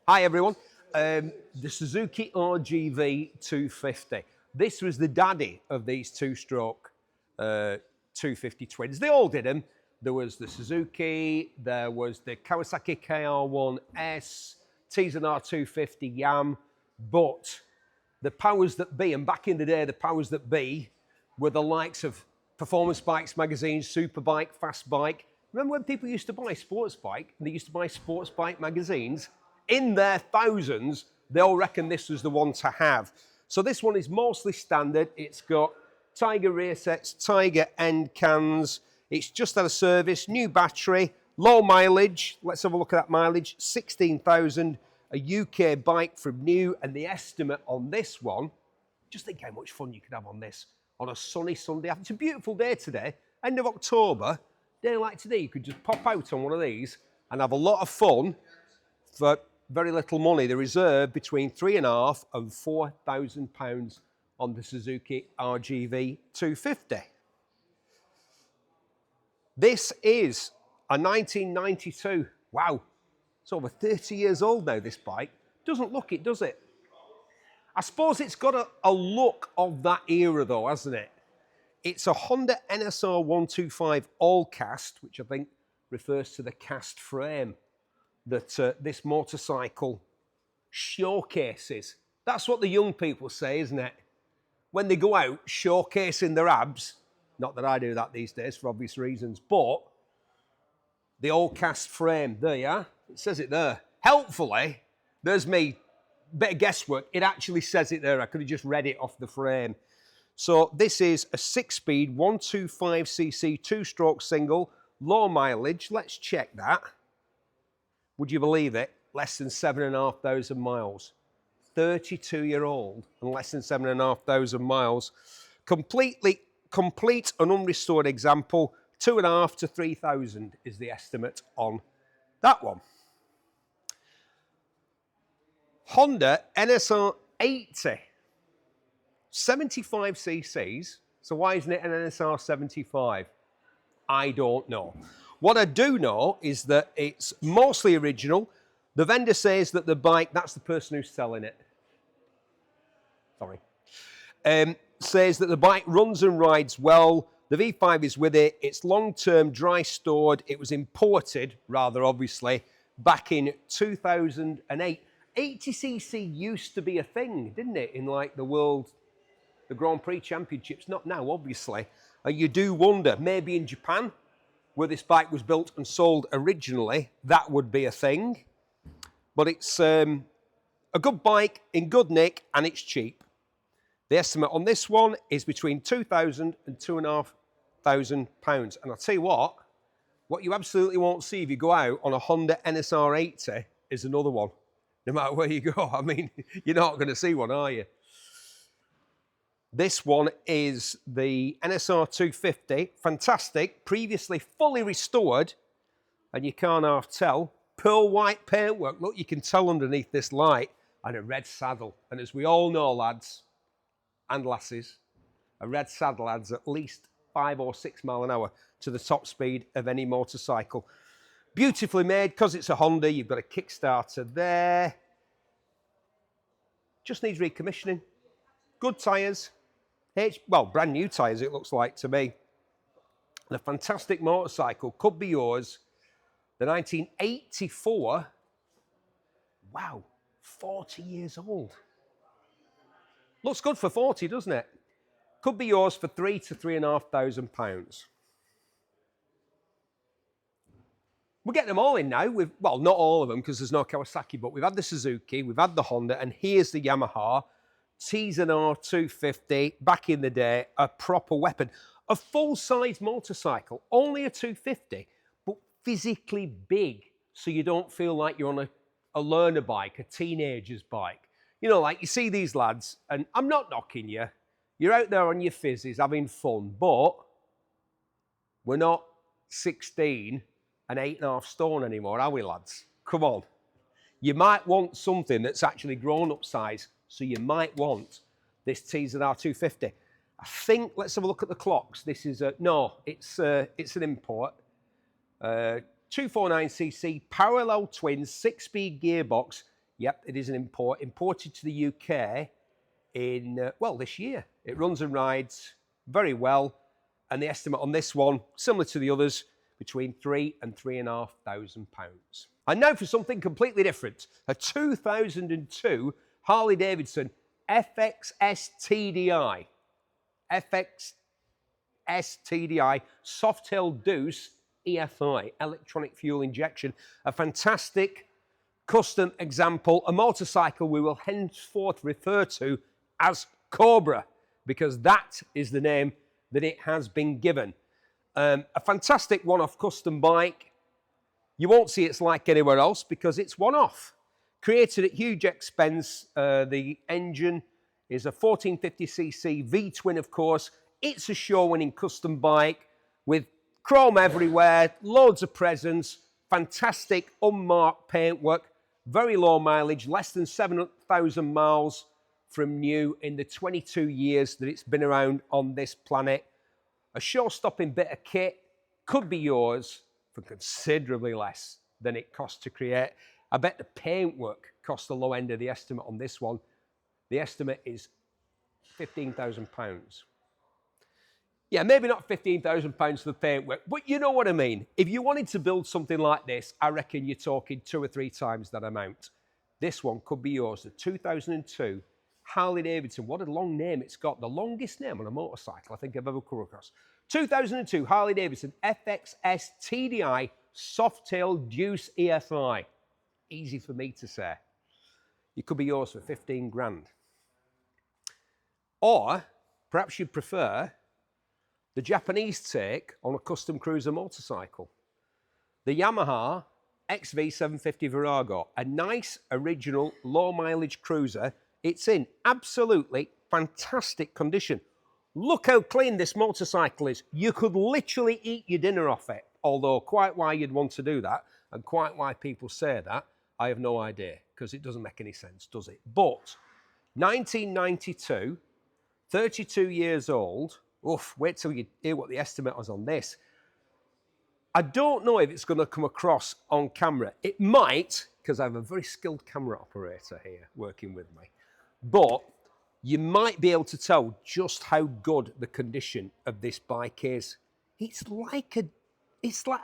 Hi everyone, the Suzuki RGV 250. This was the daddy of these two-stroke 250 twins. They all did them. There was the Suzuki, there was the Kawasaki KR1S, TZR250 M, but the powers that be, and back in the day the powers that be were the likes of Performance Bikes magazines, Superbike, Fast Bike. Remember when people used to buy sports bike and they used to buy sports bike magazines? In their thousands, they all reckon this was the one to have. So this one is mostly standard. It's got Tiger rear sets, Tiger end cans. It's just had a service, new battery, low mileage. Let's have a look at that mileage. 16,000, a UK bike from new, and the estimate on this one, just think how much fun you could have on this on a sunny Sunday. It's a beautiful day today, end of October. Day like today, you could just pop out on one of these and have a lot of fun for very little money. The reserve between £3,500 and £4,000 on the Suzuki RGV 250. This is a 1992. Wow, it's over 30 years old now, this bike. Doesn't look it, does it? I suppose it's got a look of that era though, hasn't it? It's a Honda NSR125 Alcast, which I think refers to the cast frame that this motorcycle showcases. That's what the young people say, isn't it? When they go out showcasing their abs, not that I do that these days for obvious reasons, but the old cast frame, there you are, it says it there. Helpfully, there's me, bit of guesswork, it actually says it there. I could have just read it off the frame. So this is a 6-speed 125cc 2-stroke single, low mileage. Let's check that. Would you believe it? Less than 7,500 miles. 32-year-old and less than 7,500 miles. Complete and unrestored example. 2,500 to 3,000 is the estimate on that one. Honda NSR80. 75 cc's. So why isn't it an NSR75? I don't know. What I do know is that it's mostly original. The vendor says that the bike, that's the person who's selling it. Sorry. Says that the bike runs and rides well. The V5 is with it. It's long-term dry stored. It was imported, rather obviously, back in 2008. 80cc used to be a thing, didn't it, in like the world, the Grand Prix Championships. Not now, obviously. You do wonder, maybe in Japan, where this bike was built and sold originally, that would be a thing. But it's a good bike, in good nick, and it's cheap. The estimate on this one is between £2,000 and £2,500. And I'll tell you what you absolutely won't see if you go out on a Honda NSR80 is another one. No matter where you go, I mean, you're not going to see one, are you? This one is the NSR250, fantastic, previously fully restored, and you can't half tell. Pearl white paintwork, look, you can tell underneath this light, and a red saddle. And as we all know, lads and lasses, a red saddle adds at least 5 or 6 miles an hour to the top speed of any motorcycle. Beautifully made, because it's a Honda, you've got a Kickstarter there. Just needs recommissioning. Good tyres. Well, brand new tyres, it looks like to me. And a fantastic motorcycle, could be yours. The 1984, wow, 40 years old. Looks good for 40, doesn't it? Could be yours for £3,000 to £3,500. We're getting them all in now. Well, not all of them because there's no Kawasaki, but we've had the Suzuki, we've had the Honda, and here's the Yamaha TZR250, back in the day, a proper weapon. A full-size motorcycle, only a 250, but physically big, so you don't feel like you're on a learner bike, a teenager's bike. You know, like you see these lads, and I'm not knocking you. You're out there on your fizzes having fun, but we're not 16 and 8.5 stone anymore, are we, lads? Come on. You might want something that's actually grown-up size. So you might want this TZR250. I think, let's have a look at the clocks. This is no, it's an import. 249cc, parallel twin, 6-speed gearbox, Yep, it is an imported to the UK in, well, this year. It runs and rides very well. And the estimate on this one, similar to the others, between £3,000 and £3,500. And now for something completely different. A 2002 Harley Davidson FXSTDI. FXSTDI Softail Deuce EFI, electronic fuel injection. A fantastic custom example, a motorcycle we will henceforth refer to as Cobra, because that is the name that it has been given. A fantastic one-off custom bike. You won't see it's like anywhere else because it's one-off. Created at huge expense. The engine is a 1450cc V-twin, of course. It's a show-winning custom bike with chrome everywhere, loads of presents, fantastic unmarked paintwork, very low mileage, less than 7,000 miles from new in the 22 years that it's been around on this planet. A show-stopping bit of kit could be yours for considerably less than it costs to create. I bet the paintwork costs the low end of the estimate on this one. The estimate is £15,000. Yeah, maybe not £15,000 for the paintwork, but you know what I mean. If you wanted to build something like this, I reckon you're talking 2 or 3 times that amount. This one could be yours, the 2002 Harley Davidson. What a long name it's got. The longest name on a motorcycle I think I've ever come across. 2002 Harley Davidson FXSTDI Softail Deuce EFI. Easy for me to say. It could be yours for 15 grand. Or perhaps you'd prefer the Japanese take on a custom cruiser motorcycle. The Yamaha XV750 Virago, a nice original low mileage cruiser. It's in absolutely fantastic condition. Look how clean this motorcycle is. You could literally eat your dinner off it, although quite why you'd want to do that and quite why people say that, I have no idea, because it doesn't make any sense, does it? But 1992, 32 years old. Oof, wait till you hear what the estimate was on this. I don't know if it's going to come across on camera. It might, because I have a very skilled camera operator here working with me. But you might be able to tell just how good the condition of this bike is. It's like,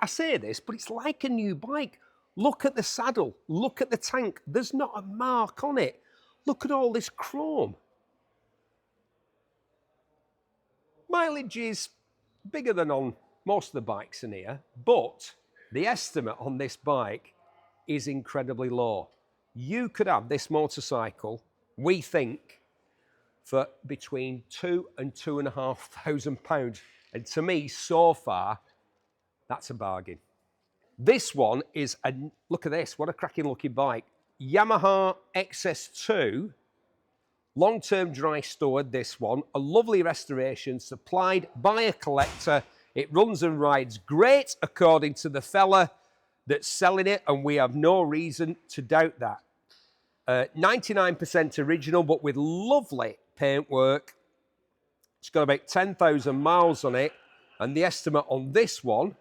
I say this, but it's like a new bike. Look at the saddle, look at the tank. There's not a mark on it. Look at all this chrome. Mileage is bigger than on most of the bikes in here, but the estimate on this bike is incredibly low. You could have this motorcycle, we think, for between £2,000 and £2,500. And to me, so far, that's a bargain. This one is look at this, what a cracking looking bike. Yamaha XS2, long-term dry stored, this one. A lovely restoration supplied by a collector. It runs and rides great according to the fella that's selling it, and we have no reason to doubt that. 99% original, but with lovely paintwork. It's got about 10,000 miles on it, and the estimate on this one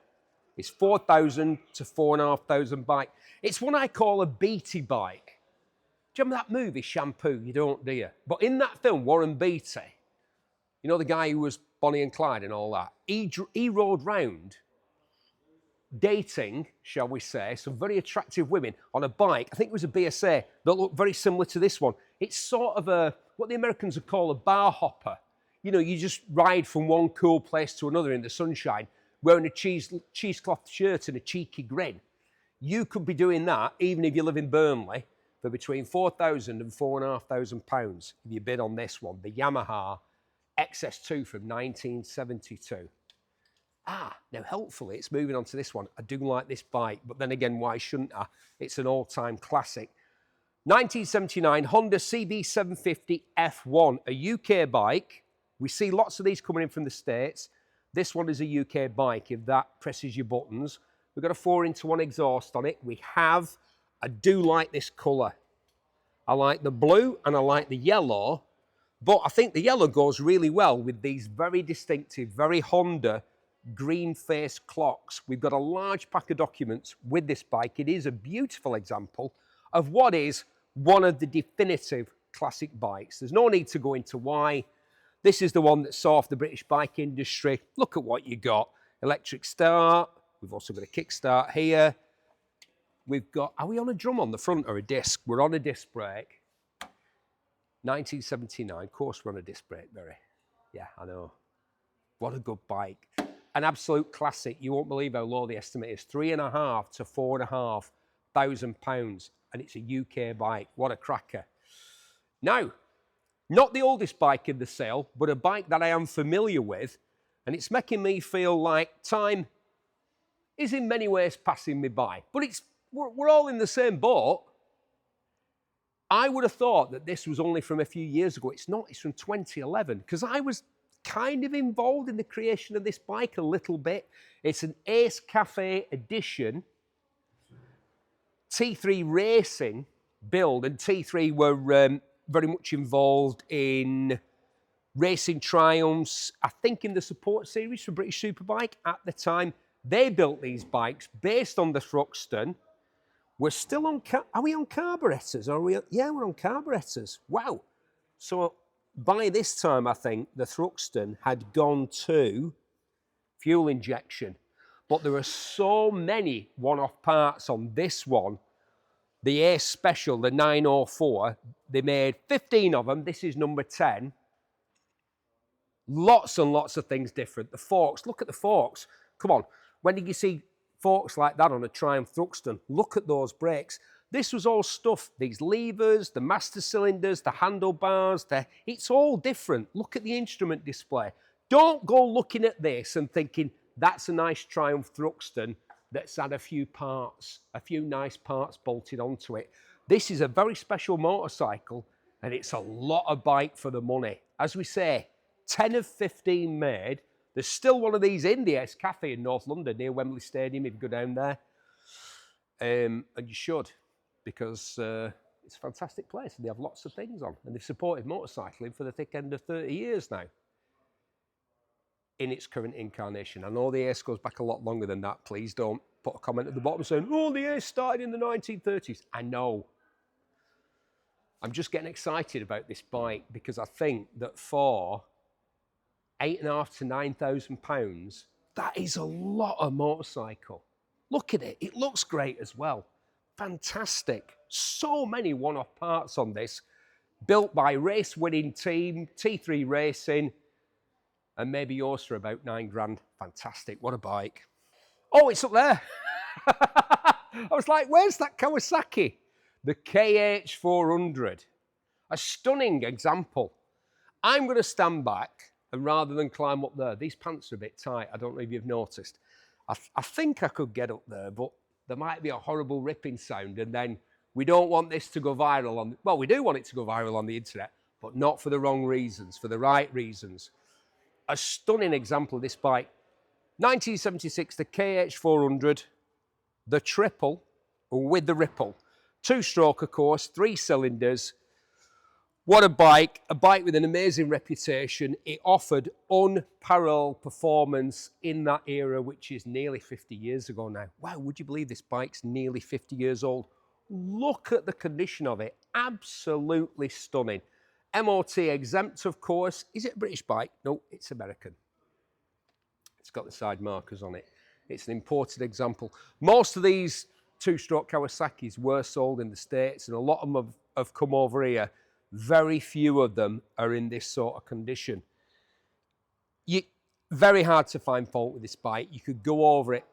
is £4,000 to £4,500 bike. It's what I call a Beatty bike. Do you remember that movie, Shampoo? You don't, do you? But in that film, Warren Beatty, you know the guy who was Bonnie and Clyde and all that, he rode round dating, shall we say, some very attractive women on a bike. I think it was a BSA that looked very similar to this one. It's sort of what the Americans would call a bar hopper. You know, you just ride from one cool place to another in the sunshine, wearing a cheesecloth shirt and a cheeky grin. You could be doing that even if you live in Burnley for between £4,000 and £4,500 if you bid on this one, the Yamaha XS2 from 1972. Now hopefully it's moving on to this one. I do like this bike, but then again, why shouldn't I? It's an all-time classic. 1979 Honda CB750 F1, a UK bike. We see lots of these coming in from the States. This one is a UK bike, if that presses your buttons. We've got a 4-into-1 exhaust on it. I do like this colour. I like the blue and I like the yellow, but I think the yellow goes really well with these very distinctive, very Honda green face clocks. We've got a large pack of documents with this bike. It is a beautiful example of what is one of the definitive classic bikes. There's no need to go into why. This is the one that saw off the British bike industry. Look at what you got. Electric start. We've also got a kickstart here. We've got, are we on a drum on the front or a disc? We're on a disc brake. 1979, of course we're on a disc brake, Barry. Yeah, I know. What a good bike. An absolute classic. You won't believe how low the estimate is. £3,500 to £4,500. And it's a UK bike. What a cracker. Now, not the oldest bike in the sale, but a bike that I am familiar with. And it's making me feel like time is in many ways passing me by. But we're all in the same boat. I would have thought that this was only from a few years ago. It's not, it's from 2011, because I was kind of involved in the creation of this bike a little bit. It's an Ace Cafe edition, T3 Racing build, and T3 were very much involved in racing Triumphs, I think in the support series for British Superbike at the time. They built these bikes based on the Thruxton. We're still on, are we on carburetors? Yeah, we're on carburetors. Wow. So by this time, I think the Thruxton had gone to fuel injection. But there are so many one-off parts on this one. The Ace Special, the 904, they made 15 of them. This is number 10. Lots and lots of things different. The forks, look at the forks. Come on, when did you see forks like that on a Triumph Thruxton? Look at those brakes. This was all stuff, these levers, the master cylinders, the handlebars, it's all different. Look at the instrument display. Don't go looking at this and thinking, that's a nice Triumph Thruxton that's had a few parts, a few nice parts bolted onto it. This is a very special motorcycle, and it's a lot of bike for the money. As we say, 10 of 15 made. There's still one of these in the Ace Cafe in North London near Wembley Stadium if you go down there. And you should, because it's a fantastic place and they have lots of things on. And they've supported motorcycling for the thick end of 30 years now in its current incarnation. I know the Ace goes back a lot longer than that. Please don't put a comment at the bottom saying, oh, the Ace started in the 1930s. I know. I'm just getting excited about this bike because I think that for £8,500 to £9,000, that is a lot of motorcycle. Look at it, it looks great as well. Fantastic. So many one-off parts on this, built by race-winning team, T3 Racing, and maybe yours for about £9,000. Fantastic, what a bike. Oh, it's up there. I was like, where's that Kawasaki? The KH400. A stunning example. I'm going to stand back, and rather than climb up there, these pants are a bit tight. I don't know if you've noticed. I think I could get up there, but there might be a horrible ripping sound, and then we don't want this to go viral on, well, we do want it to go viral on the internet, but not for the wrong reasons, for the right reasons. A stunning example of this bike. 1976, the KH400, the triple with the ripple. Two-stroke, of course, 3 cylinders. What a bike with an amazing reputation. It offered unparalleled performance in that era, which is nearly 50 years ago now. Wow, would you believe this bike's nearly 50 years old? Look at the condition of it, absolutely stunning. MOT exempt, of course. Is it a British bike? No, it's American. It's got the side markers on it. It's an imported example. Most of these two-stroke Kawasaki's were sold in the States, and a lot of them have come over here. Very few of them are in this sort of condition. Very hard to find fault with this bike. You could go over it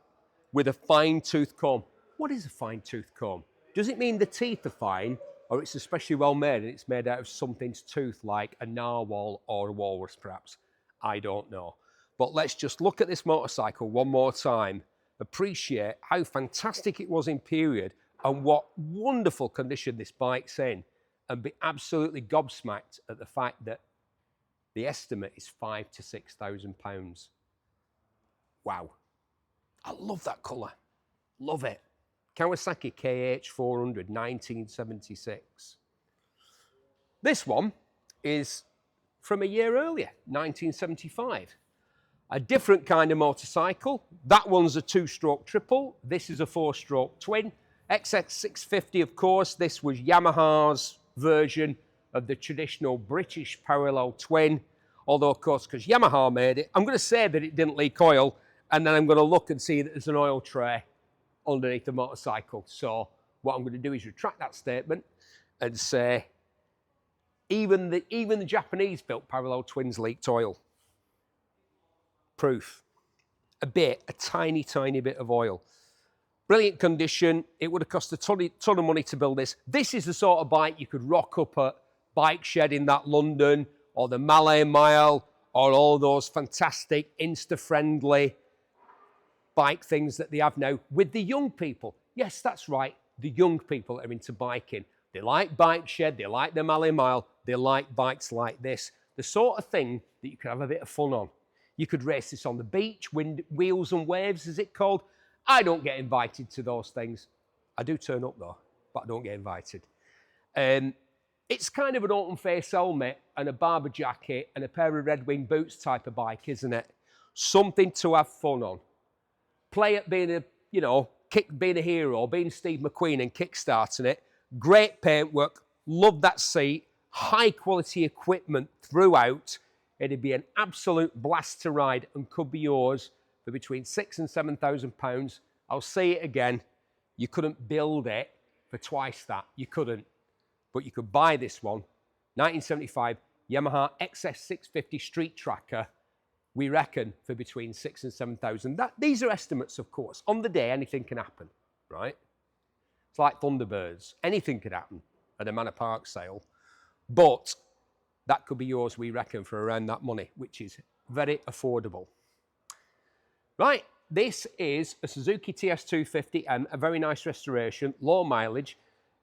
with a fine-tooth comb. What is a fine-tooth comb? Does it mean the teeth are fine, or it's especially well made and it's made out of something's tooth like a narwhal or a walrus perhaps? I don't know. But let's just look at this motorcycle one more time, appreciate how fantastic it was in period and what wonderful condition this bike's in, and be absolutely gobsmacked at the fact that the estimate is £5,000 to £6,000. Wow. I love that colour. Love it. Kawasaki KH400, 1976. This one is from a year earlier, 1975. A different kind of motorcycle. That one's a two-stroke triple. This is a four-stroke twin. XS650, of course, this was Yamaha's version of the traditional British parallel twin. Although, of course, because Yamaha made it, I'm going to say that it didn't leak oil, and then I'm going to look and see that there's an oil tray underneath the motorcycle. So what I'm going to do is retract that statement and say, even the Japanese-built parallel twins leaked oil. Proof. A tiny, tiny bit of oil. Brilliant condition. It would have cost a ton of money to build this. This is the sort of bike you could rock up at Bike Shed in that London, or the Malay Mile, or all those fantastic Insta-friendly bike things that they have now with the young people. Yes, that's right. The young people are into biking. They like Bike Shed, they like the Malay Mile, they like bikes like this. The sort of thing that you could have a bit of fun on. You could race this on the beach, wheels and waves, is it called? I don't get invited to those things. I do turn up though, but I don't get invited. It's kind of an open face helmet and a barber jacket and a pair of Red Wing boots type of bike, isn't it? Something to have fun on. Play at being being a hero, being Steve McQueen and kickstarting it. Great paintwork, love that seat, high quality equipment throughout. It'd be an absolute blast to ride and could be yours for between £6,000 and £7,000. I'll say it again, you couldn't build it for twice that, you couldn't. But you could buy this one, 1975 Yamaha XS650 Street Tracker, we reckon for between £6,000 and £7,000. These are estimates, of course. On the day, anything can happen, right? It's like Thunderbirds. Anything could happen at a Manor Park sale. But that could be yours, we reckon, for around that money, which is very affordable. Right, this is a Suzuki TS250 M, a very nice restoration, low mileage,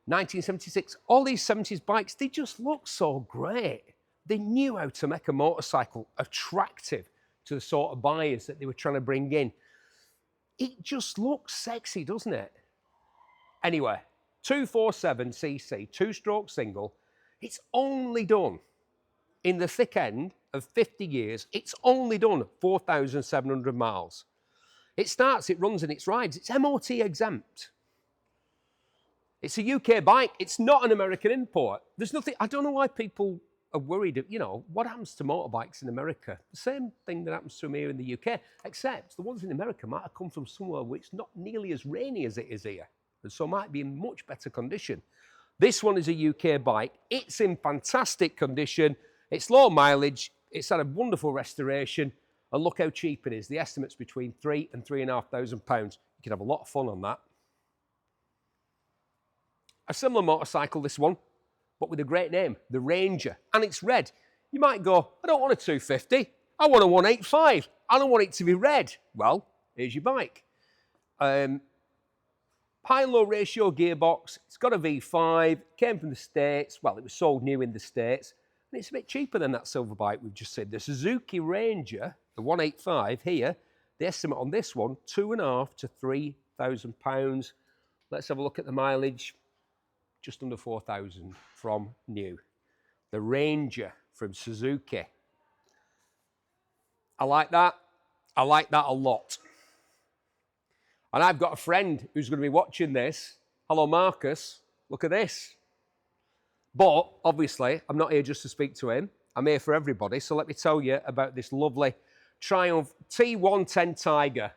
1976. All these 70s bikes, they just look so great. They knew how to make a motorcycle attractive to the sort of buyers that they were trying to bring in. It just looks sexy, doesn't it? Anyway, 247cc, two-stroke single. It's only done, in the thick end of 50 years, it's only done 4,700 miles. It starts, it runs, and it rides. It's MOT exempt. It's a UK bike. It's not an American import. There's nothing, I don't know why people are worried, what happens to motorbikes in America? The same thing that happens to them here in the UK, except the ones in America might have come from somewhere where it's not nearly as rainy as it is here, and so might be in much better condition. This one is a UK bike. It's in fantastic condition. It's low mileage. It's had a wonderful restoration, and look how cheap it is. The estimate's between £3,000 and £3,500. You can have a lot of fun on that. A similar motorcycle, this one, but with a great name, the Ranger, and it's red. You might go, I don't want a 250, I want a 185. I don't want it to be red. Well, here's your bike. High-low ratio gearbox, it's got a V5, came from the States, well, it was sold new in the States, and it's a bit cheaper than that silver bike we've just said. The Suzuki Ranger, the 185 here, the estimate on this one, £2,500 to £3,000. Let's have a look at the mileage. Just under 4,000 from new. The Ranger from Suzuki. I like that. I like that a lot. And I've got a friend who's going to be watching this. Hello, Marcus. Look at this. But, obviously, I'm not here just to speak to him. I'm here for everybody. So let me tell you about this lovely Triumph T110 Tiger.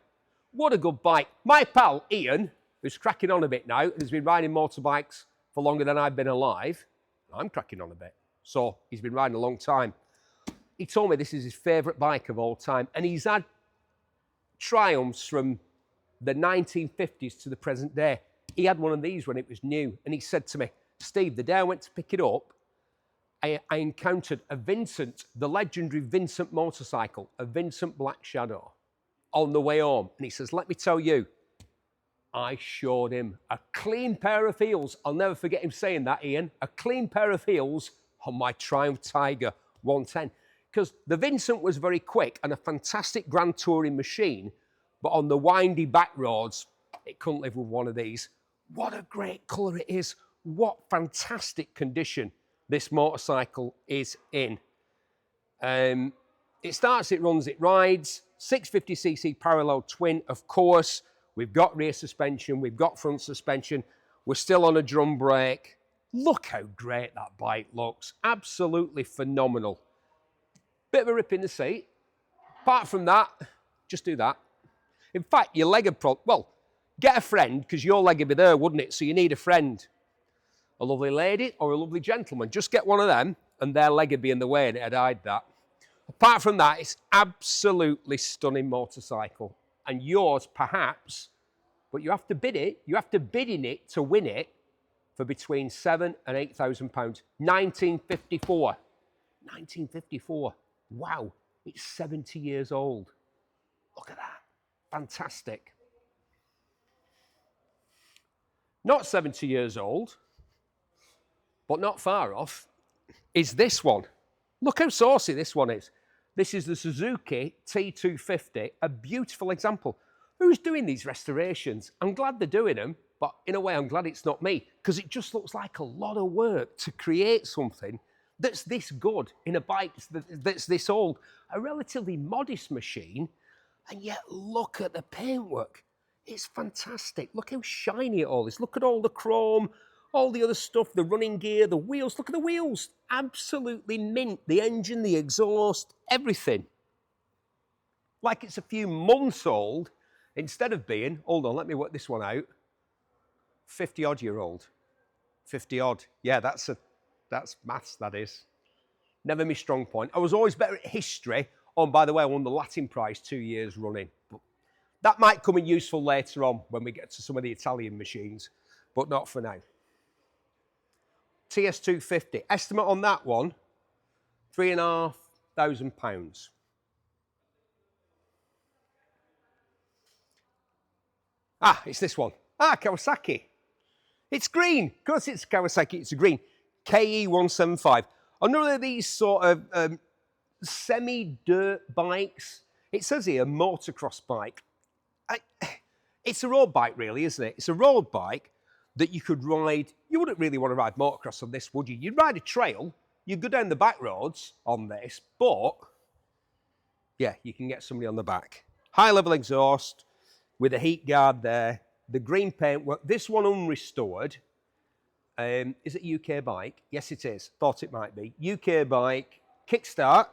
What a good bike. My pal, Ian, who's cracking on a bit now, has been riding motorbikes for longer than I've been alive. I'm cracking on a bit. So he's been riding a long time. He told me this is his favourite bike of all time. And he's had Triumphs from the 1950s to the present day. He had one of these when it was new. And he said to me, Steve, the day I went to pick it up, I encountered a Vincent, the legendary Vincent motorcycle, a Vincent Black Shadow, on the way home. And he says, let me tell you, I showed him a clean pair of heels. I'll never forget him saying that, Ian. A clean pair of heels on my Triumph Tiger 110. Because the Vincent was very quick and a fantastic grand touring machine, but on the windy back roads, it couldn't live with one of these. What a great colour it is. What fantastic condition this motorcycle is in. It starts, it runs, it rides. 650cc parallel twin, of course, We've got rear suspension. We've got front suspension. We're still on a drum brake. Look how great that bike looks. Absolutely phenomenal. Bit of a rip in the seat. Apart from that, just do that. In fact, your leg would well, get a friend, because your leg would be there, wouldn't it? So you need a friend. A lovely lady or a lovely gentleman. Just get one of them, and their leg would be in the way, and it'd hide that. Apart from that, it's absolutely stunning motorcycle. And yours, perhaps, but you have to bid it. You have to bid in it to win it for between £7,000 and £8,000. 1954. 1954. Wow, it's 70 years old. Look at that. Fantastic. Not 70 years old, but not far off, is this one. Look how saucy this one is. This is the Suzuki T250, a beautiful example. Who's doing these restorations? I'm glad they're doing them, but in a way I'm glad it's not me, because it just looks like a lot of work to create something that's this good in a bike that's this old. A relatively modest machine, and yet look at the paintwork. It's fantastic. Look how shiny it all is. Look at all the chrome, all the other stuff, the running gear, the wheels. Look at the wheels. Absolutely mint. The engine, the exhaust, everything. Like it's a few months old instead of being, hold on, let me work this one out, 50-odd-year-old. 50-odd. Yeah, that's maths, that is. Never my strong point. I was always better at history. Oh, and by the way, I won the Latin prize 2 years running. But that might come in useful later on when we get to some of the Italian machines, but not for now. TS250. Estimate on that one, £3,500. Ah, it's this one. Ah, Kawasaki. It's green. Of course it's Kawasaki, it's a green. KE175. Another of these sort of semi-dirt bikes. It says here, motocross bike. It's a road bike, really, isn't it? It's a road bike that you could ride. You wouldn't really want to ride motocross on this, would you? You'd ride a trail. You'd go down the back roads on this, but yeah, you can get somebody on the back. High-level exhaust with a heat guard there. The green paint work. This one unrestored. Is it a UK bike? Yes, it is. Thought it might be. UK bike. Kickstart.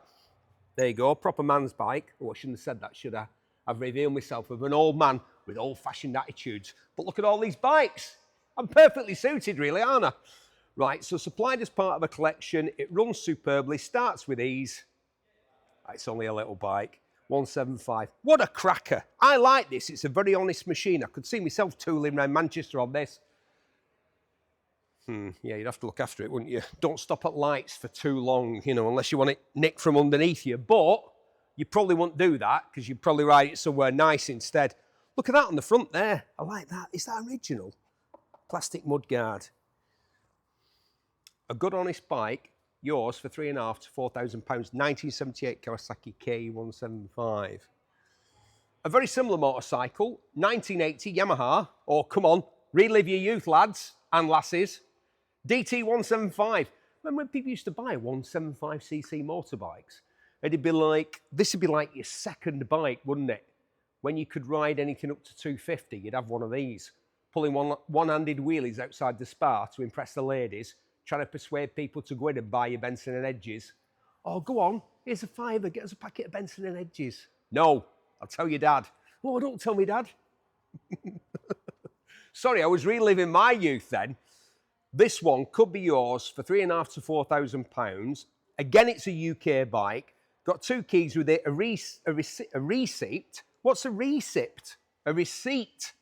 There you go. Proper man's bike. Oh, I shouldn't have said that, should I? I've revealed myself as an old man with old-fashioned attitudes. But look at all these bikes. I'm perfectly suited, really, aren't I? Right, so supplied as part of a collection. It runs superbly. Starts with ease. It's only a little bike. 175. What a cracker. I like this. It's a very honest machine. I could see myself tooling around Manchester on this. Yeah, you'd have to look after it, wouldn't you? Don't stop at lights for too long, you know, unless you want it nicked from underneath you. But you probably won't do that because you'd probably ride it somewhere nice instead. Look at that on the front there. I like that. Is that original? Plastic mudguard. A good, honest bike. Yours for £3,500 to £4,000. 1978 Kawasaki KE175. A very similar motorcycle. 1980 Yamaha. Oh, come on. Relive your youth, lads and lasses. DT175. Remember when people used to buy 175cc motorbikes? It'd be like, this would be like your second bike, wouldn't it? When you could ride anything up to 250, you'd have one of these. Pulling one-handed wheelies outside the spa to impress the ladies, trying to persuade people to go in and buy your Benson and Hedges. Oh, go on, here's a £5, get us a packet of Benson and Hedges. No, I'll tell your dad. Oh, don't tell me, Dad. Sorry, I was reliving my youth then. This one could be yours for £3,500 to £4,000. Again, it's a UK bike. Got 2 keys with it, a receipt. What's a receipt? A receipt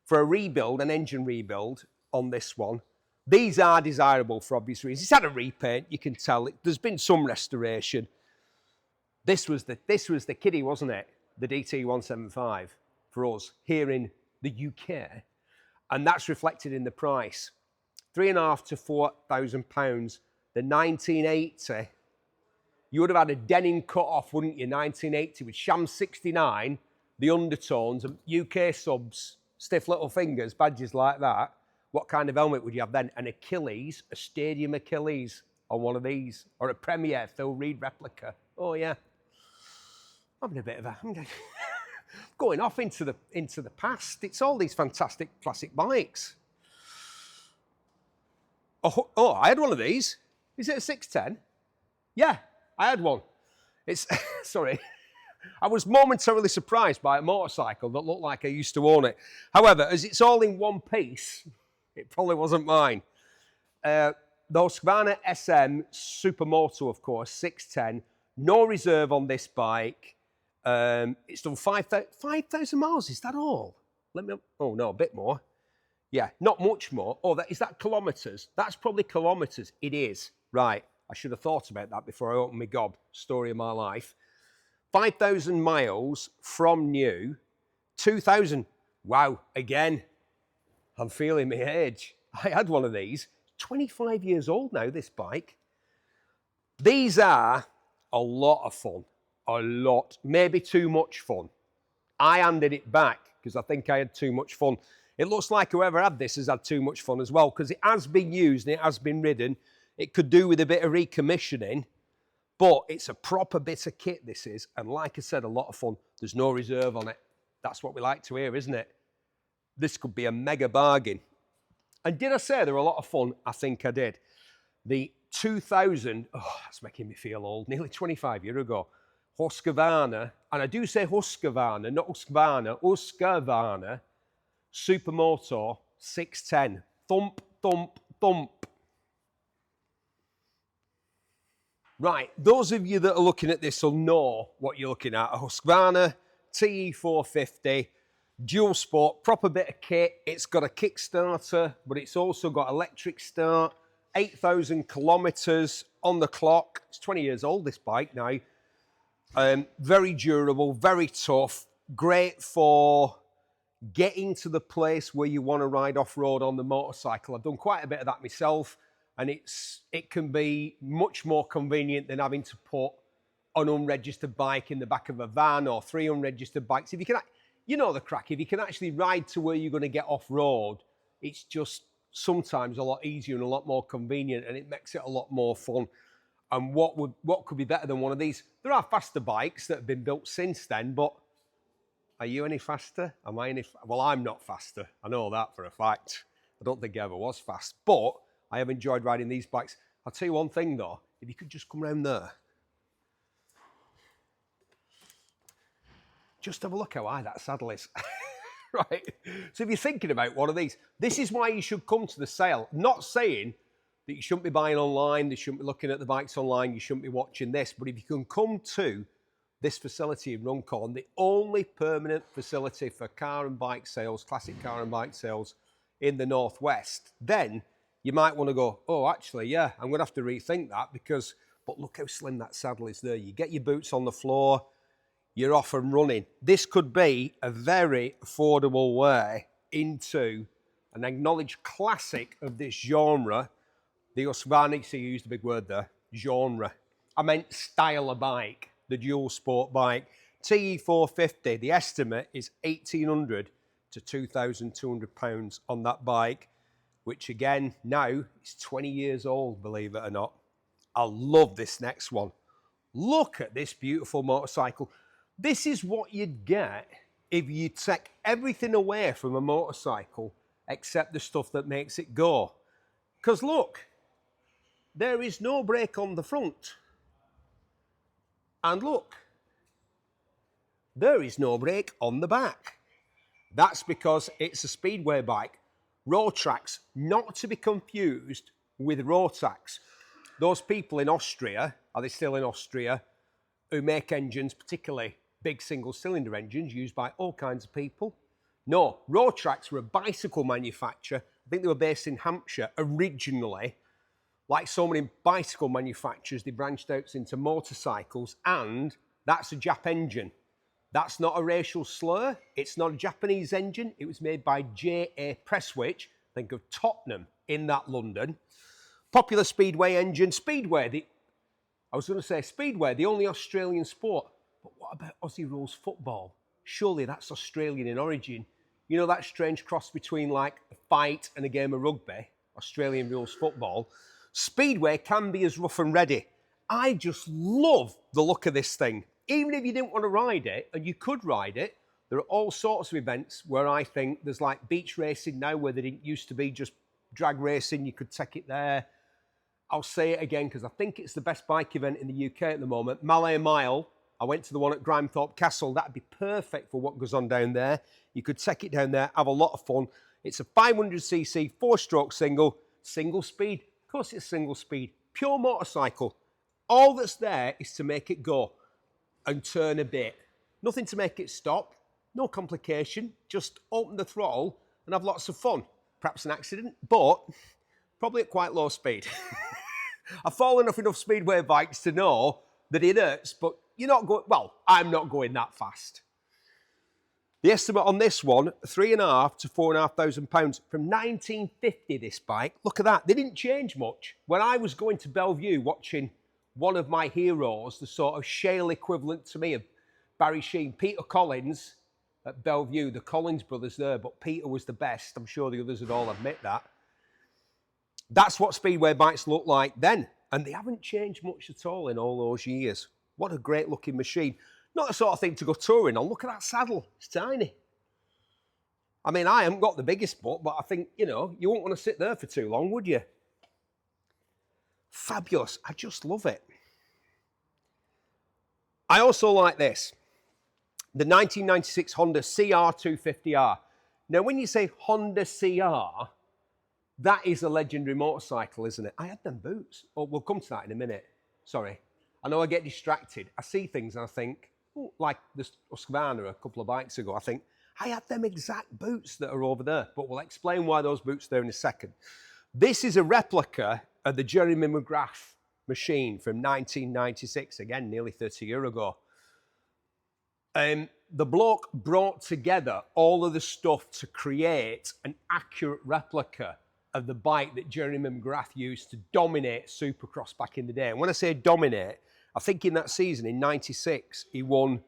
for a rebuild, an engine rebuild on this one. These are desirable for obvious reasons. It's had a repaint, you can tell. There's been some restoration. This was the kiddie, wasn't it? The DT175 for us here in the UK. And that's reflected in the price. £3,500 to £4,000. The 1980, you would have had a denim cut off, wouldn't you? 1980 with Sham 69, the undertones, UK subs, stiff little fingers, badges like that. What kind of helmet would you have then? An Achilles, a Stadium Achilles on one of these, or a Premier Phil Reed replica. Oh yeah. I'm having a bit of a... going off into the past. It's all these fantastic classic bikes. Oh, I had one of these. Is it a 610? Yeah, I had one. It's, sorry. I was momentarily surprised by a motorcycle that looked like I used to own it. However, as it's all in one piece, it probably wasn't mine. The Husqvarna SM Supermoto, of course, 610. No reserve on this bike. It's done 5,000 miles. Is that all? Oh no, a bit more. Yeah, not much more. Oh, is that kilometres? That's probably kilometres. It is. Right. I should have thought about that before I opened my gob. Story of my life. 5,000 miles from new. 2,000. Wow. Again, I'm feeling my age. I had one of these. 25 years old now, this bike. These are a lot of fun. A lot. Maybe too much fun. I handed it back because I think I had too much fun. It looks like whoever had this has had too much fun as well because it has been used and it has been ridden. It could do with a bit of recommissioning, but it's a proper bit of kit, this is. And like I said, a lot of fun. There's no reserve on it. That's what we like to hear, isn't it? This could be a mega bargain. And did I say they're a lot of fun? I think I did. The 2000, oh, that's making me feel old, nearly 25 years ago. Husqvarna, and I do say Husqvarna, not Husqvarna, Husqvarna Supermoto 610. Thump, thump, thump. Right, those of you that are looking at this will know what you're looking at. A Husqvarna TE450, dual sport, proper bit of kit. It's got a Kickstarter, but it's also got electric start, 8,000 kilometres on the clock. It's 20 years old, this bike now. Very durable, very tough, great for getting to the place where you want to ride off-road on the motorcycle. I've done quite a bit of that myself, and it can be much more convenient than having to put an unregistered bike in the back of a van or 3 unregistered bikes. If you can, you know the crack, if you can actually ride to where you're going to get off-road, it's just sometimes a lot easier and a lot more convenient, and it makes it a lot more fun. And what could be better than one of these? There are faster bikes that have been built since then, but are you any faster? Am I any? Well, I'm not faster. I know that for a fact. I don't think I ever was fast, but I have enjoyed riding these bikes. I'll tell you one thing though, if you could just come around there. Just have a look how high that saddle is. Right? So if you're thinking about one of these, this is why you should come to the sale. Not saying that you shouldn't be buying online, you shouldn't be looking at the bikes online, you shouldn't be watching this, but if you can come to this facility in Runcorn, the only permanent facility for car and bike sales, classic car and bike sales in the Northwest, then you might want to go, oh, actually, yeah, I'm going to have to rethink that because, but look how slim that saddle is there. You get your boots on the floor, you're off and running. This could be a very affordable way into an acknowledged classic of this genre. The Husqvarna, so you used a big word there, genre. I meant style of bike, the dual sport bike. TE450, the estimate is £1,800 to £2,200 on that bike, which again, now is 20 years old, believe it or not. I love this next one. Look at this beautiful motorcycle. This is what you'd get if you take everything away from a motorcycle except the stuff that makes it go. Because look, there is no brake on the front. And look, there is no brake on the back. That's because it's a speedway bike. Rotrax, not to be confused with Rotax. Those people in Austria, are they still in Austria, who make engines, particularly big single-cylinder engines used by all kinds of people. No, Rotrax were a bicycle manufacturer. I think they were based in Hampshire originally. Like so many bicycle manufacturers, they branched out into motorcycles, and that's a Jap engine. That's not a racial slur. It's not a Japanese engine. It was made by J.A. Prestwich, think of Tottenham in that London. Popular speedway engine. Speedway, the only Australian sport. But what about Aussie rules football? Surely that's Australian in origin. You know that strange cross between like a fight and a game of rugby, Australian rules football. Speedway can be as rough and ready. I just love the look of this thing. Even if you didn't want to ride it, and you could ride it, There are all sorts of events where I think there's like beach racing now, where they didn't used to be just drag racing. You could take it there. I'll say it again because I think it's the best bike event in the UK at the moment. Malay Mile. I went to the one at Grimethorpe Castle. That'd be perfect for what goes on down there. You could take it down there, have a lot of fun. It's a 500cc, 4-stroke single speed. Of course it's single speed. Pure motorcycle. All that's there is to make it go and turn a bit. Nothing to make it stop. No complication. Just open the throttle and have lots of fun. Perhaps an accident, but probably at quite low speed. I've fallen off enough speedway bikes to know that it hurts, but you're not going, well, I'm not going that fast. The estimate on this one, £3,500 to £4,500 from 1950, this bike. Look at that, they didn't change much. When I was going to Bellevue watching one of my heroes, the sort of Shale equivalent to me of Barry Sheen, Peter Collins at Bellevue, the Collins brothers there, but Peter was the best. I'm sure the others would all admit that. That's what speedway bikes looked like then, and they haven't changed much at all in all those years. What a great looking machine. Not the sort of thing to go touring on. Look at that saddle, it's tiny. I mean, I haven't got the biggest butt, but I think, you know, you wouldn't want to sit there for too long, would you? Fabulous, I just love it. I also like this, the 1996 Honda CR250R. Now, when you say Honda CR, that is a legendary motorcycle, isn't it? I had them boots. Oh, we'll come to that in a minute. Sorry. I know I get distracted. I see things and I think, oh, like this Husqvarna a couple of bikes ago, I think, I had them exact boots that are over there. But we'll explain why those boots are there in a second. This is a replica of the Jeremy McGrath machine from 1996. Again, nearly 30 years ago. The bloke brought together all of the stuff to create an accurate replica of the bike that Jeremy McGrath used to dominate Supercross back in the day. And when I say dominate, I think in that season, in 96, he won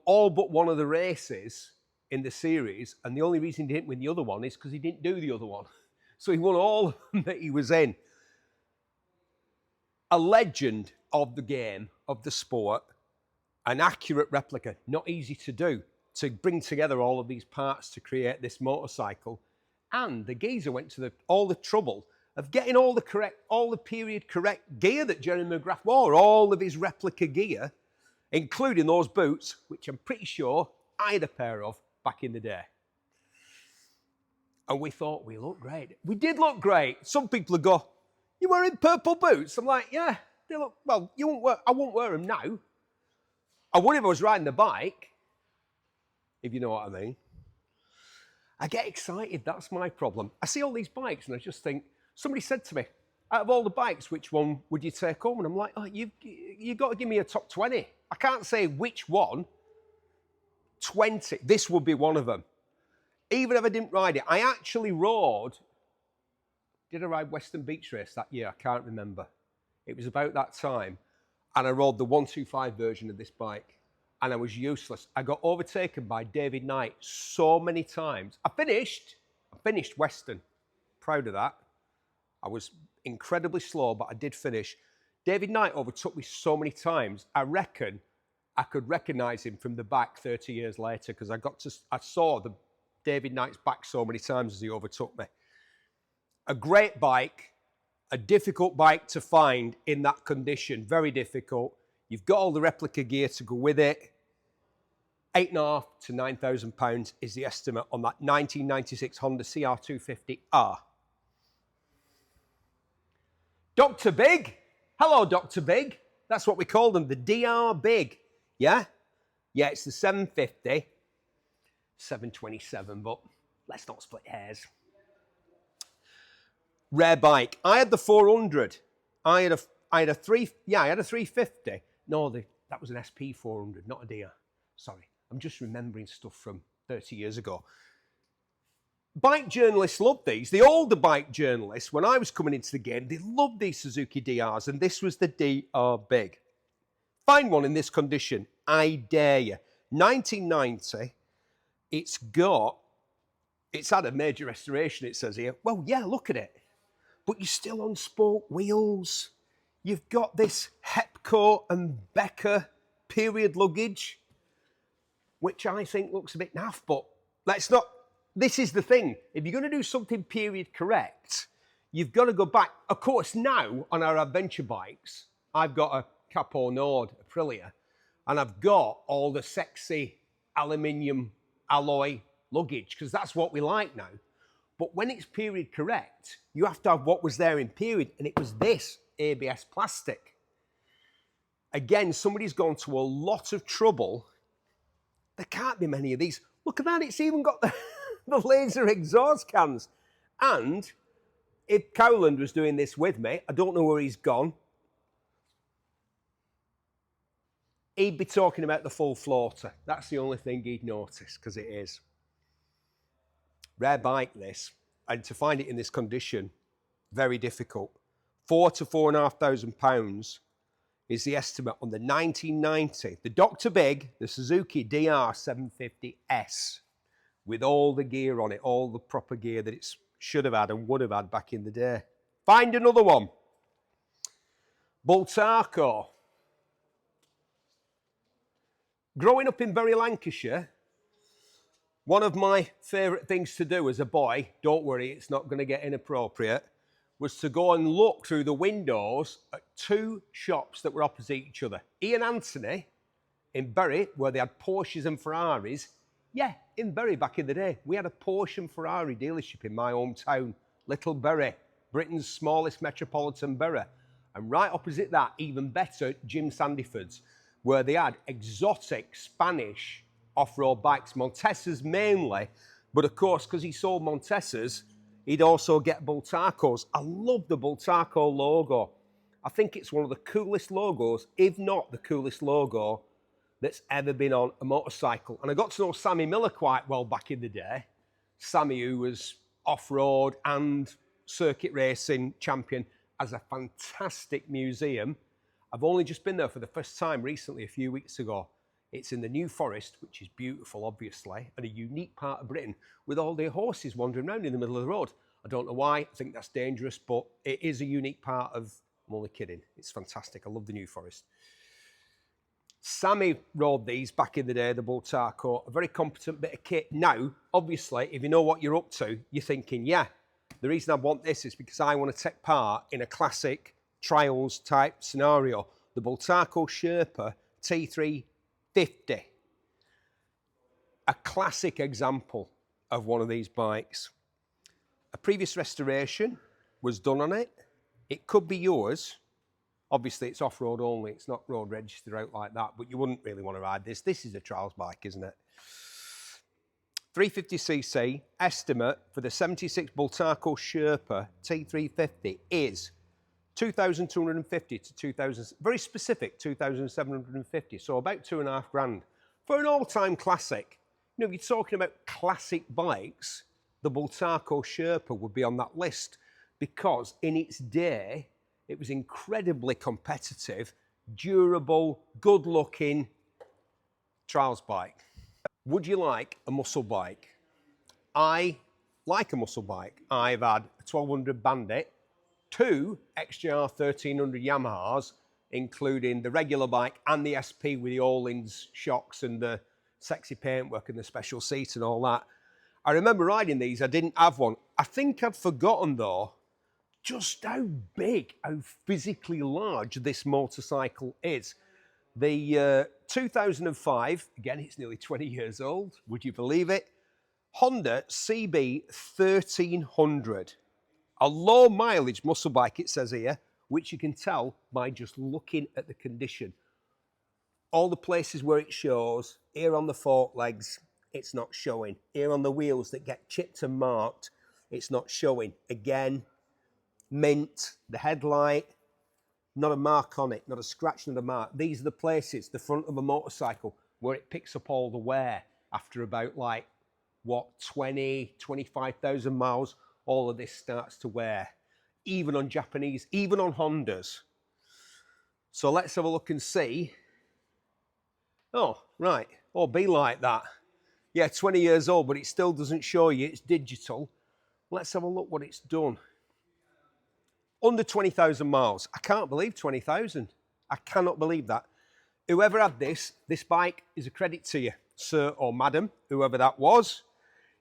all but one of the races in the series, and the only reason he didn't win the other one is because he didn't do the other one. So he won all of them that he was in. A legend of the game, of the sport, an accurate replica, not easy to do, to bring together all of these parts to create this motorcycle. And the geezer went to all the trouble of getting all the period correct gear that Jeremy McGrath wore, all of his replica gear, including those boots, which I'm pretty sure I had a pair of back in the day. And we thought we looked great. We did look great. Some people would go, "You're wearing purple boots?" I'm like, yeah, they look, well, I won't wear them now. I would if I was riding the bike, if you know what I mean. I get excited, that's my problem. I see all these bikes and I just think, somebody said to me, out of all the bikes, which one would you take home? And I'm like, oh, you've got to give me a top 20. I can't say which one. 20, this would be one of them. Even if I didn't ride it, I actually rode, did I ride Western Beach Race that year? I can't remember. It was about that time. And I rode the 125 version of this bike. And I was useless. I got overtaken by David Knight so many times. I finished Western. Proud of that. I was incredibly slow, but I did finish. David Knight overtook me so many times. I reckon I could recognize him from the back 30 years later because I saw the David Knight's back so many times as he overtook me. A great bike, a difficult bike to find in that condition, very difficult. You've got all the replica gear to go with it. £8,500 to £9,000 is the estimate on that 1996 Honda CR250R. Dr. Big. Hello, Dr. Big. That's what we call them, the DR Big. Yeah? Yeah, it's the 750. 727, but let's not split hairs. Rare bike. I had the 400. I had a 350. No, that was an SP 400, not a DR. Sorry, I'm just remembering stuff from 30 years ago. Bike journalists loved these. The older bike journalists, when I was coming into the game, they loved these Suzuki DRs, and this was the DR Big. Find one in this condition, I dare you. 1990, it's had a major restoration, it says here. Well, yeah, look at it. But you're still on spoke wheels. You've got this Hepco and Becker period luggage. which I think looks a bit naff, but let's not. This is the thing. If you're going to do something period correct, you've got to go back. Of course, now on our adventure bikes, I've got a Capo Nord Aprilia, and I've got all the sexy aluminium alloy luggage, because that's what we like now. But when it's period correct, you have to have what was there in period, and it was this ABS plastic. Again, somebody's gone to a lot of trouble. There can't be many of these. Look at that, it's even got the, the laser exhaust cans. And if Cowland was doing this with me, I don't know where he's gone, he'd be talking about the full floater. That's the only thing he'd notice, because it is. Rare bike, this. And to find it in this condition, very difficult. £4,000 to £4,500 is the estimate on the 1990, the Dr. Big, the Suzuki DR750S, with all the gear on it, all the proper gear that it should have had and would have had back in the day. Find another one. Bultaco. Growing up in Bury, Lancashire, one of my favourite things to do as a boy, don't worry, it's not going to get inappropriate, was to go and look through the windows at two shops that were opposite each other. Ian Anthony in Bury, where they had Porsches and Ferraris. Yeah, in Bury back in the day, we had a Porsche and Ferrari dealership in my hometown, Little Bury, Britain's smallest metropolitan borough. And right opposite that, even better, Jim Sandyford's, where they had exotic Spanish off-road bikes, Montesas mainly, but of course, because he sold Montesas, he'd also get Bultacos. I love the Bultaco logo. I think it's one of the coolest logos, if not the coolest logo, that's ever been on a motorcycle. And I got to know Sammy Miller quite well back in the day. Sammy, who was off-road and circuit racing champion, has a fantastic museum. I've only just been there for the first time recently, a few weeks ago. It's in the New Forest, which is beautiful, obviously, and a unique part of Britain with all their horses wandering around in the middle of the road. I don't know why, I think that's dangerous, but it is a unique part of, I'm only kidding, it's fantastic. I love the New Forest. Sammy rode these back in the day, the Bultaco, a very competent bit of kit. Now, obviously, if you know what you're up to, you're thinking, yeah, the reason I want this is because I want to take part in a classic trials type scenario. The Bultaco Sherpa T350, a classic example of one of these bikes. A previous restoration was done on it. It could be yours. Obviously, it's off-road only. It's not road registered out like that, but you wouldn't really want to ride this. This is a trials bike, isn't it? 350cc estimate for the 76 Bultaco Sherpa T350 is 2,250 to 2,000, very specific, 2,750, so about £2,500. For an all-time classic, you know, if you're talking about classic bikes, the Bultaco Sherpa would be on that list because in its day, it was incredibly competitive, durable, good-looking trials bike. Would you like a muscle bike? I like a muscle bike. I've had a 1200 Bandit, two XJR1300 Yamahas, including the regular bike and the SP with the Öhlins shocks and the sexy paintwork and the special seat and all that. I remember riding these, I didn't have one. I think I'd forgotten though, just how big, how physically large this motorcycle is. The 2005, again, it's nearly 20 years old, would you believe it? Honda CB1300. A low mileage muscle bike, it says here, which you can tell by just looking at the condition. All the places where it shows, here on the fork legs, it's not showing. Here on the wheels that get chipped and marked, it's not showing. Again, mint, the headlight, not a mark on it, not a scratch, not a mark. These are the places, the front of a motorcycle, where it picks up all the wear after about like, what, 20, 25,000 miles, all of this starts to wear, even on Japanese, even on Hondas. So let's have a look and see. Oh, right, oh, be like that. Yeah, 20 years old, but it still doesn't show you, it's digital. Let's have a look what it's done. Under 20,000 miles. I can't believe 20,000. I cannot believe that. Whoever had this bike is a credit to you. sir or madam, whoever that was.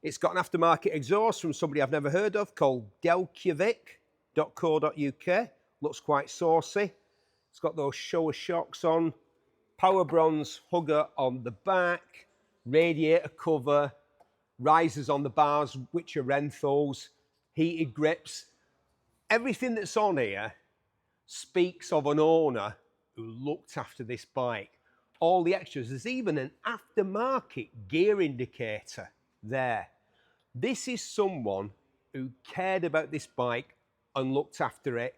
It's got an aftermarket exhaust from somebody I've never heard of called delkjavik.co.uk. Looks quite saucy. It's got those Showa shocks on, power bronze hugger on the back, radiator cover, risers on the bars, which are Renthals, heated grips. Everything that's on here speaks of an owner who looked after this bike. All the extras. There's even an aftermarket gear indicator there. This is someone who cared about this bike and looked after it,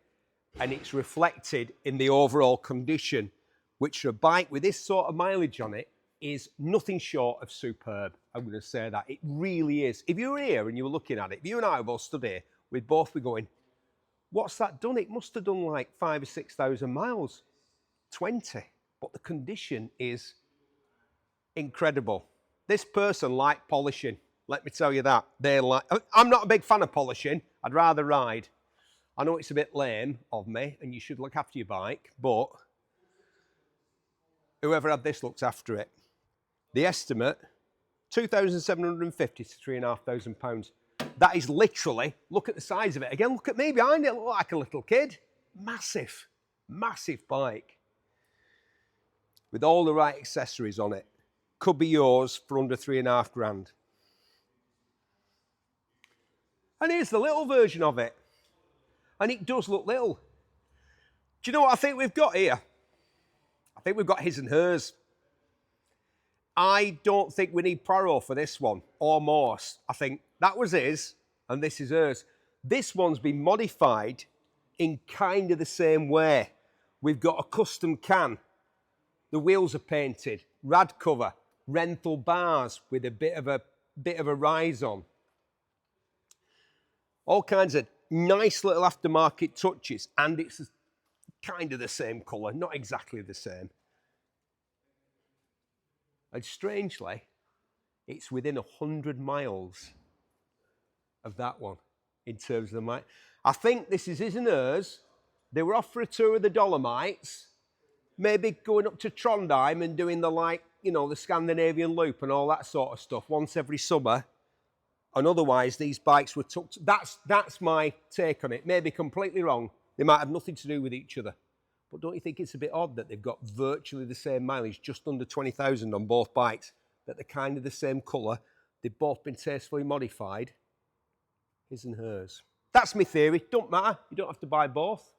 and it's reflected in the overall condition, which for a bike with this sort of mileage on it is nothing short of superb. I'm going to say that. It really is. If you were here and you were looking at it, if you and I were both stood here, we'd both be going, what's that done? It must have done like 5,000 or 6,000 miles. 20. But the condition is incredible. This person liked polishing. Let me tell you that. I'm not a big fan of polishing. I'd rather ride. I know it's a bit lame of me and you should look after your bike, but whoever had this looks after it. The estimate, 2,750 to £3,500. That is literally, look at the size of it. Again, look at me behind it. I look like a little kid. Massive, massive bike. With all the right accessories on it. Could be yours for under £3,500. And here's the little version of it. And it does look little. Do you know what I think we've got here? I think we've got his and hers. I don't think we need Poirot for this one, or Morse. I think that was his, and this is hers. This one's been modified in kind of the same way. We've got a custom can. The wheels are painted, rad cover, Renthal bars with a bit of a rise on. All kinds of nice little aftermarket touches, and it's kind of the same colour, not exactly the same. And strangely, it's within 100 miles of that one in terms of the mic. I think this is his and hers. They were off for a tour of the Dolomites, maybe going up to Trondheim and doing the the Scandinavian loop and all that sort of stuff once every summer. And otherwise, these bikes were tucked. That's my take on it. Maybe completely wrong. They might have nothing to do with each other. But don't you think it's a bit odd that they've got virtually the same mileage, just under 20,000 on both bikes, that they're kind of the same colour, they've both been tastefully modified, his and hers. That's my theory. Don't matter. You don't have to buy both.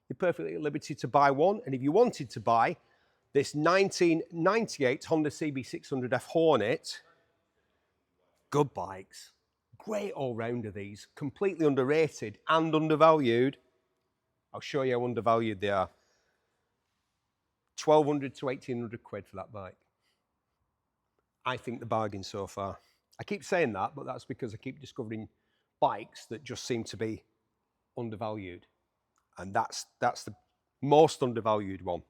You're perfectly at liberty to buy one. And if you wanted to buy this 1998 Honda CB600 F Hornet, good bikes. Great all-rounder, these. Completely underrated and undervalued. I'll show you how undervalued they are. 1,200 to 1,800 quid for that bike. I think the bargain so far. I keep saying that, but that's because I keep discovering bikes that just seem to be undervalued. And that's the most undervalued one,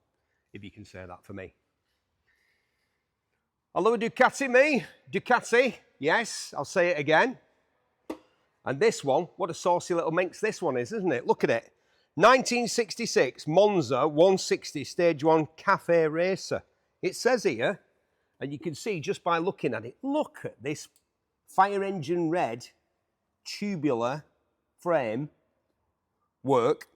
if you can say that for me. I love a Ducati, me. Ducati, yes, I'll say it again. And this one, what a saucy little minx this one is, isn't it? Look at it. 1966 Monza 160 Stage 1 Cafe Racer. It says here, and you can see just by looking at it, look at this fire engine red tubular frame work.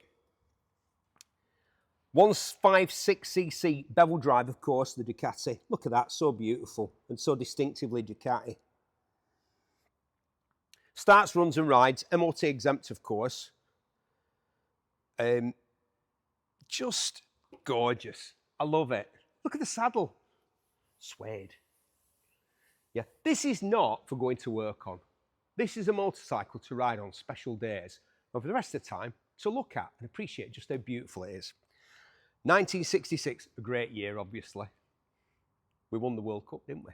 156cc bevel drive, of course, the Ducati. Look at that, so beautiful and so distinctively Ducati. Starts, runs and rides, MOT exempt, of course. Just gorgeous. I love it. Look at the saddle. Suede. Yeah, this is not for going to work on. This is a motorcycle to ride on special days, but for the rest of the time, to look at and appreciate just how beautiful it is. 1966, a great year, obviously. We won the World Cup, didn't we?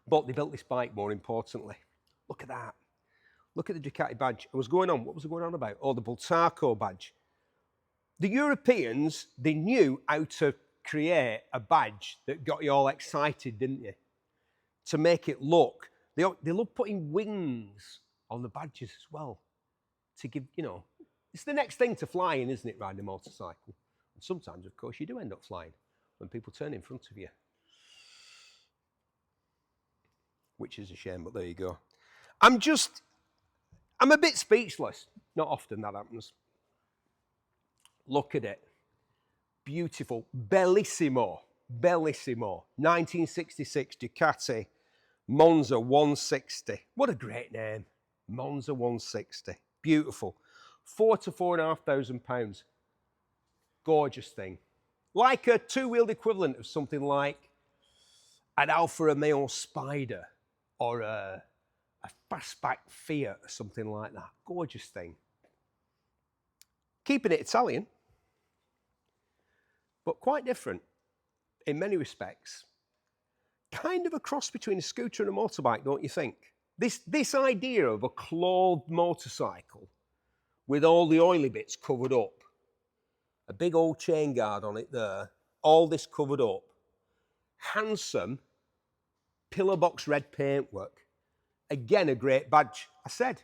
But they built this bike, more importantly. Look at that. Look at the Ducati badge. What was going on about? Oh, the Bultaco badge. The Europeans, they knew how to create a badge that got you all excited, didn't you? To make it look. They love putting wings on the badges as well. To give, it's the next thing to flying, isn't it, riding a motorcycle? And sometimes, of course, you do end up flying when people turn in front of you. which is a shame, but there you go. I'm a bit speechless. Not often that happens. Look at it. Beautiful. Bellissimo. Bellissimo. 1966 Ducati Monza 160. What a great name. Monza 160. Beautiful. £4,000 to £4,500. Gorgeous thing. Like a two-wheeled equivalent of something like an Alfa Romeo Spider or a fastback Fiat or something like that. Gorgeous thing. Keeping it Italian, but quite different in many respects. Kind of a cross between a scooter and a motorbike, don't you think? This idea of a clothed motorcycle with all the oily bits covered up, a big old chain guard on it there, all this covered up, handsome, pillar box red paintwork. Again, a great badge. I said,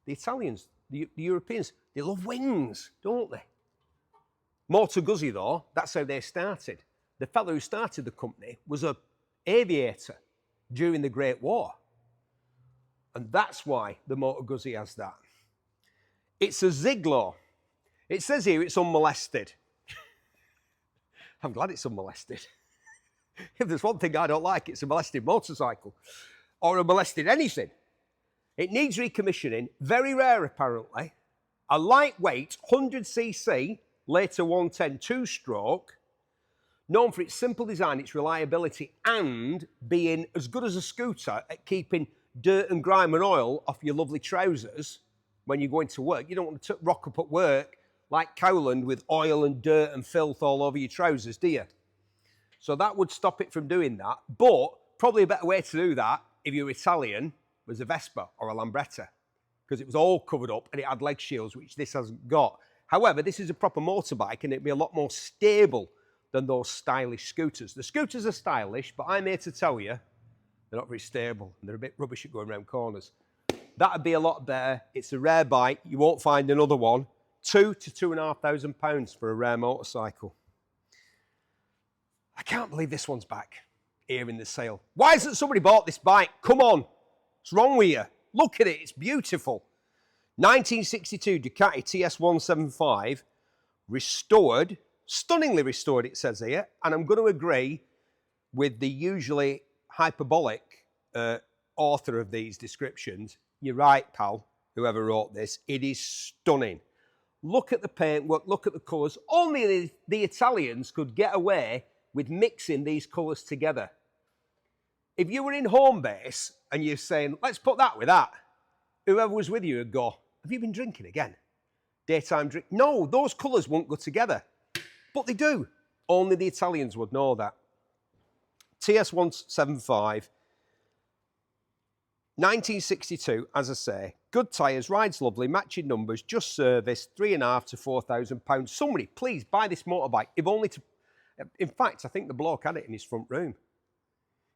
the Italians, the Europeans, they love wings, don't they? Moto Guzzi, though, that's how they started. The fellow who started the company was an aviator during the Great War. And that's why the Moto Guzzi has that. It's a Ziglo. It says here it's unmolested. I'm glad it's unmolested. If there's one thing I don't like, it's a molested motorcycle or a molested anything. It needs recommissioning, very rare apparently. A lightweight 100cc, later 110 two-stroke, known for its simple design, its reliability, and being as good as a scooter at keeping dirt and grime and oil off your lovely trousers when you're going to work. You don't want to rock up at work like Cowland with oil and dirt and filth all over your trousers, do you? So that would stop it from doing that. But probably a better way to do that, if you're Italian, was a Vespa or a Lambretta, because it was all covered up and it had leg shields, which this hasn't got. However, this is a proper motorbike and it'd be a lot more stable than those stylish scooters. The scooters are stylish, but I'm here to tell you, they're not very stable and they're a bit rubbish at going around corners. That'd be a lot better. It's a rare bike. You won't find another one. £2,000 to £2,500 for a rare motorcycle. I can't believe this one's back here in the sale. Why hasn't somebody bought this bike? Come on. What's wrong with you? Look at it. It's beautiful. 1962 Ducati TS175, restored, stunningly restored, it says here. And I'm going to agree with the usually hyperbolic author of these descriptions. You're right, pal, whoever wrote this. It is stunning. Look at the paintwork, look at the colours. Only the Italians could get away with mixing these colours together. If you were in home base and you're saying, let's put that with that, whoever was with you would go, have you been drinking again? Daytime drink? No, those colours won't go together. But they do. Only the Italians would know that. TS175, 1962, as I say, good tyres, rides lovely, matching numbers, just serviced, £3,500 to £4,000. Somebody, please buy this motorbike, if only to... In fact, I think the bloke had it in his front room.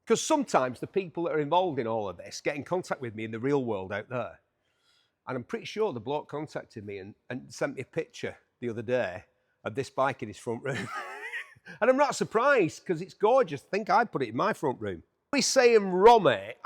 Because sometimes the people that are involved in all of this get in contact with me in the real world out there. And I'm pretty sure the bloke contacted me and sent me a picture the other day of this bike in his front room. And I'm not surprised, because it's gorgeous. I think I'd put it in my front room. We say in Romet,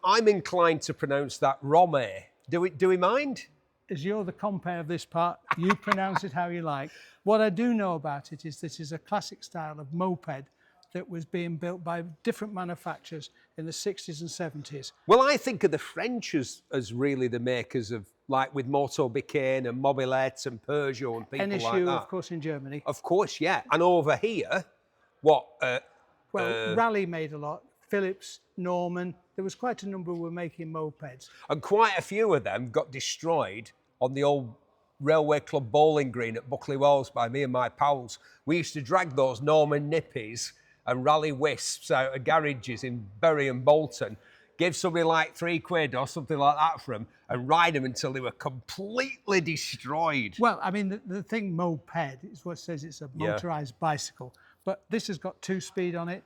I'm inclined to pronounce that Romet. Do we mind? As you're the compere of this part, you pronounce it how you like. What I do know about it is this is a classic style of moped that was being built by different manufacturers in the 60s and 70s. Well, I think of the French as really the makers of, like with Motobecane and Mobilette and Peugeot and people NSU, like that. of course, in Germany. Of course, yeah. And over here, what? Well, Raleigh made a lot. Phillips, Norman. There was quite a number who were making mopeds. And quite a few of them got destroyed on the old Railway Club bowling green at Buckley Walls by me and my pals. We used to drag those Norman Nippies and Rally Wisps out of garages in Bury and Bolton, give somebody like £3 or something like that for them, and ride them until they were completely destroyed. Well, I mean, the thing moped is what says it's a motorised bicycle, but this has got 2-speed on it.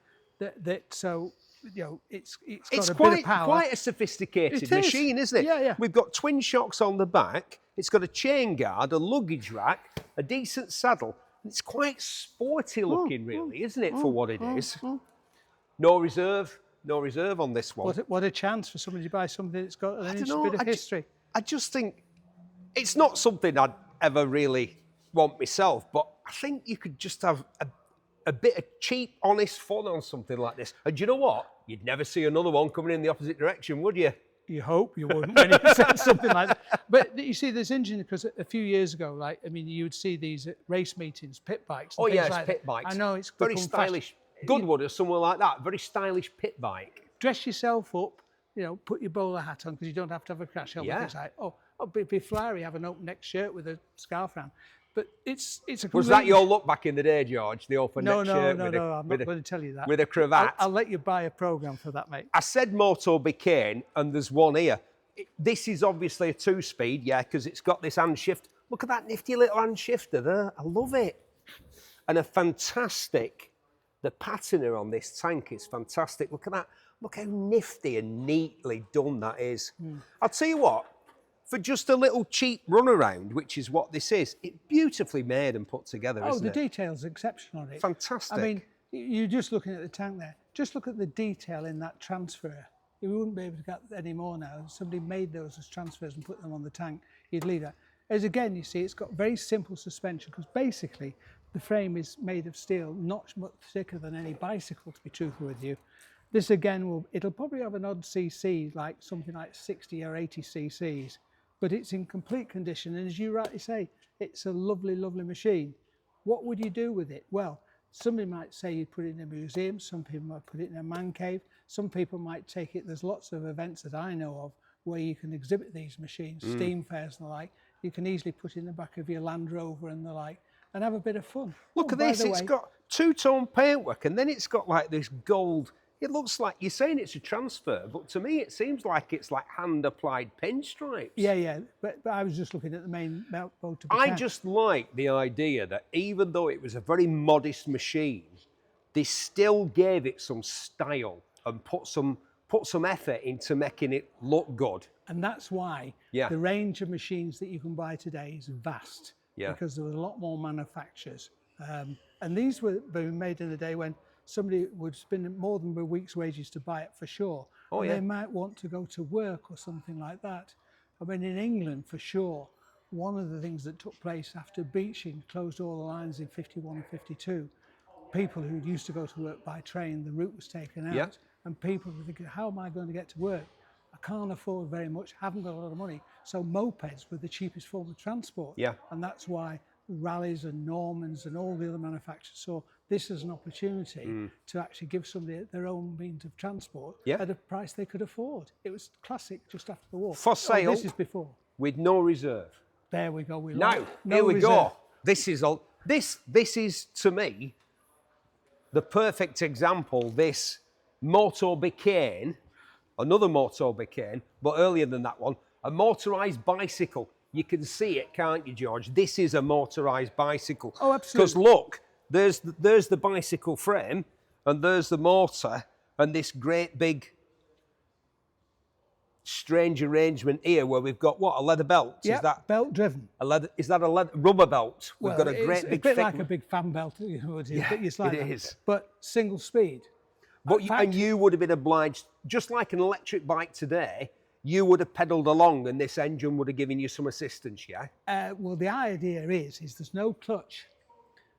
So you know, it's got a bit of power. Quite a sophisticated machine, isn't it? Yeah, yeah. We've got twin shocks on the back. It's got a chain guard, a luggage rack, a decent saddle. It's quite sporty looking, really, isn't it, for what it is? No reserve, no reserve on this one. What a chance for somebody to buy something that's got an inch bit of history. I just think it's not something I'd ever really want myself, but I think you could just have a bit of cheap, honest fun on something like this. And do you know what? You'd never see another one coming in the opposite direction, would you? You hope you wouldn't when you said something like that. But you see, this engine, because a few years ago, like, I mean, you would see these at race meetings, pit bikes. Oh, yeah, pit bikes. I know, it's very stylish. Goodwood or somewhere like that. Very stylish pit bike. Dress yourself up, you know, put your bowler hat on because you don't have to have a crash helmet. Yeah. It's like, be flowery, have an open neck shirt with a scarf around. But it's a. Was that your look back in the day, George? The open neck shirt? No, I'm not going to tell you that. With a cravat. I'll let you buy a program for that, mate. I said Motobecane, and there's one here. This is obviously a 2-speed, yeah, because it's got this hand shift. Look at that nifty little hand shifter there. I love it. And a fantastic, the patina on this tank is fantastic. Look at that. Look how nifty and neatly done that is. I'll tell you what, for just a little cheap runaround, which is what this is, it's beautifully made and put together, isn't it? The detail's exceptional on it. Fantastic. I mean, you're just looking at the tank there. Just look at the detail in that transfer. You wouldn't be able to get any more now. If somebody made those as transfers and put them on the tank, you'd leave that. As again, you see, it's got very simple suspension because basically the frame is made of steel, not much thicker than any bicycle, to be truthful with you. This again, it'll probably have an odd cc, like something like 60 or 80 cc's, but it's in complete condition. And as you rightly say, it's a lovely, lovely machine. What would you do with it? Well, somebody might say you put it in a museum, some people might put it in a man cave, some people might take it, there's lots of events that I know of where you can exhibit these machines, steam fairs and the like. You can easily put it in the back of your Land Rover and the like, and have a bit of fun. Look at this, it's got two-tone paintwork, and then it's got like this gold. It looks like, you're saying it's a transfer, but to me it seems like it's like hand-applied pinstripes. Yeah, but I was just looking at the main motor. I just like the idea that even though it was a very modest machine, they still gave it some style and put some effort into making it look good. And that's why the range of machines that you can buy today is vast, because there was a lot more manufacturers. And these were being made in a day when somebody would spend more than a week's wages to buy it for sure. They might want to go to work or something like that. I mean, in England, for sure, one of the things that took place after Beeching closed all the lines in 51 and 52, people who used to go to work by train, the route was taken out, and people were thinking, how am I going to get to work? I can't afford very much, haven't got a lot of money. So mopeds were the cheapest form of transport. And that's why Rallies and Normans and all the other manufacturers saw this as an opportunity to actually give somebody their own means of transport at a price they could afford. It was classic just after the war. For sale. This is before. With no reserve. There we go. Now, here we go. This is to me the perfect example. This Motobecane, another Motobecane, but earlier than that one, a motorised bicycle. You can see it, can't you, George? This is a motorised bicycle. Oh, absolutely. Because look, there's the bicycle frame, and there's the motor, and this great big strange arrangement here where we've got what, a leather belt? Yeah, is that belt driven. Is that a rubber belt? We've got a great big. It's a bit like a big fan belt, you know. It is. But single speed. But you would have been obliged, just like an electric bike today, you would have pedalled along and this engine would have given you some assistance, yeah? Well, the idea is there's no clutch,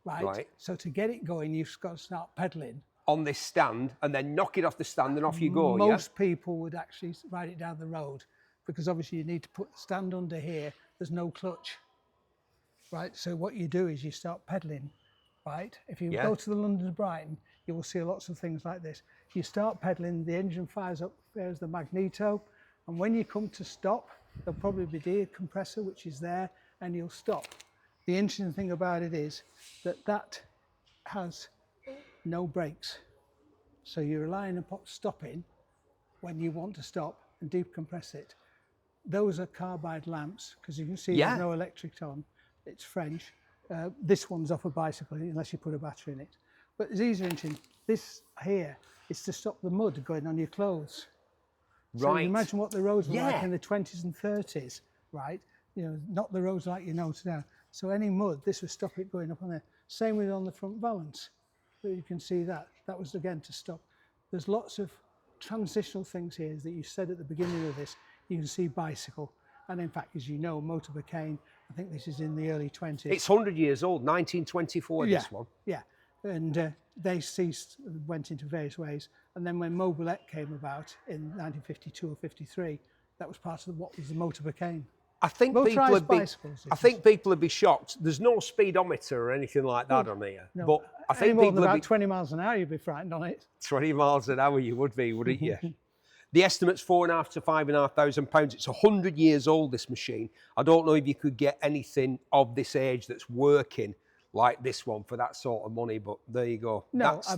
right? So to get it going, you've got to start pedalling. On this stand, and then knock it off the stand and off you go, Most people would actually ride it down the road because obviously you need to put the stand under here. There's no clutch, right? So what you do is you start pedalling, right? If you go to the London to Brighton, you will see lots of things like this. You start pedalling, the engine fires up, there's the magneto, and when you come to stop, there'll probably be the compressor, which is there, and you'll stop. The interesting thing about it is that has no brakes. So you're relying upon stopping when you want to stop and decompress it. Those are carbide lamps, because you can see there's no electric on. It's French. This one's off a bicycle, unless you put a battery in it. But these are interesting. This here is to stop the mud going on your clothes. So you imagine what the roads were like in the 20s and 30s, right? You know, not the roads like you know today. So any mud, this would stop it going up on there. Same with on the front valance. So you can see that. That was again to stop. There's lots of transitional things here is that you said at the beginning of this, you can see bicycle. And in fact, as you know, Motobecane, I think this is in the early 20s. It's 100 years old, 1924, yeah, this one. Yeah, and they ceased, went into various ways. And then when Mobilette came about in 1952 or 53, that was part of what was the Motobecane. I think people would be shocked. There's no speedometer or anything like that on here. No, but I think more people than would about be 20 miles an hour, you'd be frightened on it. 20 miles an hour, you would be, wouldn't you? The estimate's £4,500 to £5,500. It's 100 years old, this machine. I don't know if you could get anything of this age that's working like this one for that sort of money, but there you go. No, I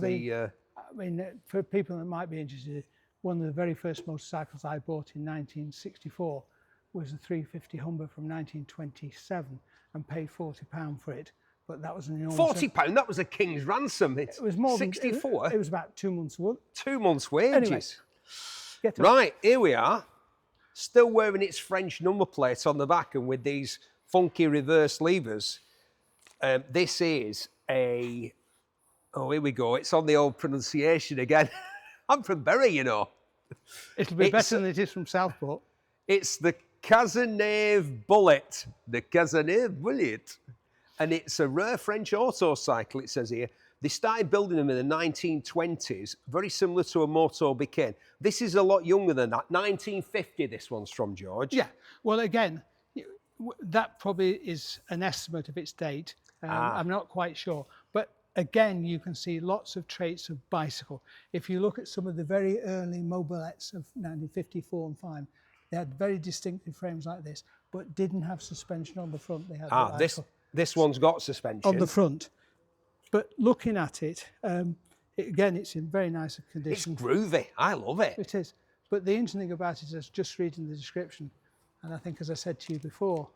mean, for people that might be interested, one of the very first motorcycles I bought in 1964 was a 350 Humber from 1927 and paid £40 for it. But that was an enormous... £40? That was a king's ransom. It was more 64? It was about 2 months' work. 2 months' wages. Anyway, right, here we are. Still wearing its French number plate on the back and with these funky reverse levers. This is a... Oh, here we go. It's on the old pronunciation again. I'm from Bury, you know. It'll be better than it is from Southport. It's the Cazenave Bullet. The Cazenave Bullet. And it's a rare French auto cycle, it says here. They started building them in the 1920s, very similar to a Motobecane. This is a lot younger than that. 1950, this one's from, George. Yeah. Well, again, that probably is an estimate of its date. I'm not quite sure. But again, you can see lots of traits of bicycle. If you look at some of the very early Mobilettes of 1954 and 5, they had very distinctive frames like this, but didn't have suspension on the front. They had this one's got suspension. On the front. But looking at it, again, it's in very nice condition. It's groovy. I love it. It is. But the interesting thing about it is, just reading the description, and I think, as I said to you before,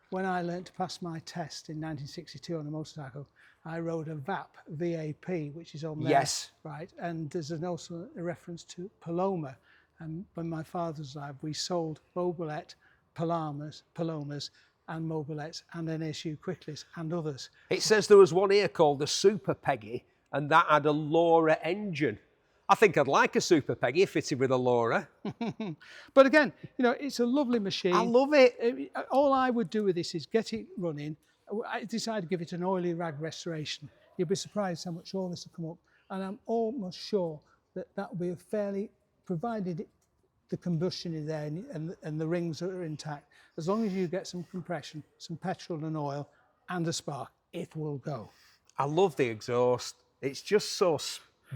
when I learnt to pass my test in 1962 on a motorcycle, I rode a VAP, which is on there. Yes. Right. And there's also a reference to Paloma. And when my father was alive, we sold Mobilette, Palomas, and Mobilettes and NSU Quicklies and others. It says there was one here called the Super Peggy, and that had a Laura engine. I think I'd like a Super Peggy fitted with a Laura. But again, you know, it's a lovely machine. I love it. All I would do with this is get it running. I decided to give it an oily rag restoration. You'll be surprised how much oil this will come up. And I'm almost sure that that will be a fairly, provided the combustion is there and the rings are intact, as long as you get some compression, some petrol and oil and a spark, it will go. I love the exhaust. It's just so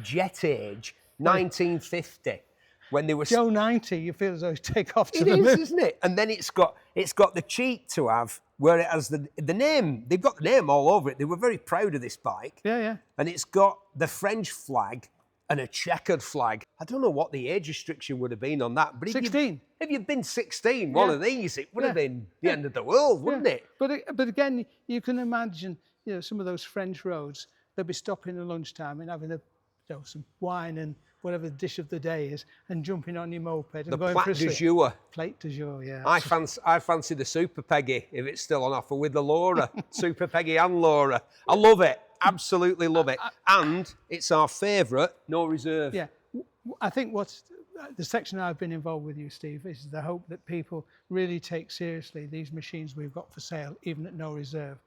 jet age, 1950. When they were Joe 90, you feel as though you take off to the moon. It is, isn't it? And then it's got the cheek to have where it has the name. They've got the name all over it. They were very proud of this bike. Yeah, yeah. And it's got the French flag and a checkered flag. I don't know what the age restriction would have been on that. But 16. If you'd been 16, one of these, it would have been the end of the world, wouldn't it? But again, you can imagine, you know, some of those French roads, they'll be stopping at lunchtime and having some wine and whatever the dish of the day is, and jumping on your moped and going for a swing. Plate du jour, yeah. I fancy the Super Peggy if it's still on offer with the Laura. Super Peggy and Laura. I love it. Absolutely love it. And it's our favourite, no reserve. Yeah. I think what's the section I've been involved with you, Steve, is the hope that people really take seriously these machines we've got for sale, even at no reserve.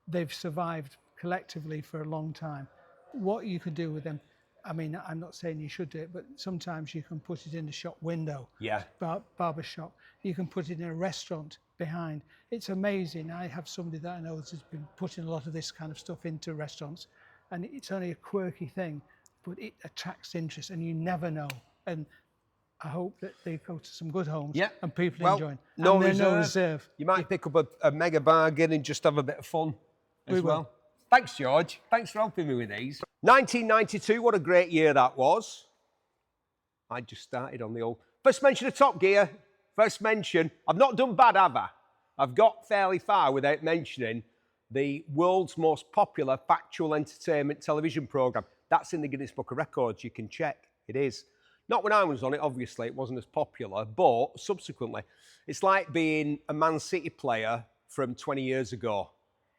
They've survived collectively for a long time. What you can do with them, I mean, I'm not saying you should do it, but sometimes you can put it in the shop window. Yeah. Barber shop. You can put it in a restaurant behind. It's amazing. I have somebody that I know has been putting a lot of this kind of stuff into restaurants, and it's only a quirky thing, but it attracts interest, and you never know. And I hope that they go to some good homes and people enjoy. No reserve. You might pick up a mega bargain and just have a bit of fun as well. Thanks, George. Thanks for helping me with these. 1992, what a great year that was. I just started on the old... First mention of Top Gear. First mention. I've not done bad, have I? I've got fairly far without mentioning the world's most popular factual entertainment television programme. That's in the Guinness Book of Records. You can check. It is. Not when I was on it, obviously. It wasn't as popular. But subsequently, it's like being a Man City player from 20 years ago.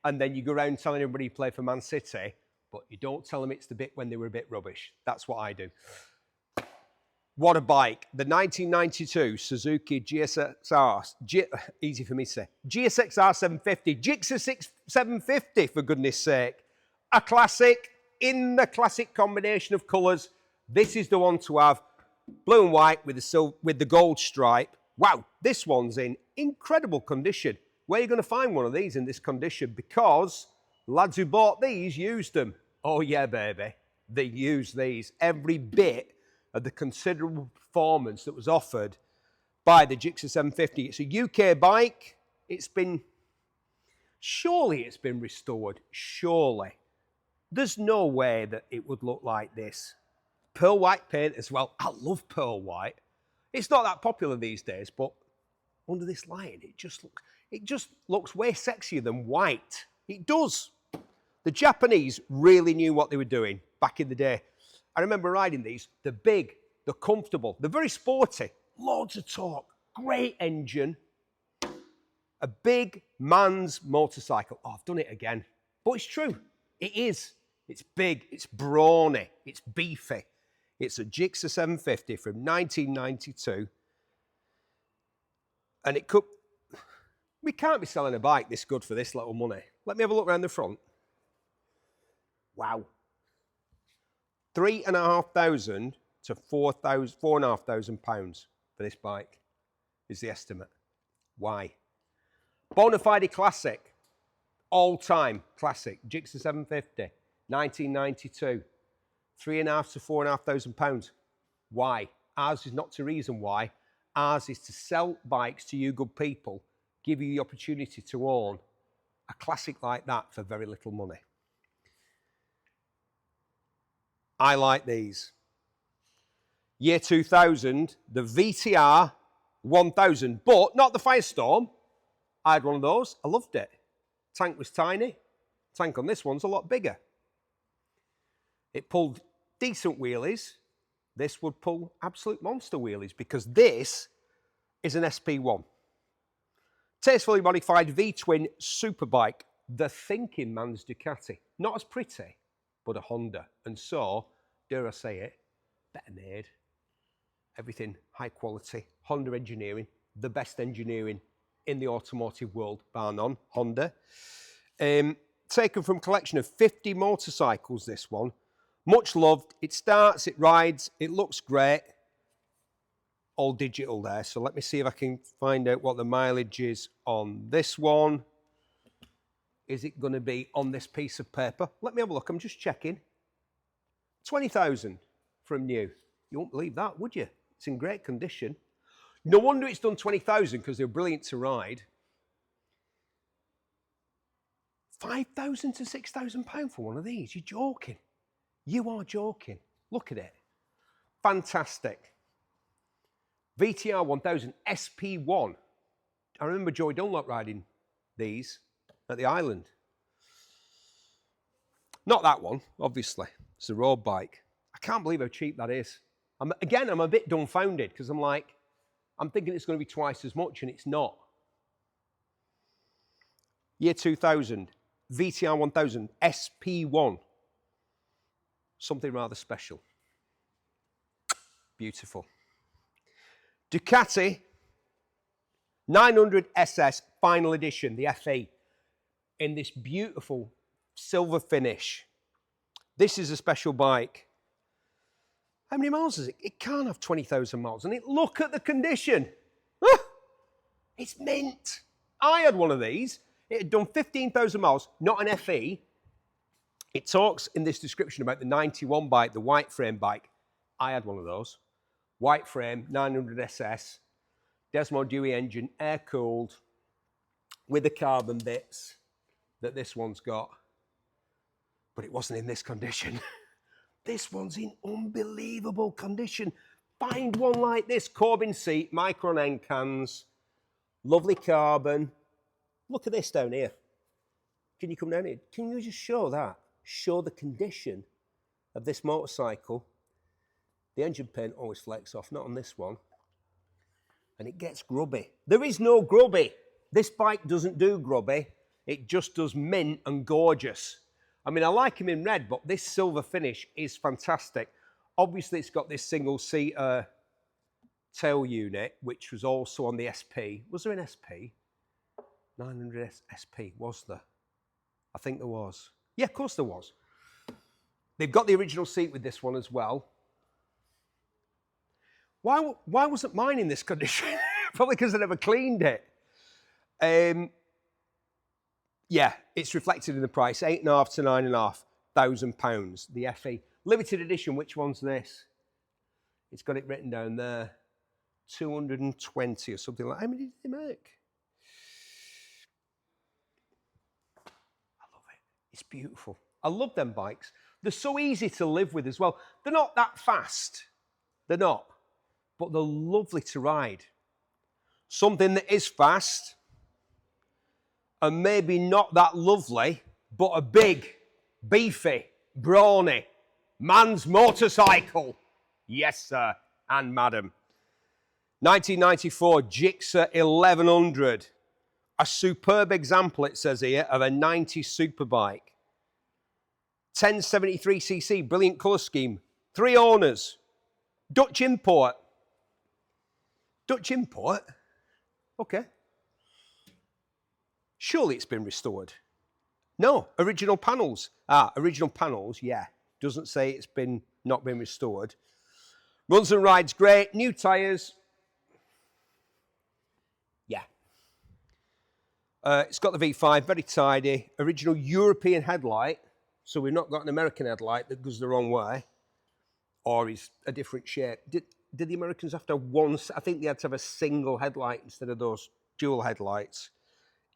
And then you go around telling everybody you play for Man City, but you don't tell them it's the bit when they were a bit rubbish. That's what I do. What a bike. The 1992 Suzuki easy for me to say, GSXR750, GSXR750 for goodness sake. A classic in the classic combination of colours. This is the one to have. Blue and white with the gold stripe. Wow, this one's in incredible condition. Where are you going to find one of these in this condition? Because lads who bought these used them. Oh yeah, baby. They used these. Every bit of the considerable performance that was offered by the GSXR750. It's a UK bike. Surely it's been restored. Surely. There's no way that it would look like this. Pearl white paint as well. I love pearl white. It's not that popular these days, but under this light, it just looks way sexier than white. It does. The Japanese really knew what they were doing back in the day. I remember riding these. They're big, they're comfortable, they're very sporty, loads of torque, great engine. A big man's motorcycle. Oh, I've done it again. But it's true. It is. It's big, it's brawny, it's beefy. It's a GSXR750 from 1992. And we can't be selling a bike this good for this little money. Let me have a look around the front. Wow. £3,500 to £4,500 for this bike is the estimate. Why? Bona fide classic, all-time classic, GSXR750, 1992. £3,500 to £4,500. Why? Ours is not to reason why. Ours is to sell bikes to you good people, give you the opportunity to own a classic like that for very little money. I like these. Year 2000, the VTR 1000, but not the Firestorm. I had one of those. I loved it. Tank was tiny. Tank on this one's a lot bigger. It pulled decent wheelies. This would pull absolute monster wheelies because this is an SP1. Tastefully modified V-twin superbike, the thinking man's Ducati. Not as pretty, but a Honda. And so, dare I say it, better made. Everything high quality. Honda engineering, the best engineering in the automotive world, bar none. Honda. Taken from a collection of 50 motorcycles, this one. Much loved. It starts, it rides, it looks great. All digital there. So let me see if I can find out what the mileage is on this one. Is it going to be on this piece of paper? Let me have a look. I'm just checking. 20,000 from new. You won't believe that, would you? It's in great condition. No wonder it's done 20,000 because they're brilliant to ride. 5,000 to £6,000 for one of these. You're joking. You are joking. Look at it. Fantastic. VTR 1000 SP1. I remember Joey Dunlop riding these at the island. Not that one, obviously. It's a road bike. I can't believe how cheap that is. I'm a bit dumbfounded because I'm thinking it's going to be twice as much and it's not. Year 2000, VTR 1000 SP1. Something rather special. Beautiful. Ducati 900 SS Final Edition, the FE, in this beautiful silver finish. This is a special bike. How many miles is it? It can't have 20,000 miles. And look at the condition. Ah, it's mint. I had one of these. It had done 15,000 miles, not an FE. It talks in this description about the 91 bike, the white frame bike. I had one of those. White frame, 900 SS, Desmo Dewey engine, air-cooled, with the carbon bits that this one's got. But it wasn't in this condition. This one's in unbelievable condition. Find one like this. Corbin seat, Micron end cans, lovely carbon. Look at this down here. Can you come down here? Can you just show that? Show the condition of this motorcycle. The engine paint always flakes off, not on this one. And it gets grubby. There is no grubby. This bike doesn't do grubby. It just does mint and gorgeous. I mean, I like him in red, but this silver finish is fantastic. Obviously, it's got this single-seater tail unit, which was also on the SP. Was there an SP? 900 SP, was there? I think there was. Yeah, of course there was. They've got the original seat with this one as well. Why wasn't mine in this condition? Probably because I never cleaned it. Yeah, it's reflected in the price, £8,500 to £9,500, the FE. Limited edition, which one's this? It's got it written down there. 220 or something like that. How many did they make? I love it. It's beautiful. I love them bikes. They're so easy to live with as well. They're not that fast. They're not. But they're lovely to ride. Something that is fast and maybe not that lovely, but a big, beefy, brawny man's motorcycle. Yes, sir, and madam. 1994 Gixxer 1100. A superb example, it says here, of a 90s superbike. 1073cc, brilliant colour scheme. 3 owners. Dutch import. Dutch import? Okay. Surely it's been restored. No, original panels. Original panels, yeah. Doesn't say it's not been restored. Runs and rides great. New tyres. Yeah. It's got the V5, very tidy. Original European headlight. So we've not got an American headlight that goes the wrong way. Or is a different shape. Did the Americans have to have one? I think they had to have a single headlight instead of those dual headlights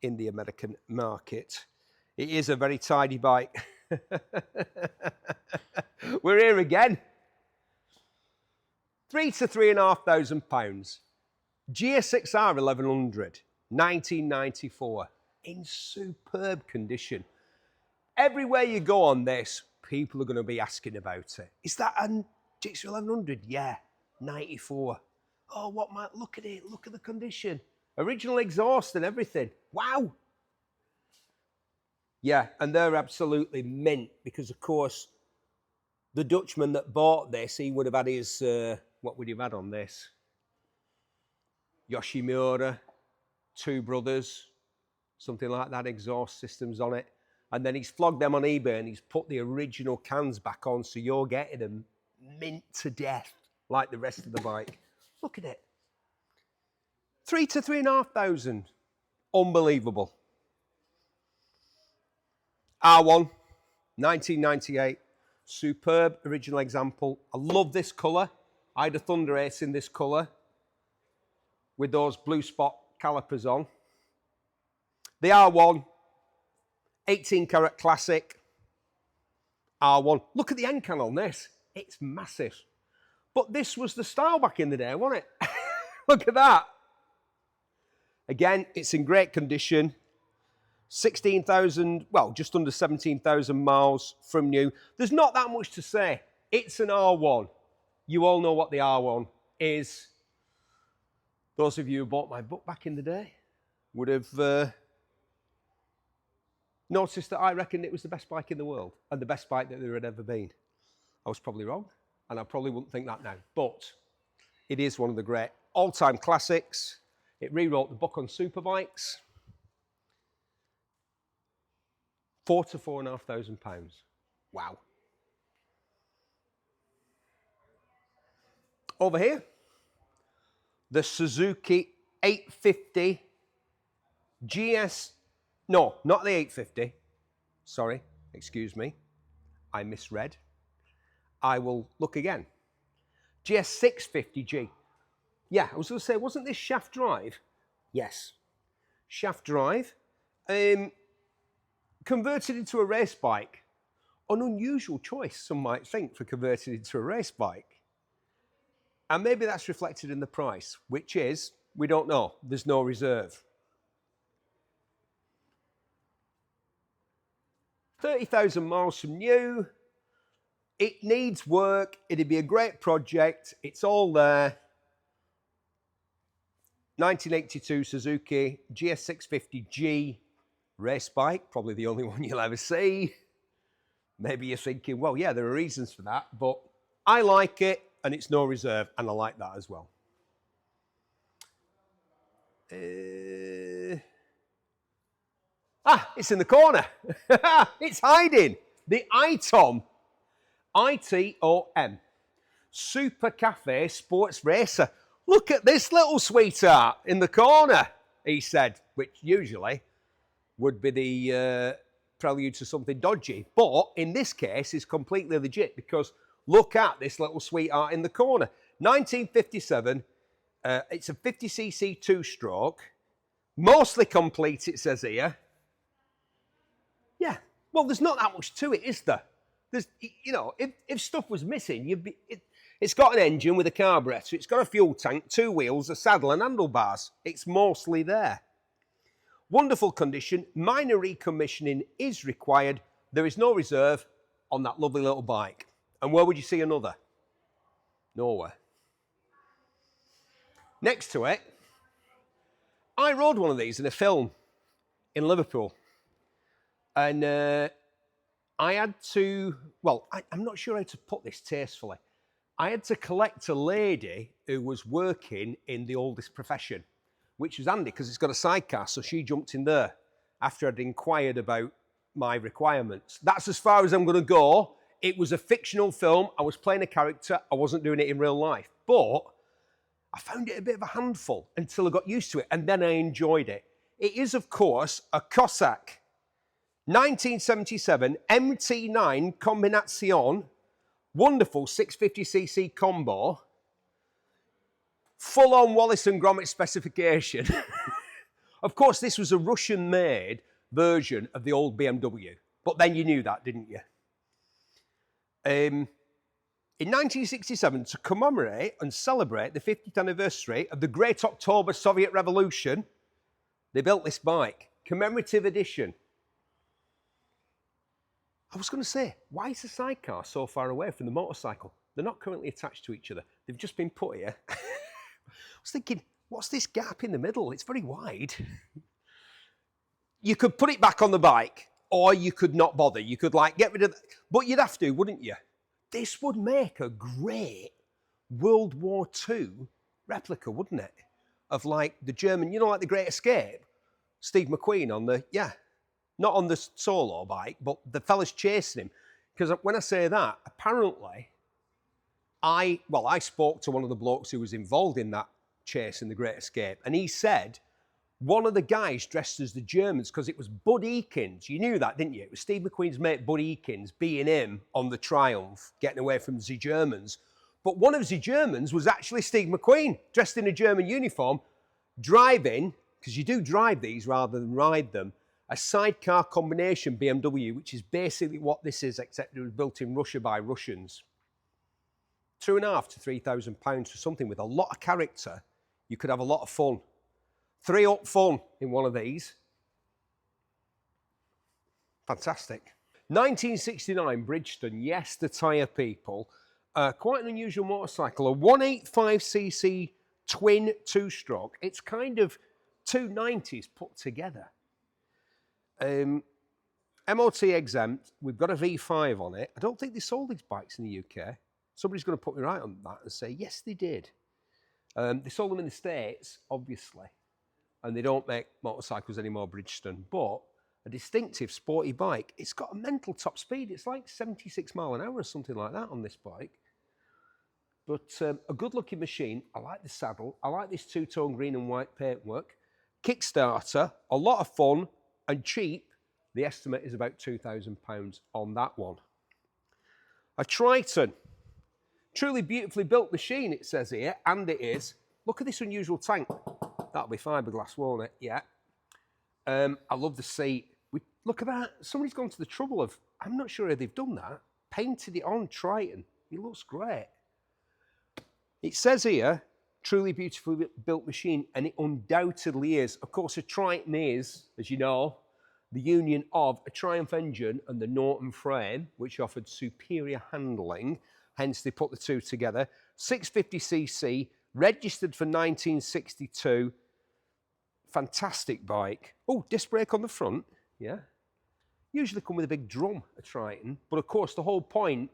in the American market. It is a very tidy bike. We're here again. £3,000 to £3,500. GSXR 1100, 1994, in superb condition. Everywhere you go on this, people are going to be asking about it. Is that a GSXR 1100? Yeah, 94. Oh, look at it, look at the condition. Original exhaust and everything. Wow. Yeah, and they're absolutely mint because, of course, the Dutchman that bought this, he would have had his, what would he have had on this? Yoshimura, 2 brothers, something like that, exhaust systems on it. And then he's flogged them on eBay and he's put the original cans back on, so you're getting them mint to death like the rest of the bike. Look at it. £3,000 to £3,500. Unbelievable. R1, 1998. Superb original example. I love this colour. I had a Thunder Ace in this colour with those blue spot calipers on. The R1, 18 karat classic. R1. Look at the end can on this. It's massive. But this was the style back in the day, wasn't it? Look at that. Again, it's in great condition. 16,000, well, just under 17,000 miles from new. There's not that much to say. It's an R1. You all know what the R1 is. Those of you who bought my book back in the day would have noticed that I reckoned it was the best bike in the world and the best bike that there had ever been. I was probably wrong, and I probably wouldn't think that now, but it is one of the great all-time classics. It rewrote the book on superbikes. £4,000 to £4,500. Wow. Over here, the Suzuki 850 GS. No, not the 850. Sorry, excuse me. I misread. I will look again. GS650G. Yeah, I was going to say, wasn't this shaft drive? Yes. Shaft drive. Converted into a race bike. An unusual choice, some might think, for converting into a race bike. And maybe that's reflected in the price, which is, we don't know. There's no reserve. 30,000 miles from new. It needs work. It'd be a great project. It's all there. 1982 Suzuki GS650G race bike, probably the only one you'll ever see. Maybe you're thinking, well, yeah, there are reasons for that, but I like it and it's no reserve, and I like that as well. It's in the corner. It's hiding. The ITOM. ITOM. Super Cafe Sports Racer. Look at this little sweetheart in the corner, he said, which usually would be the prelude to something dodgy. But in this case, it's completely legit because look at this little sweetheart in the corner. 1957. It's a 50cc two-stroke. Mostly complete, it says here. Yeah. Well, there's not that much to it, is there? There's, you know, if stuff was missing, it's got an engine with a carburetor. It's got a fuel tank, 2 wheels, a saddle and handlebars. It's mostly there. Wonderful condition. Minor recommissioning is required. There is no reserve on that lovely little bike. And where would you see another? Nowhere. Next to it, I rode one of these in a film in Liverpool. And I had to, well, I'm not sure how to put this tastefully. I had to collect a lady who was working in the oldest profession, which was handy because it's got a sidecar, so she jumped in there after I'd inquired about my requirements. That's as far as I'm going to go. It was a fictional film. I was playing a character. I wasn't doing it in real life. But I found it a bit of a handful until I got used to it, and then I enjoyed it. It is, of course, a Kawasaki 1977 MT9 Combinazione, wonderful 650cc combo, full-on Wallace and Gromit specification. Of course, this was a Russian-made version of the old BMW, but then you knew that, didn't you? In 1967, to commemorate and celebrate the 50th anniversary of the Great October Soviet Revolution, they built this bike, commemorative edition. I was going to say, why is the sidecar so far away from the motorcycle? They're not currently attached to each other. They've just been put here. I was thinking, what's this gap in the middle? It's very wide. You could put it back on the bike, or you could not bother. You could like get rid of it, but you'd have to, wouldn't you? This would make a great World War II replica, wouldn't it? Of like the German, you know, like the Great Escape? Steve McQueen on the, yeah. Not on the solo bike, but the fella's chasing him. Because when I say that, apparently, I spoke to one of the blokes who was involved in that chase in the Great Escape, and he said one of the guys dressed as the Germans, because it was Bud Eakins. You knew that, didn't you? It was Steve McQueen's mate, Bud Eakins, being him on the Triumph, getting away from the Germans. But one of the Germans was actually Steve McQueen, dressed in a German uniform, driving, because you do drive these rather than ride them, a sidecar combination BMW, which is basically what this is, except it was built in Russia by Russians. £2,500 to £3,000 for something with a lot of character. You could have a lot of fun. 3-up fun in one of these. Fantastic. 1969 Bridgestone, yes, the tyre people. Quite an unusual motorcycle, a 185cc twin two-stroke. It's kind of 290s put together. MOT exempt, we've got a V5 on it. I don't think they sold these bikes in the UK. Somebody's going to put me right on that and say, yes, they did. They sold them in the States, obviously, and they don't make motorcycles anymore, Bridgestone, but a distinctive sporty bike. It's got a mental top speed. It's like 76 mile an hour or something like that on this bike. But a good-looking machine. I like the saddle. I like this two-tone green and white paintwork. Kickstarter, a lot of fun, and cheap. The estimate is about £2,000 on that one. A Triton. Truly beautifully built machine, it says here, and it is. Look at this unusual tank. That'll be fiberglass, won't it? Yeah. I love the seat. Look at that. Somebody's gone to the trouble of, I'm not sure how they've done that, painted it on Triton. It looks great. It says here, truly beautifully built machine, and it undoubtedly is. Of course, a Triton is, as you know, the union of a Triumph engine and the Norton frame, which offered superior handling. Hence, they put the two together. 650cc, registered for 1962. Fantastic bike. Oh, disc brake on the front. Yeah. Usually come with a big drum, a Triton. But of course, the whole point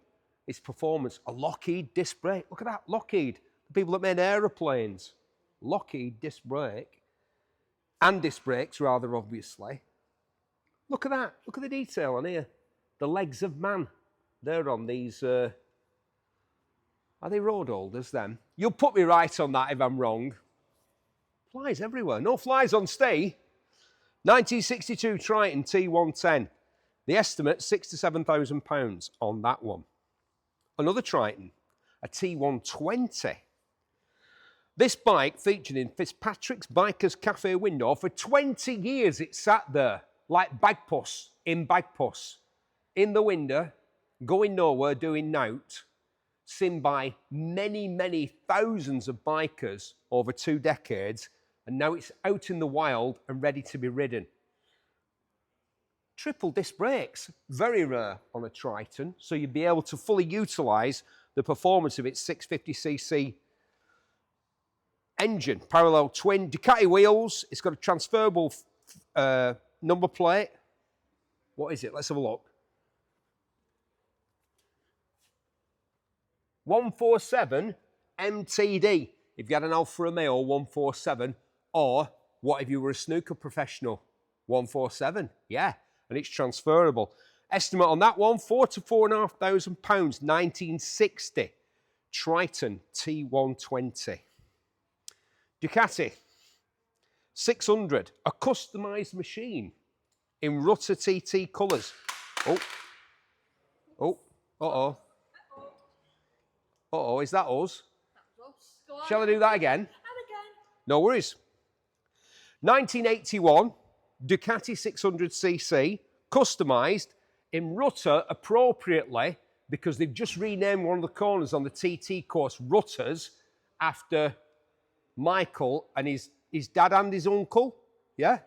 is performance. A Lockheed disc brake. Look at that, Lockheed. The people that made aeroplanes. Lockheed disc brake. And disc brakes, rather obviously. Look at that. Look at the detail on here. The legs of man. They're on these... are they road holders, then? You'll put me right on that if I'm wrong. Flies everywhere. No flies on stay. 1962 Triton T110. The estimate, £6,000 to £7,000 on that one. Another Triton, a T120. This bike featured in Fitzpatrick's Biker's Cafe window. For 20 years it sat there, like bagpuss, in the window, going nowhere, doing nout. Seen by many, many thousands of bikers over 2 decades, and now it's out in the wild and ready to be ridden. Triple disc brakes, very rare on a Triton, so you'd be able to fully utilise the performance of its 650cc engine. Parallel twin, Ducati wheels, it's got a transferable number plate. What is it? Let's have a look. 147 MTD, if you had an Alfa Romeo 147, or what if you were a snooker professional? 147, yeah, and it's transferable. Estimate on that one, £4,000 to £4,500, 1960 Triton T120. Ducati 600, a customised machine in Rutter TT colours. Uh-oh, is that us? Shall I do that again? No worries. 1981, Ducati 600cc, customised in Rutter appropriately, because they've just renamed one of the corners on the TT course Rutters after Michael and his dad and his uncle. Yeah?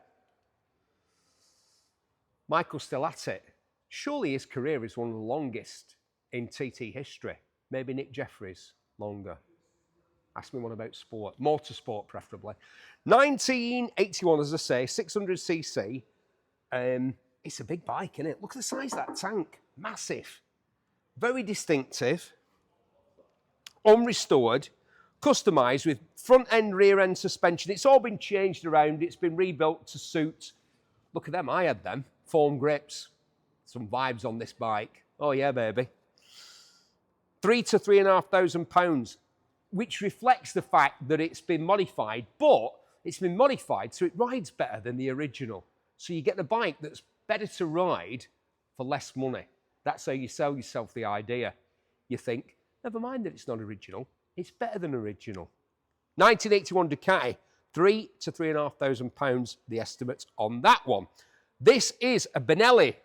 Michael's still at it. Surely his career is one of the longest in TT history. Maybe Nick Jeffries, longer. Ask me one about sport. Motorsport, preferably. 1981, as I say, 600cc. It's a big bike, isn't it? Look at the size of that tank. Massive. Very distinctive. Unrestored. Customised with front end, rear end suspension. It's all been changed around. It's been rebuilt to suit. Look at them. I had them. Foam grips. Some vibes on this bike. Oh, yeah, baby. £3,000 to £3,500, which reflects the fact that it's been modified, but it's been modified so it rides better than the original. So you get the bike that's better to ride for less money. That's how you sell yourself the idea. You think, never mind that it's not original, it's better than original. 1981 Ducati, £3,000 to £3,500, the estimates on that one. This is a Benelli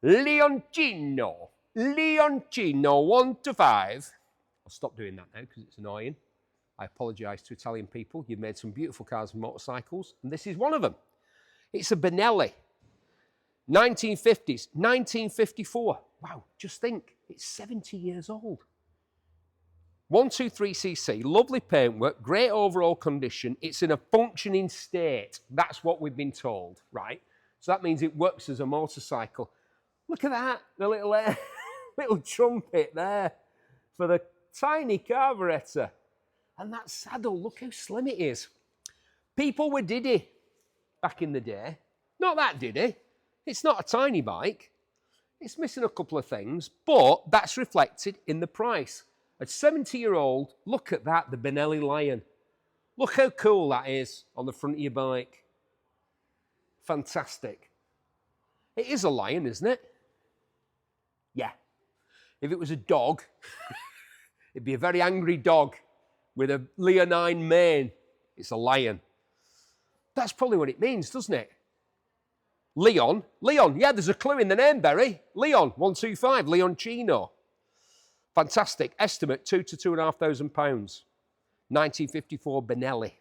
Leoncino 1 to 5. I'll stop doing that now because it's annoying. I apologise to Italian people. You've made some beautiful cars and motorcycles, and this is one of them. It's a Benelli. 1950s, 1954. Wow, just think, it's 70 years old. 123cc, lovely paintwork, great overall condition. It's in a functioning state. That's what we've been told, right? So that means it works as a motorcycle. Look at that, the little trumpet there for the tiny carburettor. And that saddle, look how slim it is. People were diddy back in the day. Not that diddy. It's not a tiny bike. It's missing a couple of things, but that's reflected in the price. A 70-year-old, look at that, the Benelli Lion. Look how cool that is on the front of your bike. Fantastic. It is a lion, isn't it? Yeah. If it was a dog, it'd be a very angry dog with a leonine mane. It's a lion. That's probably what it means, doesn't it? Leon, yeah, there's a clue in the name, Berry. Leon, 125, Leoncino. Fantastic. Estimate, £2,000 to £2,500. 1954 Benelli.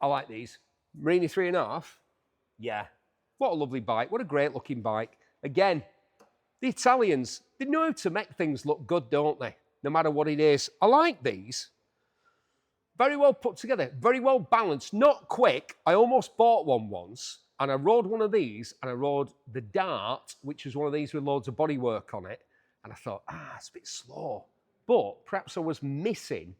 I like these. Marini 3.5. Yeah. What a lovely bike. What a great looking bike. Again, the Italians, they know how to make things look good, don't they? No matter what it is. I like these. Very well put together. Very well balanced. Not quick. I almost bought one once. And I rode one of these, and I rode the Dart, which was one of these with loads of bodywork on it. And I thought, it's a bit slow. But perhaps I was missing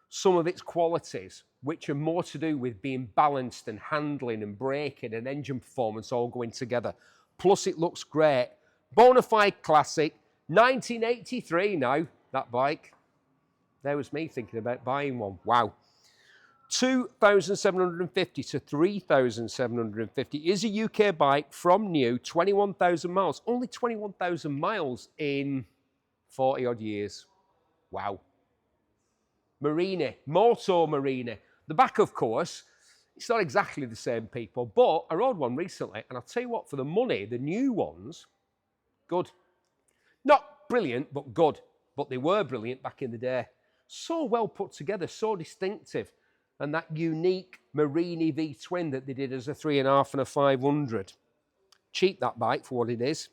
some of its qualities, which are more to do with being balanced and handling and braking and engine performance all going together. Plus, it looks great. Bonafide classic, 1983 now, that bike. There was me thinking about buying one. Wow. 2,750 to 3,750 is a UK bike from new, 21,000 miles. Only 21,000 miles in 40 odd years. Wow. Marini, Moto Marini. The back, of course, it's not exactly the same, people, but I rode one recently, and I'll tell you what, for the money, the new ones, good. Not brilliant, but good. But they were brilliant back in the day. So well put together, so distinctive. And that unique Marini V-twin that they did as a 3.5 and a 500. Cheap, that bike, for what it is.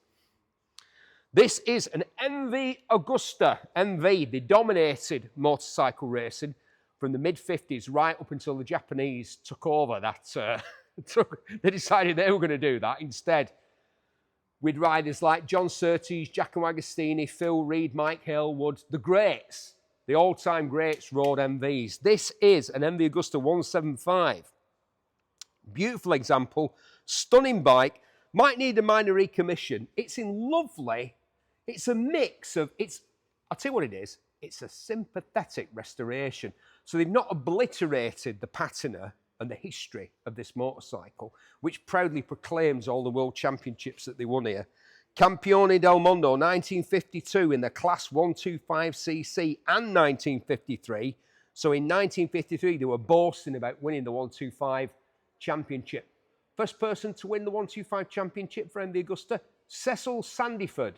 This is an MV Agusta. MV, they dominated motorcycle racing from the mid-50s right up until the Japanese took over that. They decided they were going to do that instead. With riders like John Surtees, Giacomo Agostini, Phil Reed, Mike Halewood, the greats, the all-time greats rode MVs. This is an MV Agusta 175. Beautiful example, stunning bike, might need a minor recommission. It's in lovely, it's a mix of, I'll tell you what it is, it's a sympathetic restoration. So they've not obliterated the patina and the history of this motorcycle, which proudly proclaims all the world championships that they won here. Campione del Mondo, 1952 in the Class 125cc and 1953. So in 1953, they were boasting about winning the 125 championship. First person to win the 125 championship for MV Agusta, Cecil Sandiford,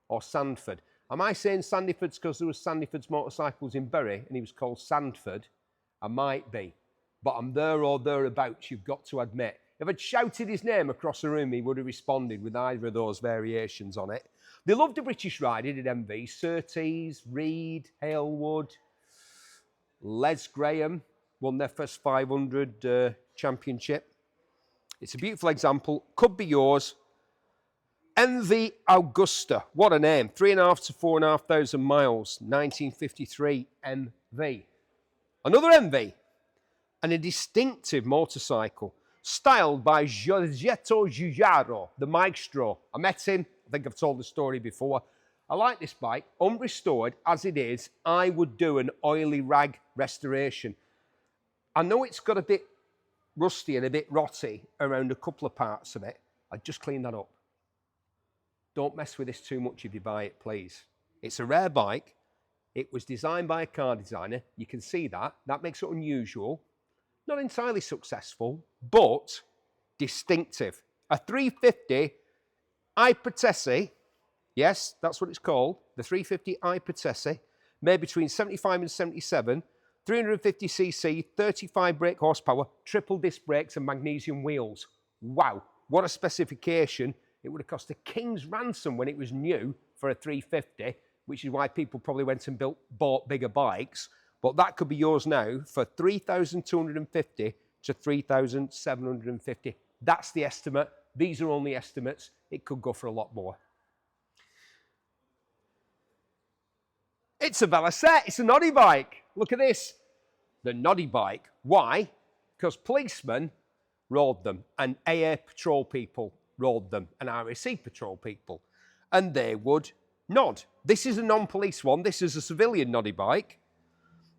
or Sandford. Am I saying Sandiford's because there was Sandiford's motorcycles in Bury and he was called Sandford? I might be, but I'm there or thereabouts, you've got to admit. If I'd shouted his name across the room, he would have responded with either of those variations on it. They loved the British riding at MV. Surtees, Reed, Halewood, Les Graham won their first 500 championship. It's a beautiful example. Could be yours. MV Agusta. What a name. 3.5 to 4,500 miles. 1953 MV. Another MV. And a distinctive motorcycle. Styled by Giorgetto Giugiaro, the maestro. I met him. I think I've told the story before. I like this bike. Unrestored as it is, I would do an oily rag restoration. I know it's got a bit rusty and a bit rotty around a couple of parts of it. I'd just clean that up. Don't mess with this too much if you buy it, please. It's a rare bike. It was designed by a car designer. You can see that. That makes it unusual. Not entirely successful, but distinctive. A 350 Ipotesi, yes, that's what it's called, the 350 Ipotesi, made between 75 and 77, 350cc, 35 brake horsepower, triple disc brakes and magnesium wheels. Wow, what a specification. It would have cost a king's ransom when it was new for a 350, which is why people probably went and bought bigger bikes. But that could be yours now for 3,250 to 3,750. That's the estimate. These are only estimates. It could go for a lot more. It's a Velocette. It's a noddy bike. Look at this. The noddy bike. Why? Because policemen rode them and AA patrol people rode them and RAC patrol people. And they would nod. This is a non-police one. This is a civilian noddy bike.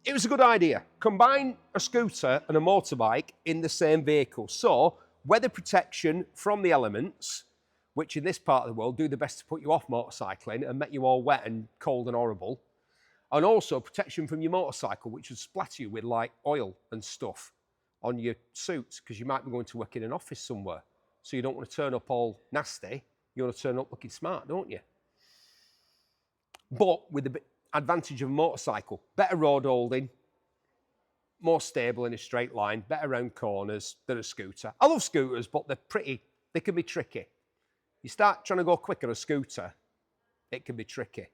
It was a good idea. Combine a scooter and a motorbike in the same vehicle. So, weather protection from the elements, which in this part of the world do the best to put you off motorcycling and make you all wet and cold and horrible. And also protection from your motorcycle, which would splatter you with like oil and stuff on your suits because you might be going to work in an office somewhere. So you don't want to turn up all nasty. You want to turn up looking smart, don't you? But with the advantage of a motorcycle, better road holding, more stable in a straight line, better round corners than a scooter. I love scooters, but they can be tricky. You start trying to go quick on a scooter, it can be tricky.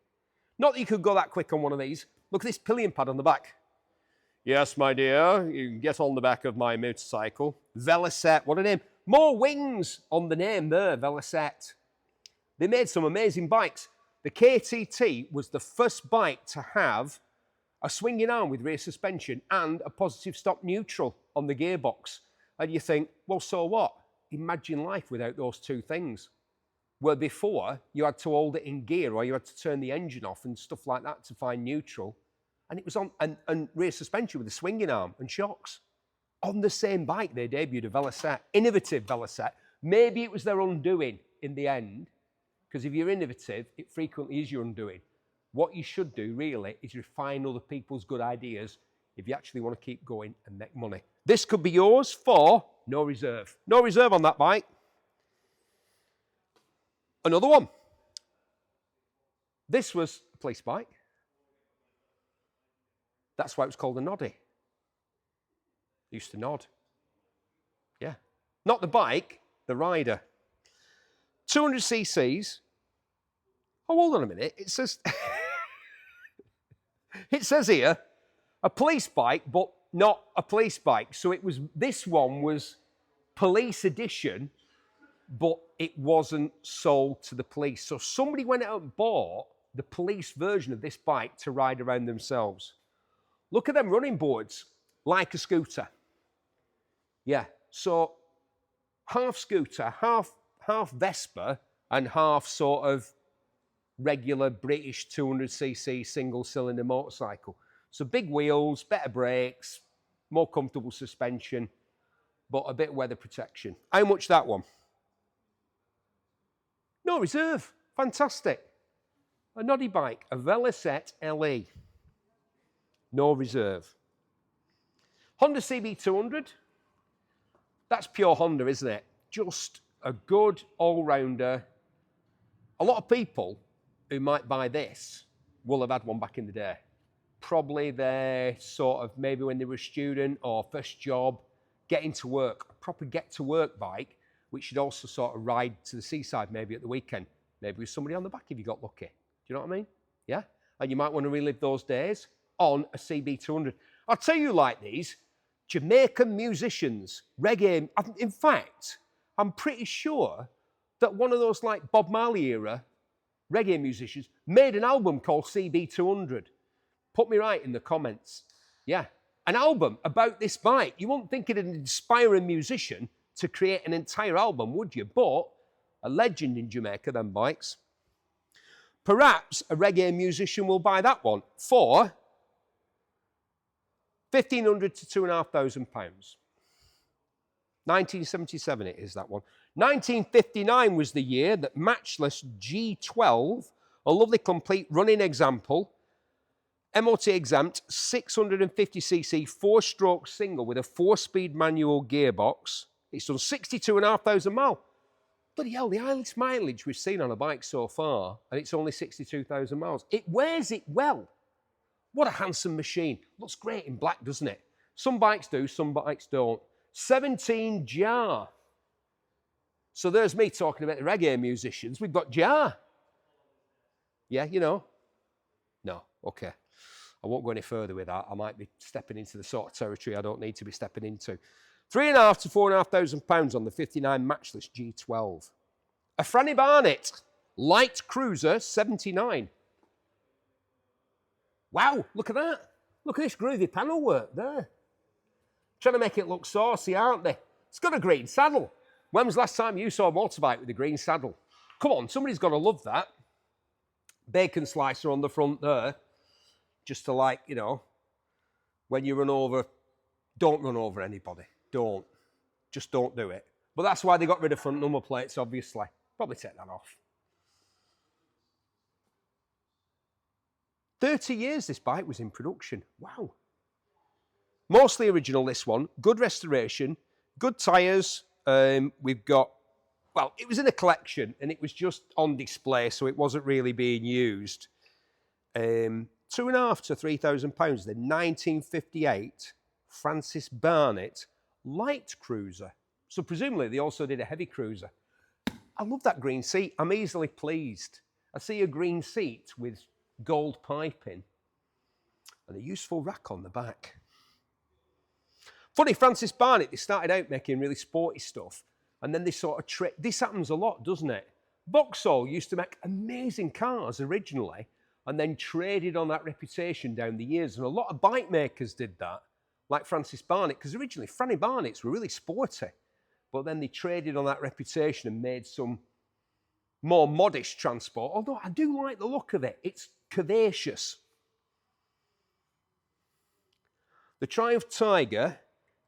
Not that you could go that quick on one of these. Look at this pillion pad on the back. Yes, my dear, you can get on the back of my motorcycle. Velocette, what a name. More wings on the name there, Velocette. They made some amazing bikes. The KTT was the first bike to have a swinging arm with rear suspension and a positive stop neutral on the gearbox. And you think, well, so what? Imagine life without those two things. Where before, you had to hold it in gear or you had to turn the engine off and stuff like that to find neutral. And it was on, and rear suspension with a swinging arm and shocks. On the same bike, they debuted a Velocette, innovative Velocette. Maybe it was their undoing in the end, because if you're innovative, it frequently is your undoing. What you should do, really, is refine other people's good ideas if you actually want to keep going and make money. This could be yours for no reserve. No reserve on that bike. Another one. This was a police bike. That's why it was called a noddy. It used to nod. Yeah. Not the bike, the rider. 200 cc's. Oh, hold on a minute. It says, it says here, a police bike, but not a police bike. So it was, this one was police edition, but it wasn't sold to the police. So somebody went out and bought the police version of this bike to ride around themselves. Look at them running boards, like a scooter. Yeah, so half scooter, half Vespa, and half sort of regular British 200cc single-cylinder motorcycle. So big wheels, better brakes, more comfortable suspension, but a bit of weather protection. How much that one? No reserve. Fantastic. A noddy bike, a Velocette LE. No reserve. Honda CB200. That's pure Honda, isn't it? Just a good all-rounder. A lot of people who might buy this will have had one back in the day. Probably their sort of, maybe when they were a student or first job, getting to work, a proper get-to-work bike, which should also sort of ride to the seaside maybe at the weekend. Maybe with somebody on the back if you got lucky. Do you know what I mean? Yeah? And you might want to relive those days on a CB200. I'll tell you like these, Jamaican musicians, reggae. In fact, I'm pretty sure that one of those like Bob Marley era reggae musicians made an album called CB200. Put me right in the comments. Yeah, an album about this bike. You wouldn't think it'd inspire a musician to create an entire album, would you? But a legend in Jamaica, them bikes. Perhaps a reggae musician will buy that one for £1,500 to £2,500. 1977 it is, that one. 1959 was the year that matchless G12, a lovely complete running example, MOT exempt, 650cc, four-stroke single with a four-speed manual gearbox. It's done 62,500 miles. Bloody hell, the highest mileage we've seen on a bike so far, and it's only 62,000 miles. It wears it well. What a handsome machine. Looks great in black, doesn't it? Some bikes do, some bikes don't. 17 jar. So there's me talking about the reggae musicians. We've got jar. Yeah, you know. No, okay. I won't go any further with that. I might be stepping into the sort of territory I don't need to be stepping into. £3,500 to £4,500 on the 59 matchless G12. A Franny Barnett light cruiser 79. Wow, look at that. Look at this groovy panel work there. Trying to make it look saucy, aren't they? It's got a green saddle. When was the last time you saw a motorbike with a green saddle? Come on, somebody's got to love that. Bacon slicer on the front there. Just to like, you know, when you run over, don't run over anybody. Don't. Just don't do it. But that's why they got rid of front number plates, obviously. Probably take that off. 30 years this bike was in production. Wow. Mostly original, this one. Good restoration, good tyres. We've got, well, it was in a collection and it was just on display, so it wasn't really being used. £2,500 to £3,000. The 1958 Francis Barnett light cruiser. So presumably they also did a heavy cruiser. I love that green seat. I'm easily pleased. I see a green seat with gold piping and a useful rack on the back. Funny, Francis Barnett, they started out making really sporty stuff and then they sort of this happens a lot, doesn't it? Vauxhall used to make amazing cars originally and then traded on that reputation down the years. And a lot of bike makers did that, like Francis Barnett, because originally Franny Barnetts were really sporty, but then they traded on that reputation and made some more modest transport, although I do like the look of it. It's curvaceous. The Triumph Tiger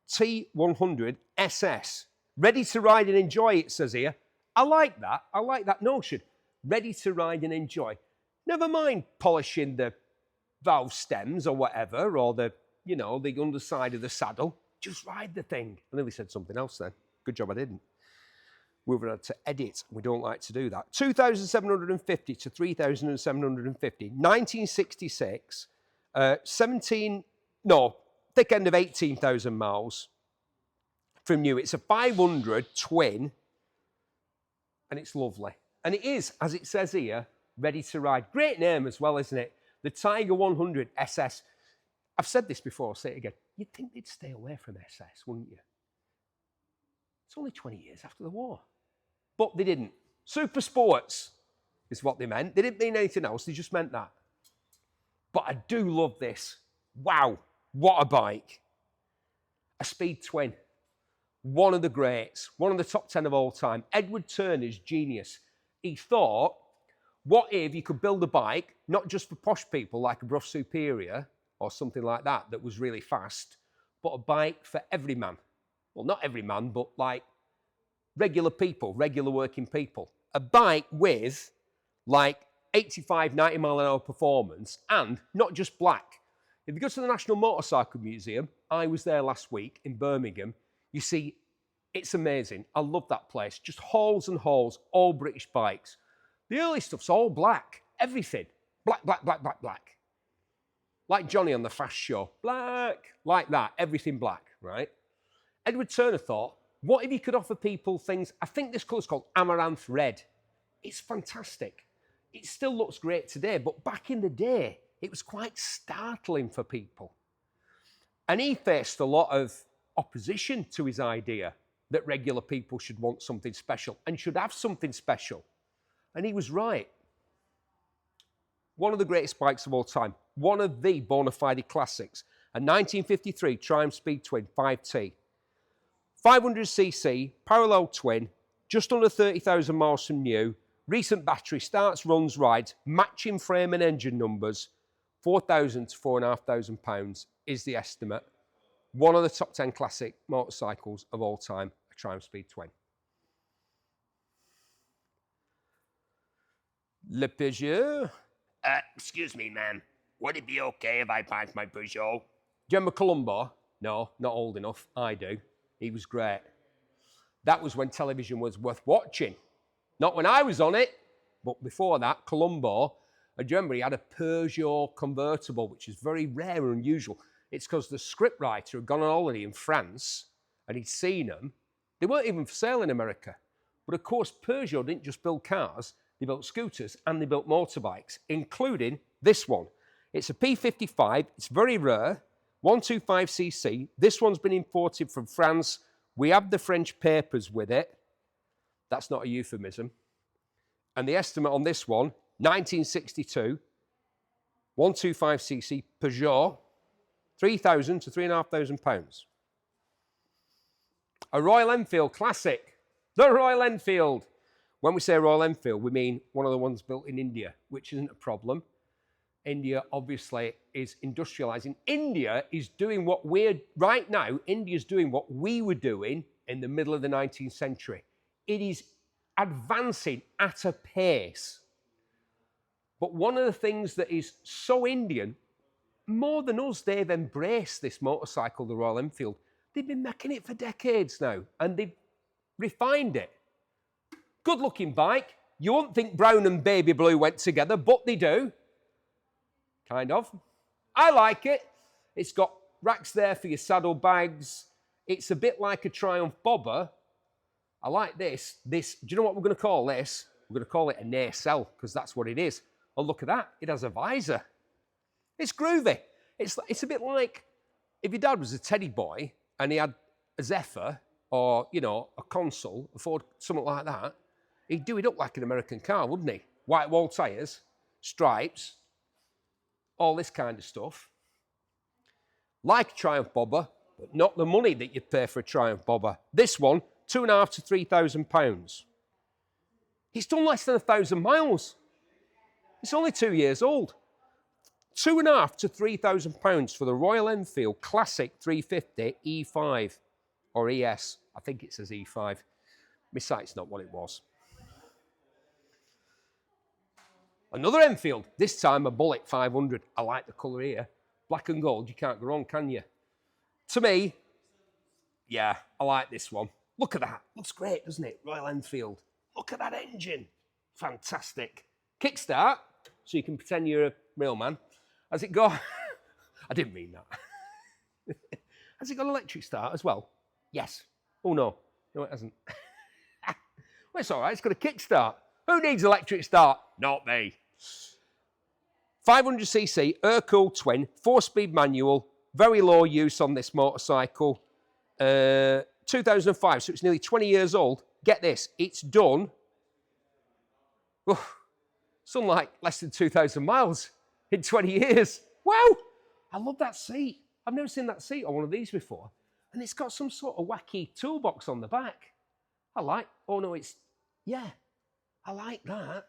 T100 SS. Ready to ride and enjoy, it says here. I like that. I like that notion. Ready to ride and enjoy. Never mind polishing the valve stems or whatever, or the, you know, the underside of the saddle. Just ride the thing. I nearly said something else then. Good job I didn't. We would have had to edit. We don't like to do that. 2,750 to 3,750. 1966. Thick end of 18,000 miles from new. It's a 500 twin, and it's lovely. And it is, as it says here, ready to ride. Great name as well, isn't it? The Tiger 100 SS. I've said this before, I'll say it again. You'd think they'd stay away from SS, wouldn't you? It's only 20 years after the war. But they didn't. Super sports is what they meant. They didn't mean anything else, they just meant that. But I do love this. Wow, what a bike. A speed twin. One of the greats, one of the top 10 of all time. Edward Turner's genius. He thought, what if you could build a bike, not just for posh people like a Bruff Superior or something like that, that was really fast, but a bike for every man. Well, not every man, but like regular people, regular working people. A bike with like 85, 90 mile an hour performance, and not just black. If you go to the National Motorcycle Museum, I was there last week in Birmingham, you see, it's amazing. I love that place. Just halls and halls, all British bikes. The early stuff's all black, everything. Black, black, black, black, black. Like Johnny on the Fast Show. Black, like that, everything black, right? Edward Turner thought, what if you could offer people things, I think this colour's called Amaranth Red. It's fantastic. It still looks great today, but back in the day, it was quite startling for people. And he faced a lot of opposition to his idea that regular people should want something special and should have something special. And he was right. One of the greatest bikes of all time. One of the bona fide classics. A 1953 Triumph Speed Twin 5T. 500cc, parallel twin, just under 30,000 miles from new. Recent battery, starts, runs, rides, matching frame and engine numbers. 4,000 to 4,500 pounds is the estimate. One of the top 10 classic motorcycles of all time, a Triumph Speed Twin. Le Peugeot. Excuse me, ma'am. Would it be okay if I parked my Peugeot? Do you remember Columbo? No, not old enough. I do. He was great. That was when television was worth watching. Not when I was on it, but before that, Columbo. And do you remember he had a Peugeot convertible, which is very rare and unusual. It's because the scriptwriter had gone on holiday in France and he'd seen them. They weren't even for sale in America. But of course, Peugeot didn't just build cars, they built scooters and they built motorbikes, including this one. It's a P55, it's very rare, 125cc. This one's been imported from France. We have the French papers with it. That's not a euphemism. And the estimate on this one, 1962, 125cc Peugeot, 3,000 to 3,500 pounds. A Royal Enfield classic, the Royal Enfield. When we say Royal Enfield, we mean one of the ones built in India, which isn't a problem. India obviously is industrializing. India is doing what right now, India's doing what we were doing in the middle of the 19th century. It is advancing at a pace. But one of the things that is so Indian, more than us, they've embraced this motorcycle, the Royal Enfield. They've been making it for decades now, and they've refined it. Good looking bike. You wouldn't think brown and baby blue went together, but they do. Kind of. I like it. It's got racks there for your saddlebags. It's a bit like a Triumph bobber. I like this. Do you know what we're going to call this? We're going to call it a nacelle, because that's what it is. Oh, look at that. It has a visor. It's groovy. It's a bit like if your dad was a teddy boy and he had a Zephyr or, you know, a Consul, a Ford, something like that, he'd do it up like an American car, wouldn't he? White wall tyres, stripes, all this kind of stuff. Like a Triumph bobber, but not the money that you'd pay for a Triumph bobber. This one, £2,500 to £3,000. It's done less than 1,000 miles. It's only 2 years old. £2,500 to £3,000 for the Royal Enfield Classic 350 E5 or ES. I think it says E5. My site's not what it was. Another Enfield, this time a Bullet 500. I like the colour here. Black and gold, you can't go wrong, can you? To me, yeah, I like this one. Look at that. Looks great, doesn't it? Royal Enfield. Look at that engine. Fantastic. Kickstart, so you can pretend you're a real man. Has it got... I didn't mean that. Has it got electric start as well? Yes. Oh, no. No, it hasn't. Well, it's all right. It's got a kickstart. Who needs electric start? Not me. 500cc, air-cooled twin, 4-speed manual, very low use on this motorcycle. 2005, so it's nearly 20 years old. Get this, it's done, something like less than 2,000 miles in 20 years. Wow, I love that seat. I've never seen that seat on one of these before. And it's got some sort of wacky toolbox on the back. Oh no, yeah, I like that.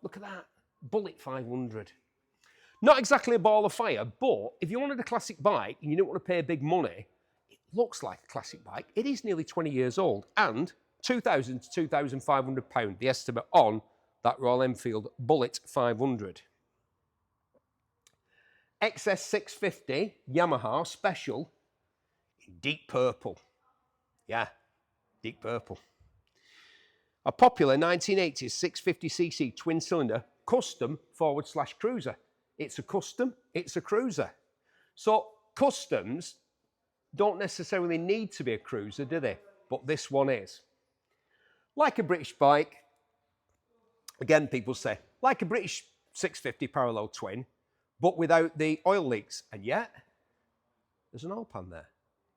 Look at that. Bullet 500. Not exactly a ball of fire, but if you wanted a classic bike and you don't want to pay big money, it looks like a classic bike. It is nearly 20 years old and £2,000 to £2,500, the estimate on that Royal Enfield Bullet 500. XS650 Yamaha Special in deep purple. Yeah, deep purple. A popular 1980s 650cc twin-cylinder custom /cruiser. It's a custom, it's a cruiser. So customs don't necessarily need to be a cruiser, do they? But this one is. Like a British bike, again, people say, like a British 650 parallel twin, but without the oil leaks. And yet, there's an oil pan there.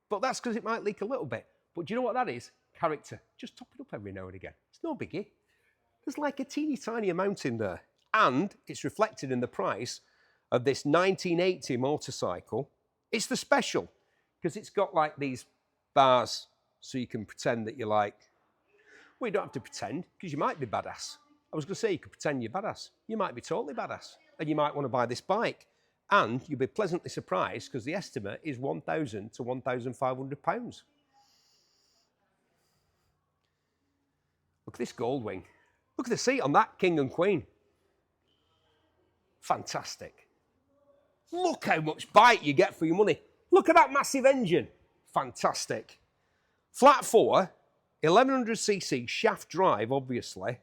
But that's because it might leak a little bit. But do you know what that is? Character. Just top it up every now and again. It's no biggie. There's like a teeny tiny amount in there. And it's reflected in the price of this 1980 motorcycle. It's the special, because it's got like these bars so you can pretend that you're like, well, you don't have to pretend, because you might be badass. I was going to say you could pretend you're badass. You might be totally badass, and you might want to buy this bike. And you'll be pleasantly surprised, because the estimate is £1,000 to £1,500. Look at this gold wing. Look at the seat on that King and Queen. Fantastic. Look how much bite you get for your money. Look at that massive engine. Fantastic. Flat 4, 1100cc shaft drive, obviously.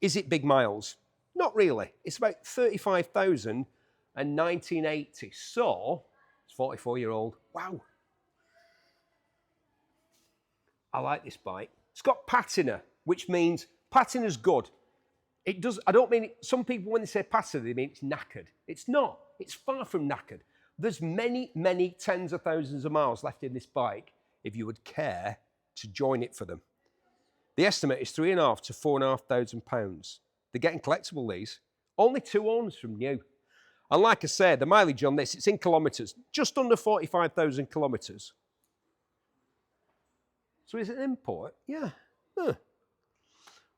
Is it big miles? Not really. It's about 35,000 and 1980. So, it's 44-year-old. Wow. I like this bike. It's got patina, which means patina's good. It does, I don't mean, some people when they say patina, they mean it's knackered. It's not. It's far from knackered. There's many, many tens of thousands of miles left in this bike if you would care to join it for them. The estimate is £3,500 to £4,500. They're getting collectible, these. Only 2 owners from new. And like I said, the mileage on this, it's in kilometres, just under 45,000 kilometres. So is it an import? Yeah. Huh.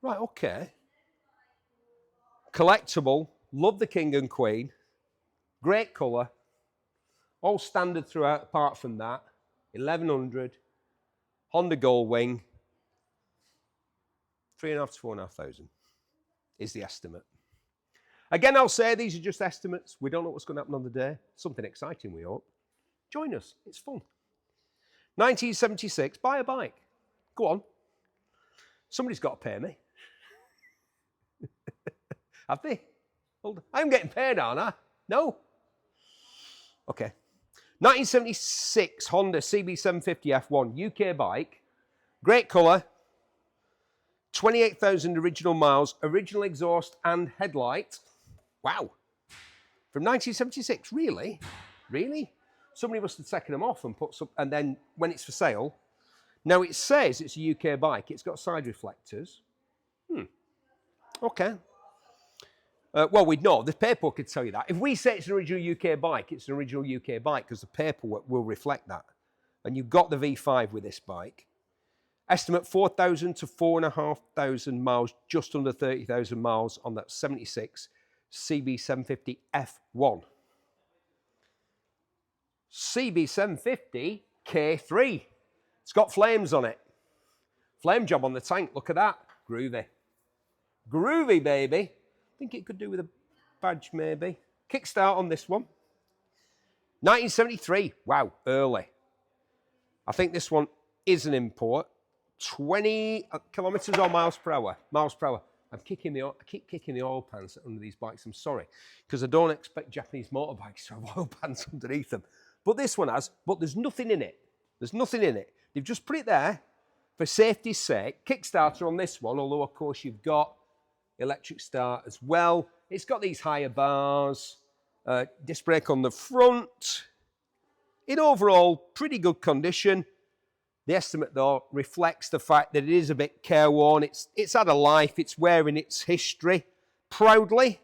Right, okay. Collectible, love the King and Queen, great colour, all standard throughout apart from that, 1100, Honda Gold Wing, £3,500 to £4,500 is the estimate. Again, I'll say these are just estimates. We don't know what's going to happen on the day. Something exciting, we hope. Join us, it's fun. 1976, buy a bike. Go on. Somebody's got to pay me. Have they? I'm getting paid, aren't I? No? Okay. 1976 Honda CB750 F1, UK bike. Great colour. 28,000 original miles. Original exhaust and headlight. Wow. From 1976, really? Really? Somebody must have taken them off and put some, and then when it's for sale. Now it says it's a UK bike. It's got side reflectors. Okay. Well, we'd know. The paperwork could tell you that. If we say it's an original UK bike, it's an original UK bike because the paperwork will reflect that. And you've got the V5 with this bike. Estimate 4,000 to 4,500 miles, just under 30,000 miles on that 76 CB750 F1. CB750 K3. It's got flames on it. Flame job on the tank. Look at that. Groovy. Groovy, baby. I think it could do with a badge, maybe. Kickstart on this one. 1973. Wow, early. I think this one is an import. 20 kilometers or miles per hour. Miles per hour. I keep kicking the oil pans under these bikes. I'm sorry, because I don't expect Japanese motorbikes to have oil pans underneath them. But this one has, but there's nothing in it. There's nothing in it. They've just put it there for safety's sake. Kickstarter on this one, although of course you've got electric start as well. It's got these higher bars, disc brake on the front. In overall, pretty good condition. The estimate, though, reflects the fact that it is a bit careworn. It's had a life. It's wearing its history proudly.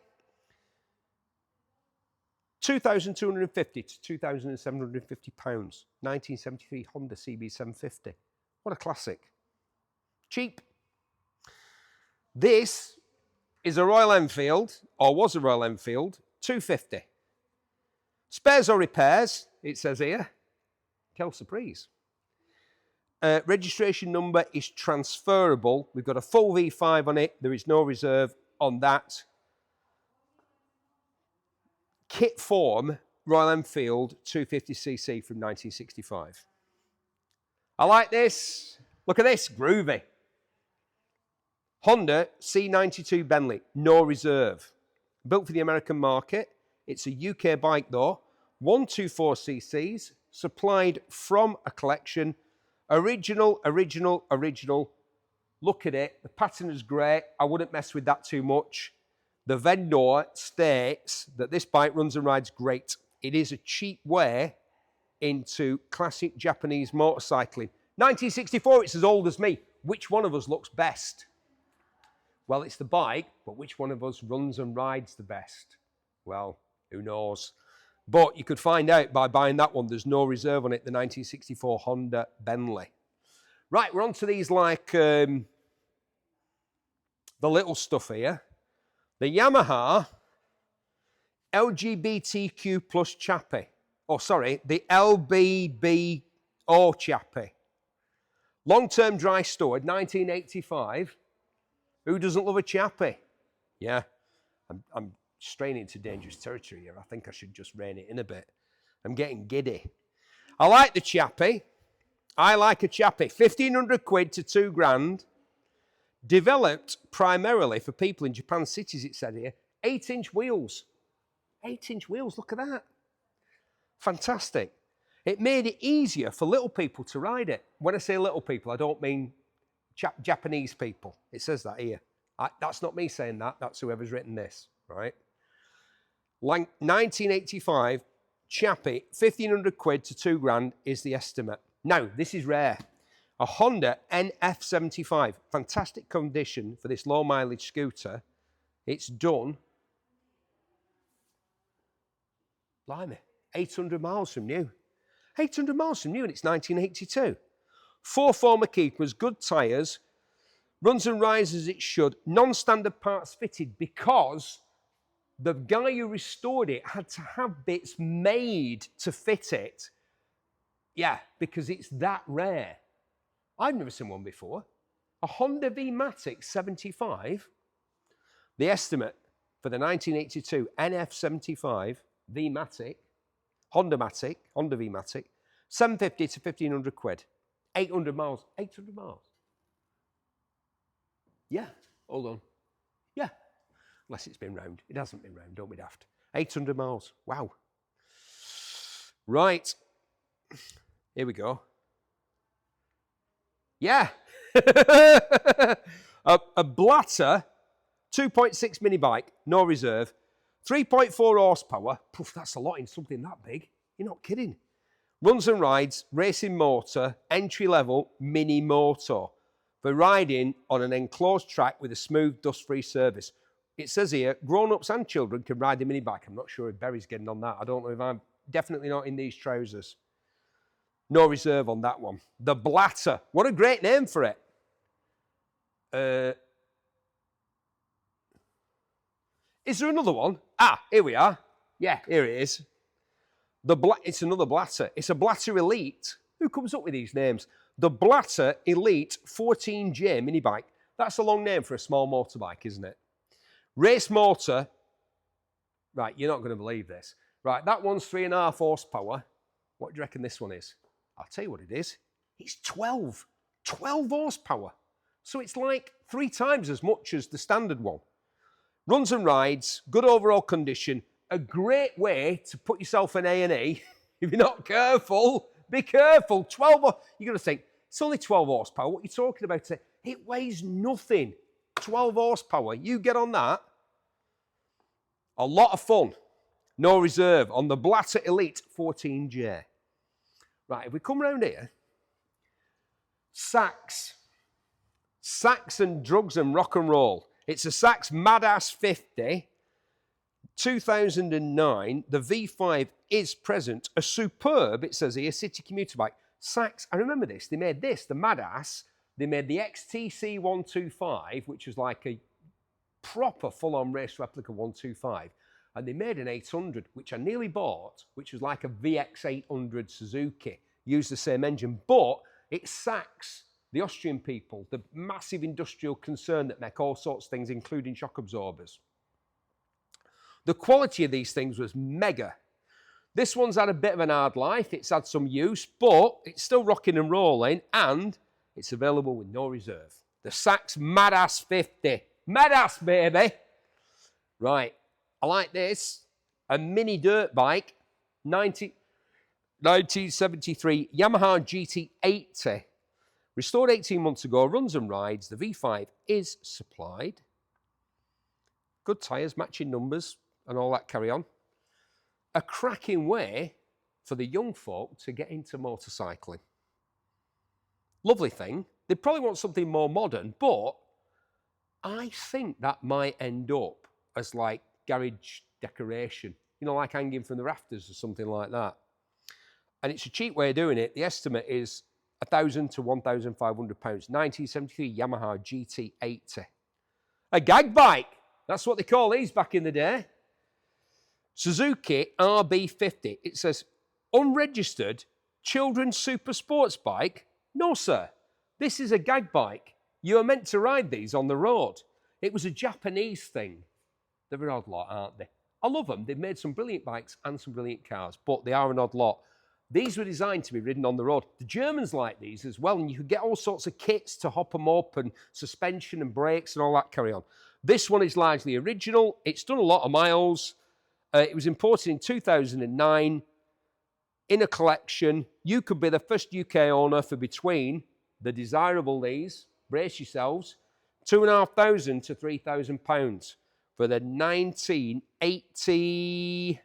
2,250 to 2,750 pounds. 1973 Honda CB750. What a classic. Cheap. This is a Royal Enfield, or was a Royal Enfield, 250. Spares or repairs, it says here. Quelle surprise. Registration number is transferable. We've got a full V5 on it. There is no reserve on that. Kit form, Royal Enfield 250cc from 1965. I like this. Look at this, groovy. Honda C92 Bentley, no reserve. Built for the American market. It's a UK bike though. 124cc's, supplied from a collection. Original. Look at it. The pattern is great. I wouldn't mess with that too much. The vendor states that this bike runs and rides great. It is a cheap way into classic Japanese motorcycling. 1964, it's as old as me. Which one of us looks best? Well, it's the bike, but which one of us runs and rides the best? Well, who knows? But you could find out by buying that one. There's no reserve on it, the 1964 Honda Bentley. Right, we're on to these like the little stuff here. The Yamaha LGBTQ plus Chappie. Oh, sorry, the LBBO Chappie. Long-term dry stored, 1985. Who doesn't love a Chappie? Yeah, I'm straying into dangerous territory here. I think I should just rein it in a bit. I'm getting giddy. I like the Chappie. I like a Chappie. 1,500 quid to 2 grand. Developed primarily for people in Japan cities, it said here. 8-inch wheels. 8-inch wheels, look at that. Fantastic. It made it easier for little people to ride it. When I say little people, I don't mean Japanese people. It says that here. That's not me saying that. That's whoever's written this, right? 1985, Chappie, 1,500 quid to 2 grand is the estimate. Now, this is rare. A Honda NF75, fantastic condition for this low mileage scooter. It's done, blimey, 800 miles from new. 800 miles from new and it's 1982. 4 former keepers, good tyres, runs and rides as it should, non-standard parts fitted because the guy who restored it had to have bits made to fit it. Yeah, because it's that rare. I've never seen one before. A Honda V-Matic 75. The estimate for the 1982 NF75 V-Matic, Honda V-Matic, 750 to 1,500 quid. 800 miles. 800 miles. Yeah, hold on. Yeah, unless it's been round. It hasn't been round, don't be daft. 800 miles. Wow. Right. Here we go. Yeah. a Blatter 2.6 mini bike, no reserve, 3.4 horsepower. Poof, that's a lot in something that big. You're not kidding. Runs and rides, racing motor, entry level mini motor for riding on an enclosed track with a smooth, dust-free surface. it says here, grown-ups and children can ride the mini bike. I'm not sure if Barry's getting on that. I don't know if I'm definitely not in these trousers. No reserve on that one. The Blatter. What a great name for it. Is there another one? Ah, here we are. Yeah, here it is. It's another Blatter. It's a Blatter Elite. Who comes up with these names? The Blatter Elite 14J mini bike. That's a long name for a small motorbike, isn't it? Race motor. Right, you're not going to believe this. Right, that one's 3.5 horsepower. What do you reckon this one is? I'll tell you what it is. It's 12 horsepower. So it's like 3 times as much as the standard one. Runs and rides, good overall condition, a great way to put yourself in A&E. If you're not careful, be careful. 12, you're going to think, it's only 12 horsepower. What are you talking about? It weighs nothing. 12 horsepower. You get on that. A lot of fun. No reserve on the Blatter Elite 14J. Right, if we come around here, Sax and drugs and rock and roll. It's a Sax Madass 50, 2009. The V5 is present. A superb, it says here, city commuter bike. Sax, I remember this. They made this, the Madass. They made the XTC125, which was like a proper full-on race replica 125. And they made an 800, which I nearly bought, which was like a VX800 Suzuki. Used the same engine, but it's Sax, the Austrian people, the massive industrial concern that make all sorts of things, including shock absorbers. The quality of these things was mega. This one's had a bit of an hard life. It's had some use, but it's still rocking and rolling, and it's available with no reserve. The Sax Madass 50. Madass, baby! Right, I like this. A mini dirt bike, 1973 Yamaha GT80. Restored 18 months ago, runs and rides. The V5 is supplied. Good tyres, matching numbers, and all that carry on. A cracking way for the young folk to get into motorcycling. Lovely thing. They probably want something more modern, but I think that might end up as like garage decoration. You know, like hanging from the rafters or something like that. And it's a cheap way of doing it. The estimate is £1,000 to £1,500. 1973 Yamaha GT80. A gag bike. That's what they call these back in the day. Suzuki RB50. It says, unregistered children's super sports bike? No, sir. This is a gag bike. You are meant to ride these on the road. It was a Japanese thing. They're an odd lot, aren't they? I love them. They've made some brilliant bikes and some brilliant cars, but they are an odd lot. These were designed to be ridden on the road. The Germans like these as well, and you could get all sorts of kits to hop them up and suspension and brakes and all that carry on. This one is largely original. It's done a lot of miles. It was imported in 2009 in a collection. You could be the first UK owner for between the desirable these, brace yourselves, £2,500 to £3,000 for the 1980...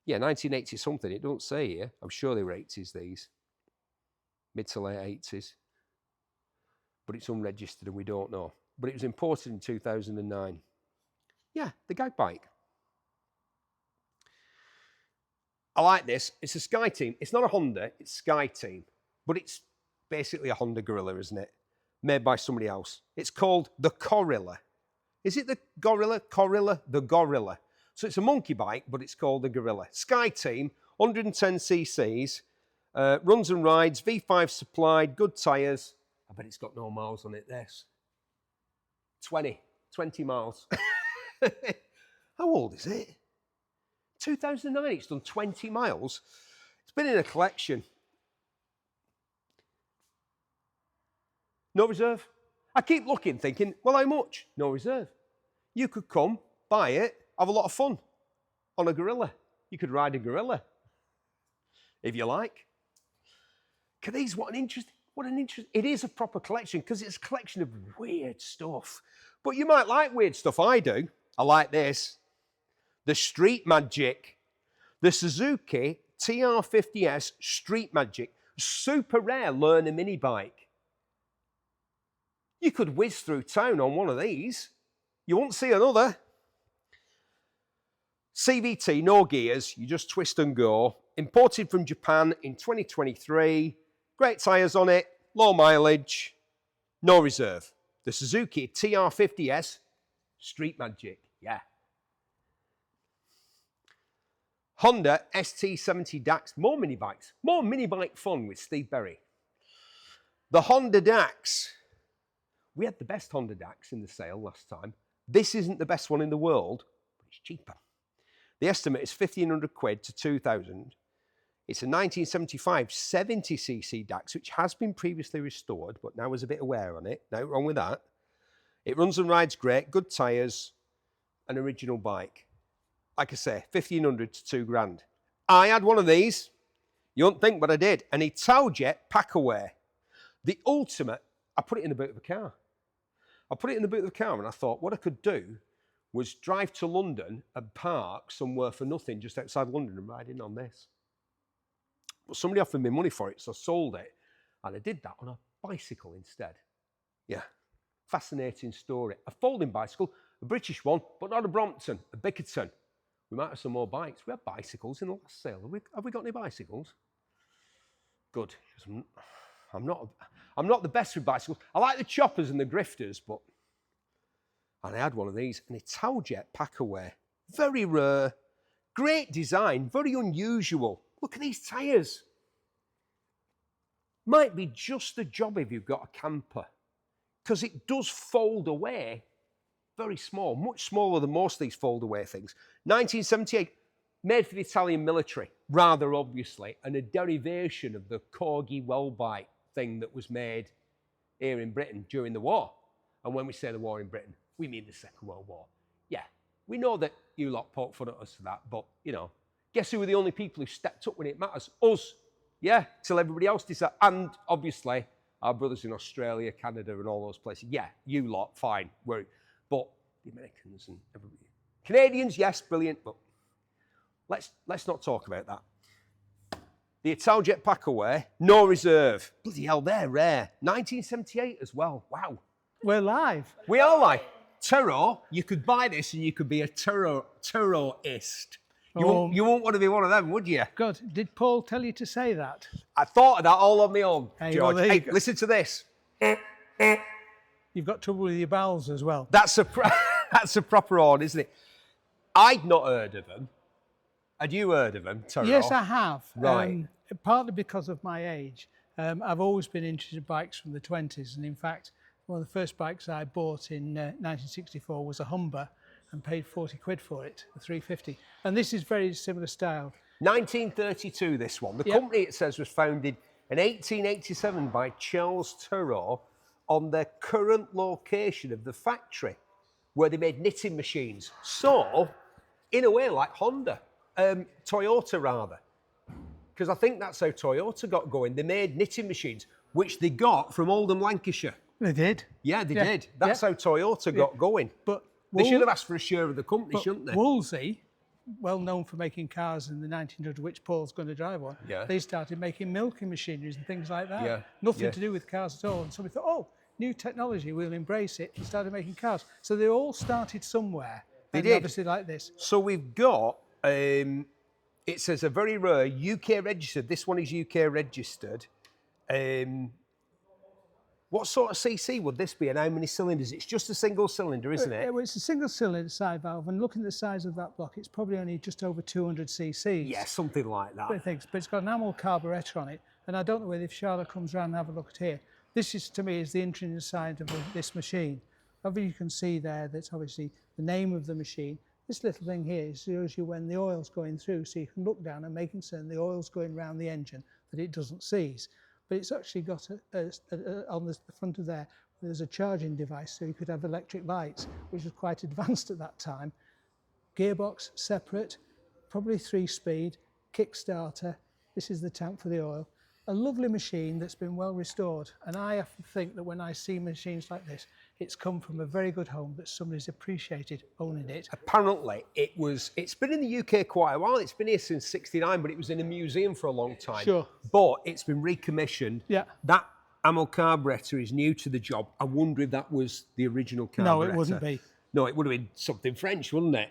Yeah, 1980 something. It don't say here. I'm sure they were 80s, these. Mid to late 80s. But it's unregistered and we don't know. But it was imported in 2009. Yeah, the gag bike. I like this. It's a Sky Team. It's not a Honda, it's Sky Team. But it's basically a Honda Gorilla, isn't it? Made by somebody else. It's called the Gorilla. Is it the Gorilla? Gorilla? The Gorilla. So it's a monkey bike, but it's called the Gorilla. Sky Team, 110 cc's, runs and rides, V5 supplied, good tyres. I bet it's got no miles on it, this. 20 miles. How old is it? 2009, it's done 20 miles. It's been in a collection. No reserve. I keep looking, thinking, well, how much? No reserve. You could come, buy it, have a lot of fun on a Gorilla. You could ride a Gorilla, if you like. These, what an interest. It is a proper collection because it's a collection of weird stuff. But you might like weird stuff. I do. I like this. The Street Magic. The Suzuki TR50S Street Magic. Super rare learner mini bike. You could whiz through town on one of these. You won't see another. CVT, no gears, you just twist and go. Imported from Japan in 2023. Great tyres on it, low mileage, no reserve. The Suzuki TR50S, street magic, yeah. Honda ST70 DAX, more mini bikes, more mini bike fun with Steve Berry. The Honda DAX, we had the best Honda DAX in the sale last time. This isn't the best one in the world, but it's cheaper. The estimate is 1,500 quid to 2,000. It's a 1975 70cc DAX, which has been previously restored, but now there's a bit of wear on it. No wrong with that. It runs and rides great, good tyres, an original bike. Like I say, 1,500 to 2 grand. I had one of these. You won't think, but I did. An Italjet Packaway. The ultimate, I put it in the boot of a car. I put it in the boot of the car and I thought what I could do was drive to London and park somewhere for nothing just outside London and ride in on this. But somebody offered me money for it, so I sold it. And I did that on a bicycle instead. Yeah, fascinating story. A folding bicycle, a British one, but not a Brompton, a Bickerton. We might have some more bikes. We had bicycles in the last sale. Have we got any bicycles? Good. I'm not the best with bicycles. I like the choppers and the grifters, but... And I had one of these, an Italjet Packaway. Very rare, great design, very unusual. Look at these tyres. Might be just the job if you've got a camper, because it does fold away very small, much smaller than most of these fold away things. 1978, made for the Italian military, rather obviously, and a derivation of the Corgi Wellbike thing that was made here in Britain during the war. And when we say the war in Britain, we mean the Second World War. Yeah, we know that you lot poke fun at us for that, but, you know, guess who were the only people who stepped up when it matters? Us. Yeah, till everybody else decided. And, obviously, our brothers in Australia, Canada, and all those places. Yeah, you lot, fine. But the Americans and everybody. Canadians, yes, brilliant, but let's not talk about that. The Italjet Packaway, no reserve. Bloody hell, they're rare. 1978 as well. Wow. We're live. We are live. Turo, you could buy this and you could be a Turoist. You won't want to be one of them, would you? Good. Did Paul tell you to say that? I thought of that all on my own, Hey, George. well, Hey, listen to this. You've got trouble with your bowels as well. That's a proper horn, isn't it? I'd not heard of them. Had you heard of them, Turo? Yes, I have. Right. Partly because of my age. I've always been interested in bikes from the 20s, and in fact, one of the first bikes I bought in 1964 was a Humber and paid 40 quid for it, a 350. And this is very similar style. 1932, this one. The company, it says, was founded in 1887 by Charles Turo on their current location of the factory where they made knitting machines. So, in a way, like Honda, Toyota rather. Because I think that's how Toyota got going. They made knitting machines, which they got from Oldham, Lancashire. They did? Yeah, they did. That's how Toyota got going. But they should have asked for a share of the company, shouldn't they? Wolsey, well known for making cars in the 1900s, which Paul's going to drive on, they started making milking machineries and things like that. Yeah. Nothing to do with cars at all. And somebody thought, oh, new technology, we'll embrace it, and started making cars. So they all started somewhere. They did. Obviously like this. So we've got, it says a very rare UK registered. This one is UK registered. What sort of CC would this be and how many cylinders? It's just a single cylinder, isn't it? Well, it's a single cylinder side valve, and looking at the size of that block, it's probably only just over 200 cc's. Yeah, something like that. But it's got an amyl carburettor on it, and I don't know whether if Charlotte comes around and have a look at here. This is, to me, is the intrinsic side of this machine. Obviously, you can see there that's obviously the name of the machine. This little thing here shows you when the oil's going through, so you can look down and making certain the oil's going around the engine that it doesn't seize. But it's actually got on the front of there's a charging device, so you could have electric lights, which was quite advanced at that time. Gearbox separate, probably 3-speed, kickstarter. This is the tank for the oil. A lovely machine that's been well restored. And I often think that when I see machines like this, it's come from a very good home that somebody's appreciated owning it. Apparently, it's been in the UK quite a while. It's been here since '69, but it was in a museum for a long time. Sure. But it's been recommissioned. Yeah. That amyl carburettor is new to the job. I wonder if that was the original carburettor. No, it wouldn't be. No, it would have been something French, wouldn't it?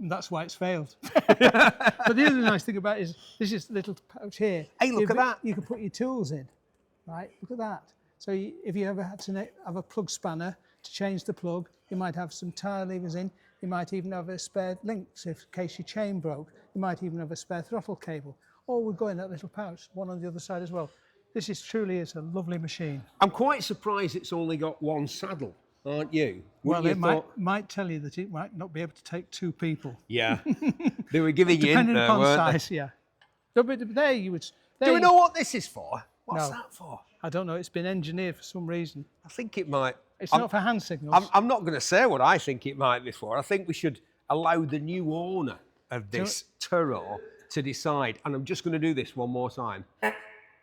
That's why it's failed. But the other nice thing about it is this is little pouch here. Hey, look at that. You can put your tools in, right? Look at that. So if you ever had to have a plug spanner to change the plug, you might have some tyre levers in. You might even have a spare link, so in case your chain broke. You might even have a spare throttle cable. Or would go in that little pouch, one on the other side as well. This is truly a lovely machine. I'm quite surprised it's only got one saddle, aren't you? Well, it might tell you that it might not be able to take 2 people. Yeah. They were giving you Depending in there, upon weren't size, yeah. So, but there you would. they? Do we know what this is for? What's No. that for? I don't know. It's been engineered for some reason. I think it might. It's not for hand signals. I'm not going to say what I think it might be for. I think we should allow the new owner of this Turo to decide. And I'm just going to do this one more time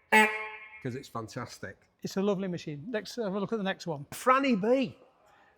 because it's fantastic. It's a lovely machine. Let's have a look at the next one. Franny B.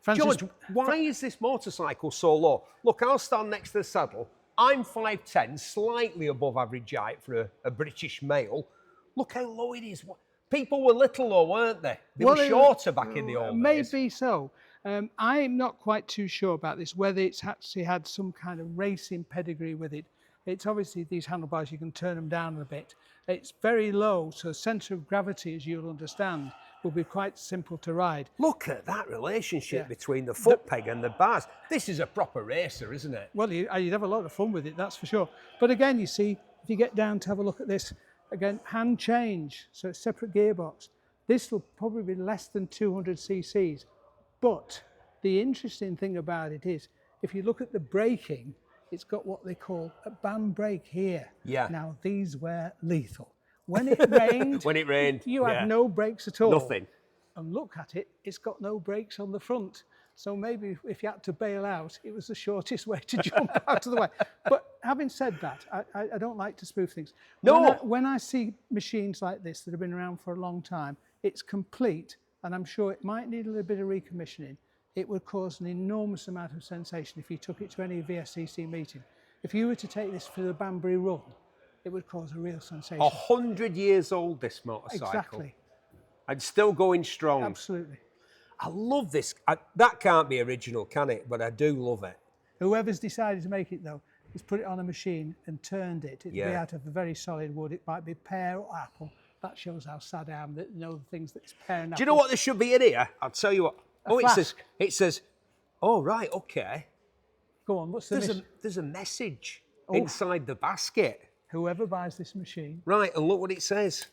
Francis, George, why is this motorcycle so low? Look, I'll stand next to the saddle. I'm 5'10", slightly above average height for a British male. Look how low it is. People were little low, weren't they? They were shorter back in the old days. Maybe so. I'm not quite too sure about this, whether it's actually had some kind of racing pedigree with it. It's obviously these handlebars, you can turn them down a bit. It's very low, so centre of gravity, as you'll understand, will be quite simple to ride. Look at that relationship between the foot peg and the bars. This is a proper racer, isn't it? Well, you'd have a lot of fun with it, that's for sure. But again, you see, if you get down to have a look at this, again, hand change, so it's separate gearbox. This will probably be less than 200 cc's. But the interesting thing about it is, if you look at the braking, it's got what they call a band brake here. Yeah. Now, these were lethal. When it rained, you had no brakes at all. Nothing. And look at it, it's got no brakes on the front. So maybe if you had to bail out, it was the shortest way to jump out of the way. But having said that, I don't like to spoof things. No. When I see machines like this that have been around for a long time, it's complete, and I'm sure it might need a little bit of recommissioning. It would cause an enormous amount of sensation if you took it to any VSCC meeting. If you were to take this for the Banbury Run, it would cause a real sensation. 100 years old, this motorcycle. Exactly. And still going strong. Absolutely. I love this. That can't be original, can it? But I do love it. Whoever's decided to make it, though, has put it on a machine and turned it. It'd be Yeah. out of a very solid wood. It might be pear or apple. That shows how sad I am that you know the things that it's pear and apple. Do you know what there should be in here? I'll tell you what. flask. It says, oh, right, okay. Go on, what's the There's a message inside the basket. Whoever buys this machine. Right, and look what it says.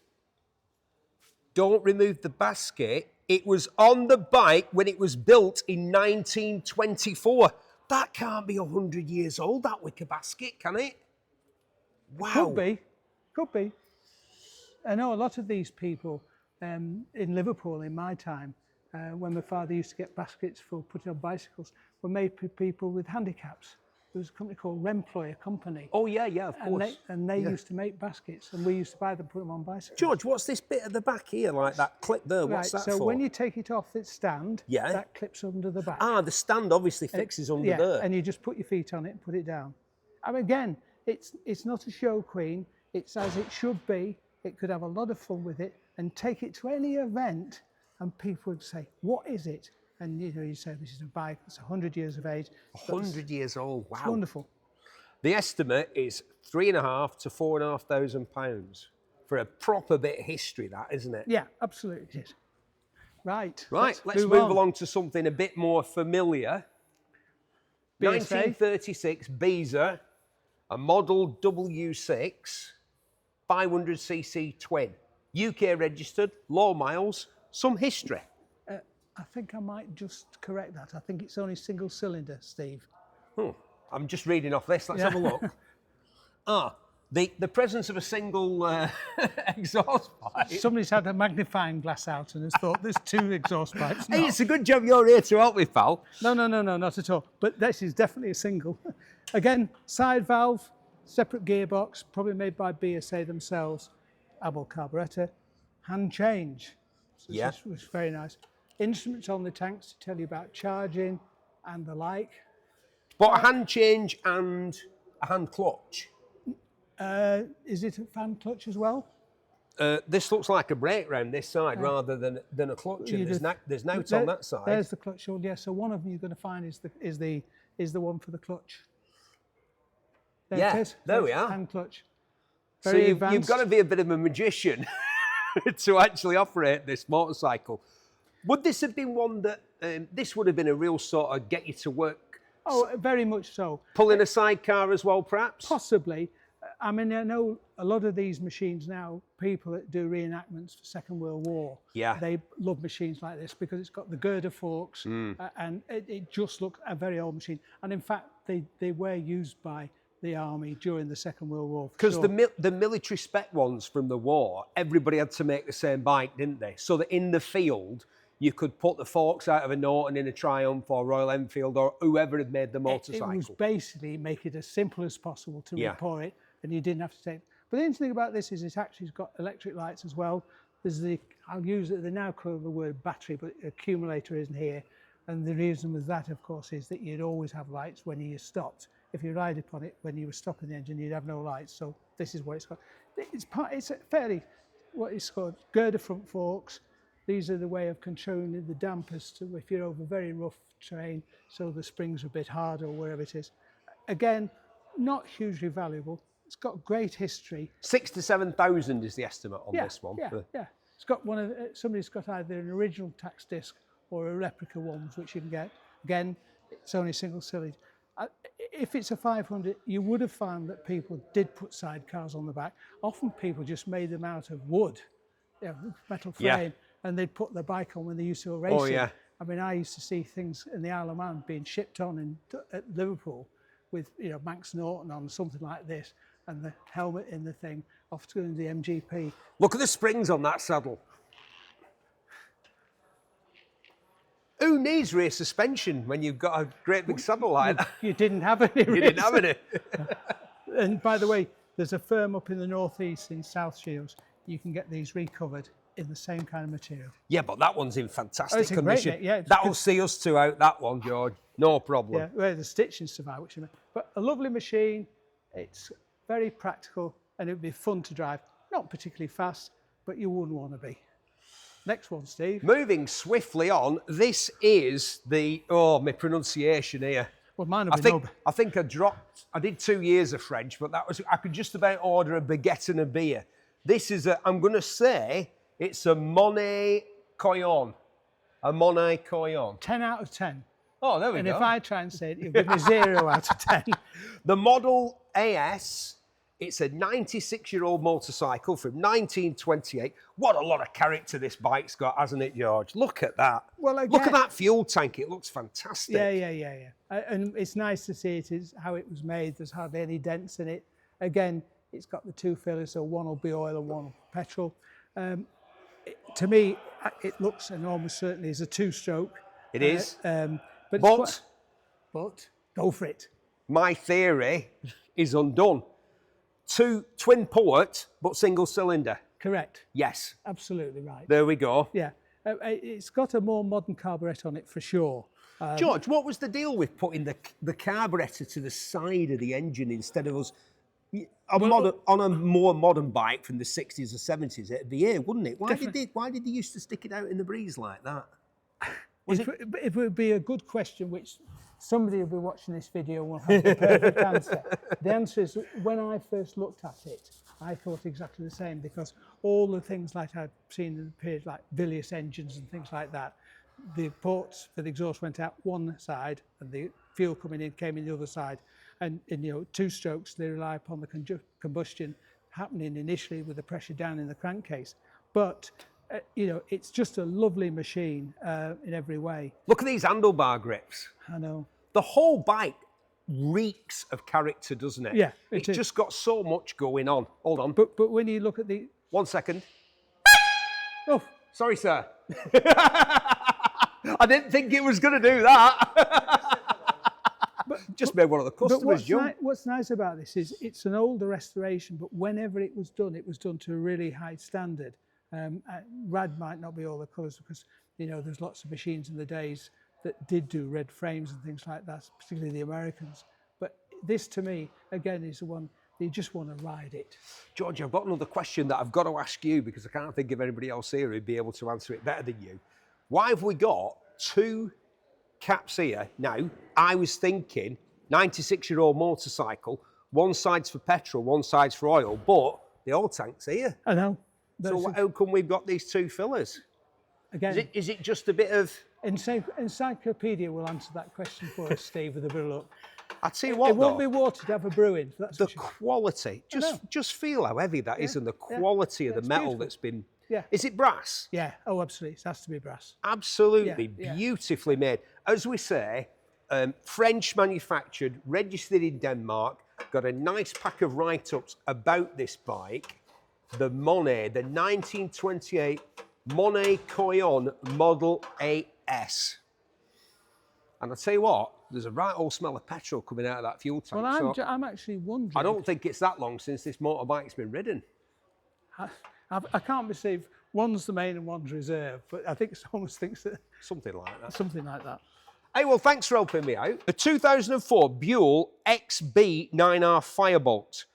Don't remove the basket. It was on the bike when it was built in 1924. That can't be 100 years old, that wicker basket, can it? Wow. Could be. I know a lot of these people in Liverpool in my time, when my father used to get baskets for putting on bicycles, were made for people with handicaps. There was a company called Remploy, a company. Oh, yeah, of course. And they used to make baskets, and we used to buy them, put them on bicycles. George, what's this bit at the back here, like that clip there? What's that for? So when you take it off its stand, Yeah. that clips under the back. Ah, the stand obviously fixes under there. And you just put your feet on it and put it down. I mean, again, it's not a show queen. It's as it should be. It could have a lot of fun with it and take it to any event, and people would say, "What is it?" And you say, "This is a bike that's 100 years of age." 100 years old. Wow. It's wonderful. The estimate is £3,500 to £4,500 for a proper bit of history, that, isn't it? Yeah, absolutely it is. Right. Right, let's move along to something a bit more familiar. BSA. 1936 Beezer, a model W6, 500cc twin. UK registered, low miles, some history. I think I might just correct that. I think it's only single cylinder, Steve. I'm just reading off this, let's have a look. The presence of a single exhaust pipe. Somebody's had a magnifying glass out and has thought there's 2 exhaust pipes. Hey, it's a good job you're here to help me, pal. No, not at all. But this is definitely a single. Again, side valve, separate gearbox, probably made by BSA themselves. Abel carburettor, hand change. Yeah. Which was very nice. Instruments on the tanks to tell you about charging and the like. But a hand change and a hand clutch. Is it a fan clutch as well? This looks like a brake round this side rather than a clutch, and there's notes on that side. There's the clutch hold, yeah. So one of them you're going to find is the one for the clutch. There it is. There we are. Hand clutch. So you've got to be a bit of a magician to actually operate this motorcycle. Would this have been one that, this would have been a real sort of get you to work? Oh, very much so. Pulling a sidecar as well, perhaps? Possibly. I mean, I know a lot of these machines now, people that do reenactments for Second World War, they love machines like this because it's got the girder forks and it just looks a very old machine. And in fact, they were used by the army during the Second World War. Because the military spec ones from the war, everybody had to make the same bike, didn't they? So that in the field, you could put the forks out of a Norton in a Triumph or Royal Enfield or whoever had made the motorcycle. It was basically make it as simple as possible to report it, and you didn't have to take. But the interesting thing about this is it's actually got electric lights as well. There's they now call the word battery, but accumulator isn't here. And the reason with that, of course, is that you'd always have lights when you stopped. If you ride upon it, when you were stopping the engine, you'd have no lights. So this is what it's got. It's a fairly, what it's called, girder front forks. These are the way of controlling the dampers to if you're over very rough terrain, so the springs are a bit harder or wherever it is. Again, not hugely valuable. It's got great history. 6,000 to 7,000 is the estimate on this one. Yeah. It's got somebody's got either an original tax disc or a replica one, which you can get. Again, it's only single cylinder. If it's a 500, you would have found that people did put sidecars on the back. Often people just made them out of wood, metal frame, and they'd put the bike on when they used to go racing. Oh, yeah. I mean, I used to see things in the Isle of Man being shipped on at Liverpool with, Manx Norton on, something like this, and the helmet in the thing, off to the MGP. Look at the springs on that saddle. Who needs rear suspension when you've got a great big saddle like that? You didn't have any. You didn't have any. And by the way, there's a firm up in the northeast in South Shields. You can get these recovered in the same kind of material. Yeah, but that one's in fantastic condition. Great, that'll see us two out, that one, George. No problem. Yeah, where the stitching survived, which but a lovely machine. It's very practical and it would be fun to drive. Not particularly fast, but you wouldn't want to be. Next one, Steve. Moving swiftly on, this is my pronunciation here. Well, mine would be I think I did 2 years of French, but I could just about order a baguette and a beer. This is I'm going to say it's a Monet Coyon. A Monet Coyon. 10 out of 10. Oh, there we go. And if I try and say it, you'll give me 0 out of 10. The Model AS, it's a 96-year-old motorcycle from 1928. What a lot of character this bike's got, hasn't it, George? Look at that. Well, again, look at that fuel tank. It looks fantastic. Yeah. And it's nice to see how it was made. There's hardly any dents in it. Again, it's got the 2 fillers, so one will be oil and one will be petrol. To me, it looks and almost certainly is a 2-stroke. It is. But go for it. My theory is undone. Twin port, but single cylinder. Correct. Yes. Absolutely right. There we go. Yeah. It's got a more modern carburettor on it for sure. George, what was the deal with putting the carburettor to the side of the engine instead of us on a more modern bike from the 60s or 70s? It'd be here, wouldn't it? Why did they used to stick it out in the breeze like that? It would be a good question, which somebody will be watching this video will have the perfect answer. The answer is, when I first looked at it, I thought exactly the same, because all the things like I'd seen in the period, like Villiers engines and things like that, the ports for the exhaust went out one side and the fuel coming in came in the other side. And in 2 strokes, they rely upon the combustion happening initially with the pressure down in the crankcase. But it's just a lovely machine in every way. Look at these handlebar grips. I know. The whole bike reeks of character, doesn't it? Yeah, it's just got so much going on. Hold on. But when you look at the... 1 second. Oh. Sorry, sir. I didn't think it was going to do that. Just made one of the customers jump. What's nice about this is it's an older restoration, but whenever it was done to a really high standard. Red might not be all the colours because, there's lots of machines in the days that did do red frames and things like that, particularly the Americans. But this, to me, again, is the one, You just want to ride it. George, I've got another question that I've got to ask you because I can't think of anybody else here who'd be able to answer it better than you. Why have we got two caps here? Now, I was thinking 96-year-old motorcycle, one side's for petrol, one side's for oil, but the oil tank's here. I know. So how come we've got these two fillers? Again, Is it just a bit of... Encyclopedia will answer that question for us, Steve, with a bit of luck. I tell you what, it won't be water to have a brew in. That's the quality, just feel how heavy that is, and the quality of the metal beautiful. that's been... Yeah. Is it brass? Yeah, oh, absolutely. It has to be brass. Absolutely, beautifully made. As we say, French manufactured, registered in Denmark, got a nice pack of write-ups about this bike. The Monet, the 1928 Monet Koyon Model AS. And I'll tell you what, there's a right old smell of petrol coming out of that fuel tank. Well, I'm actually wondering. I don't think it's that long since this motorbike's been ridden. I can't believe one's the main and one's reserve, but I think someone thinks that. Something like that. Something like that. Hey, well, thanks for helping me out. The 2004 Buell XB9R Firebolt.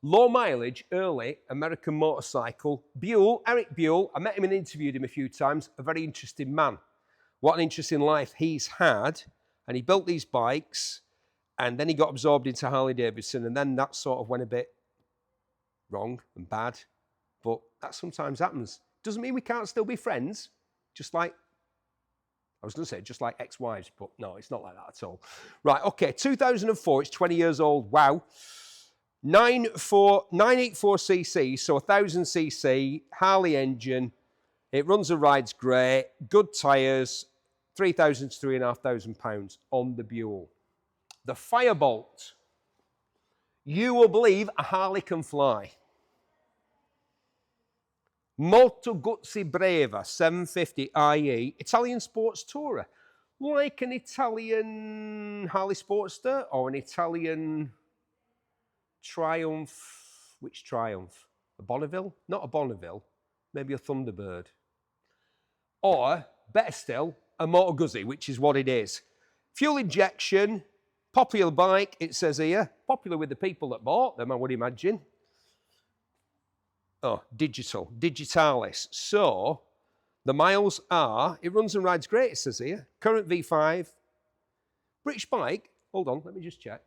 Low mileage, early American motorcycle. Buell, Eric Buell, I met him and interviewed him a few times. A very interesting man. What an interesting life he's had. And he built these bikes, and then he got absorbed into Harley Davidson, and then that sort of went a bit wrong and bad. But that sometimes happens. Doesn't mean we can't still be friends, just like, I was going to say just like ex-wives, but no, it's not like that at all. Right, okay, 2004, it's 20 years old, wow. 984cc, so 1000cc, Harley engine. It runs and rides great, good tyres, 3,000 to 3,500 pounds on the Buell. The Firebolt. You will believe a Harley can fly. Molto Guzzi Breva 750 IE, Italian sports tourer. Like an Italian Harley Sportster or an Italian Triumph. Which Triumph? A Bonneville? Not a Bonneville, maybe a Thunderbird. Or, better still, a Moto Guzzi, which is what it is. Fuel injection, popular bike, it says here. Popular with the people that bought them, I would imagine. Oh, digitalis. So, the miles are, it runs and rides great, it says here. Current V5. British bike, hold on, let me just check.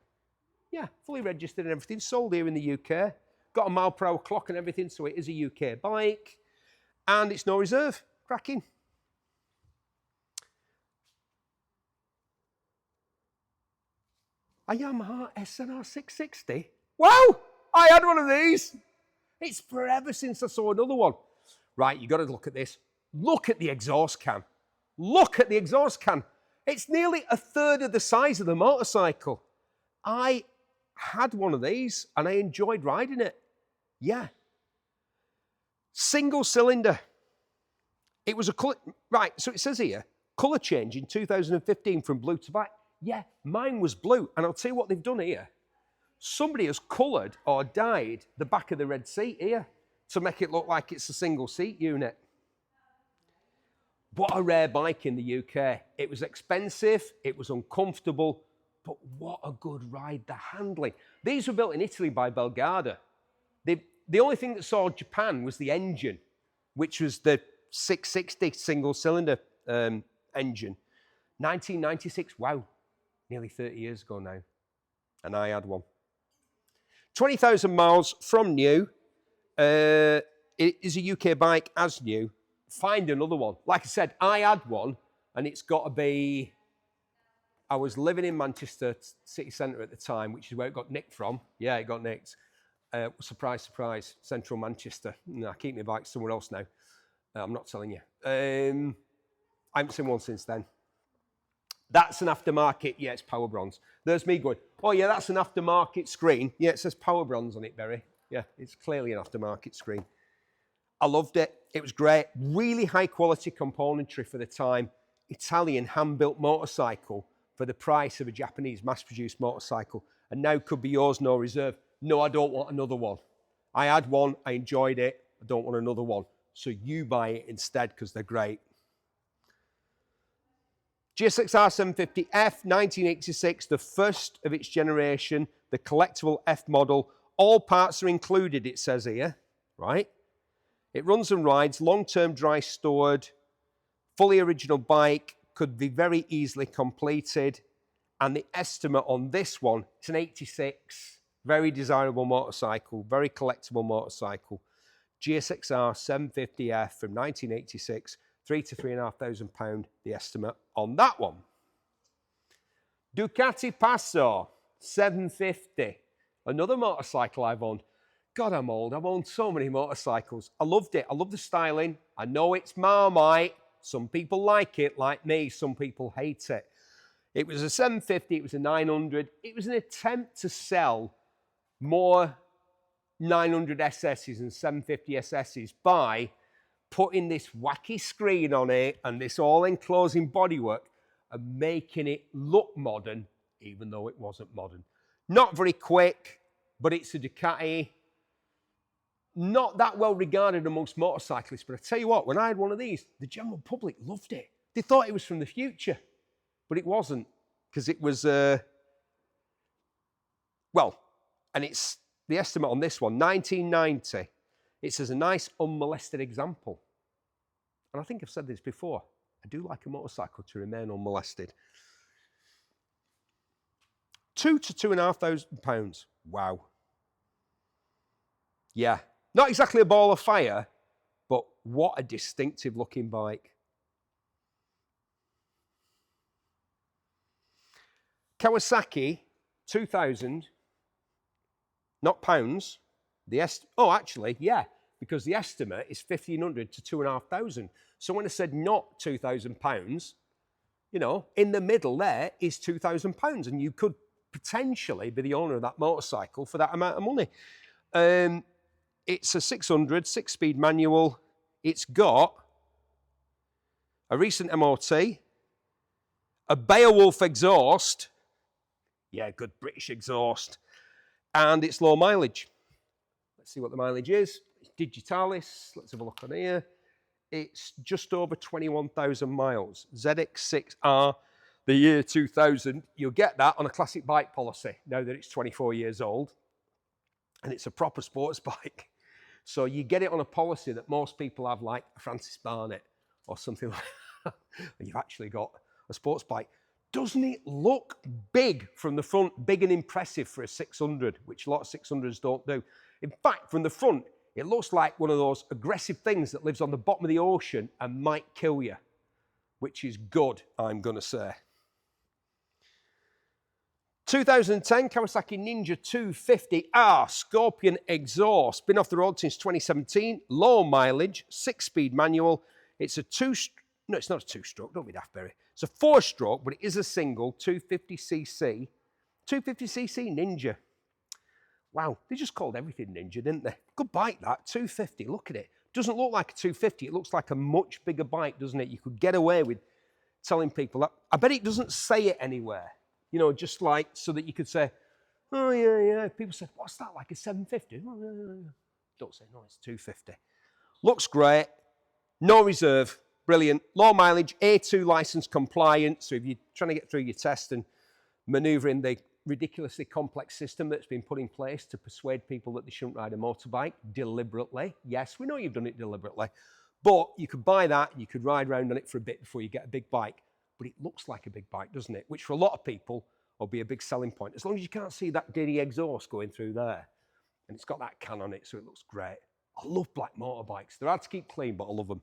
Yeah, fully registered and everything, sold here in the UK. Got a mile per hour clock and everything, so it is a UK bike. And it's no reserve, cracking. A Yamaha SNR660. Wow, I had one of these. It's forever since I saw another one. Right, you got to look at this. Look at the exhaust can. Look at the exhaust can. It's nearly a third of the size of the motorcycle. I had one of these and I enjoyed riding it. Yeah. Single cylinder. It was a color, right, so it says here, color change in 2015 from blue to black. Yeah, mine was blue. And I'll tell you what they've done here. Somebody has coloured or dyed the back of the red seat here to make it look like it's a single seat unit. What a rare bike in the UK. It was expensive, it was uncomfortable, but what a good ride, the handling. These were built in Italy by Belgada. The only thing that saw Japan was the engine, which was the 660 single cylinder engine. 1996, wow, nearly 30 years ago now. And I had one. 20,000 miles from new. It is a UK bike as new. Find another one. Like I said, I had one, and it's got to be... I was living in Manchester city centre at the time, which is where it got nicked from. Yeah, it got nicked. Surprise, surprise, central Manchester. No, I keep my bike somewhere else now. I'm not telling you. I haven't seen one since then. That's an aftermarket. Yeah, it's power bronze. There's me going, oh yeah, that's an aftermarket screen. Yeah, it says power bronze on it, Berry. Yeah, it's clearly an aftermarket screen. I loved it. It was great. Really high quality componentry for the time. Italian hand-built motorcycle for the price of a Japanese mass-produced motorcycle. And now could be yours, no reserve. No, I don't want another one. I had one, I enjoyed it. I don't want another one. So you buy it instead because they're great. GSXR750 F, 1986, the first of its generation, the collectible F model, All parts are included, it says here, right? It runs and rides, long-term dry stored, fully original bike, could be very easily completed. And the estimate on this one, it's an 86, very desirable motorcycle, very collectible motorcycle. GSXR750F from 1986, £3,000 to £3,500, the estimate on that one. Ducati Passo 750, another motorcycle I've owned. God, I'm old. I've owned so many motorcycles. I loved it. I love the styling. I know it's Marmite. Some people like it, like me. Some people hate it. It was a 750. It was a 900. It was an attempt to sell more 900 SSs and 750 SSs by putting this wacky screen on it and this all-enclosing bodywork and making it look modern, even though it wasn't modern. Not very quick, but it's a Ducati. Not that well regarded amongst motorcyclists, but I tell you what, when I had one of these, the general public loved it. They thought it was from the future, but it wasn't, because it was, well, and it's the estimate on this one, 1990. It says a nice unmolested example. And I think I've said this before. I do like a motorcycle to remain unmolested. £2,000 to £2,500. Wow. Yeah. Not exactly a ball of fire, but what a distinctive looking bike. Kawasaki 2000, not pounds. Oh, actually, yeah, because the estimate is 1,500 to 2,500. So when I said not £2,000, you know, in the middle there is £2,000, and you could potentially be the owner of that motorcycle for that amount of money. It's a 600, 6-speed manual. It's got a recent MOT, a Beowulf exhaust. Yeah, good British exhaust. And it's low mileage. Let's see what the mileage is. It's Digitalis. Let's have a look on here. It's just over 21,000 miles. ZX6R, the year 2000. You'll get that on a classic bike policy now that it's 24 years old. And it's a proper sports bike. So you get it on a policy that most people have, like a Francis Barnett or something like that. And you've actually got a sports bike. Doesn't it look big from the front? Big and impressive for a 600, which a lot of 600s don't do. In fact, from the front, it looks like one of those aggressive things that lives on the bottom of the ocean and might kill you, which is good, I'm going to say. 2010 Kawasaki Ninja 250R Scorpion exhaust. Been off the road since 2017. Low mileage, 6-speed manual. It's a no, it's not a 2-stroke. Don't be daft, Berry. It's a 4-stroke, but it is a single 250cc. 250cc Ninja. Wow, they just called everything Ninja, didn't they? Good bike, that. 250, look at it. Doesn't look like a 250. It looks like a much bigger bike, doesn't it? You could get away with telling people that. I bet it doesn't say it anywhere. You know, just like so that you could say, oh, yeah, yeah. People said, what's that, like a 750? Oh, yeah. Don't say, no, it's 250. Looks great. No reserve. Brilliant. Low mileage, A2 license compliant. So if you're trying to get through your test and manoeuvring the ridiculously complex system that's been put in place to persuade people that they shouldn't ride a motorbike deliberately. Yes, we know you've done it deliberately. But you could buy that, you could ride around on it for a bit before you get a big bike. But it looks like a big bike, doesn't it? Which for a lot of people will be a big selling point. As long as you can't see that dirty exhaust going through there. And it's got that can on it, so it looks great. I love black motorbikes. They're hard to keep clean, but I love them.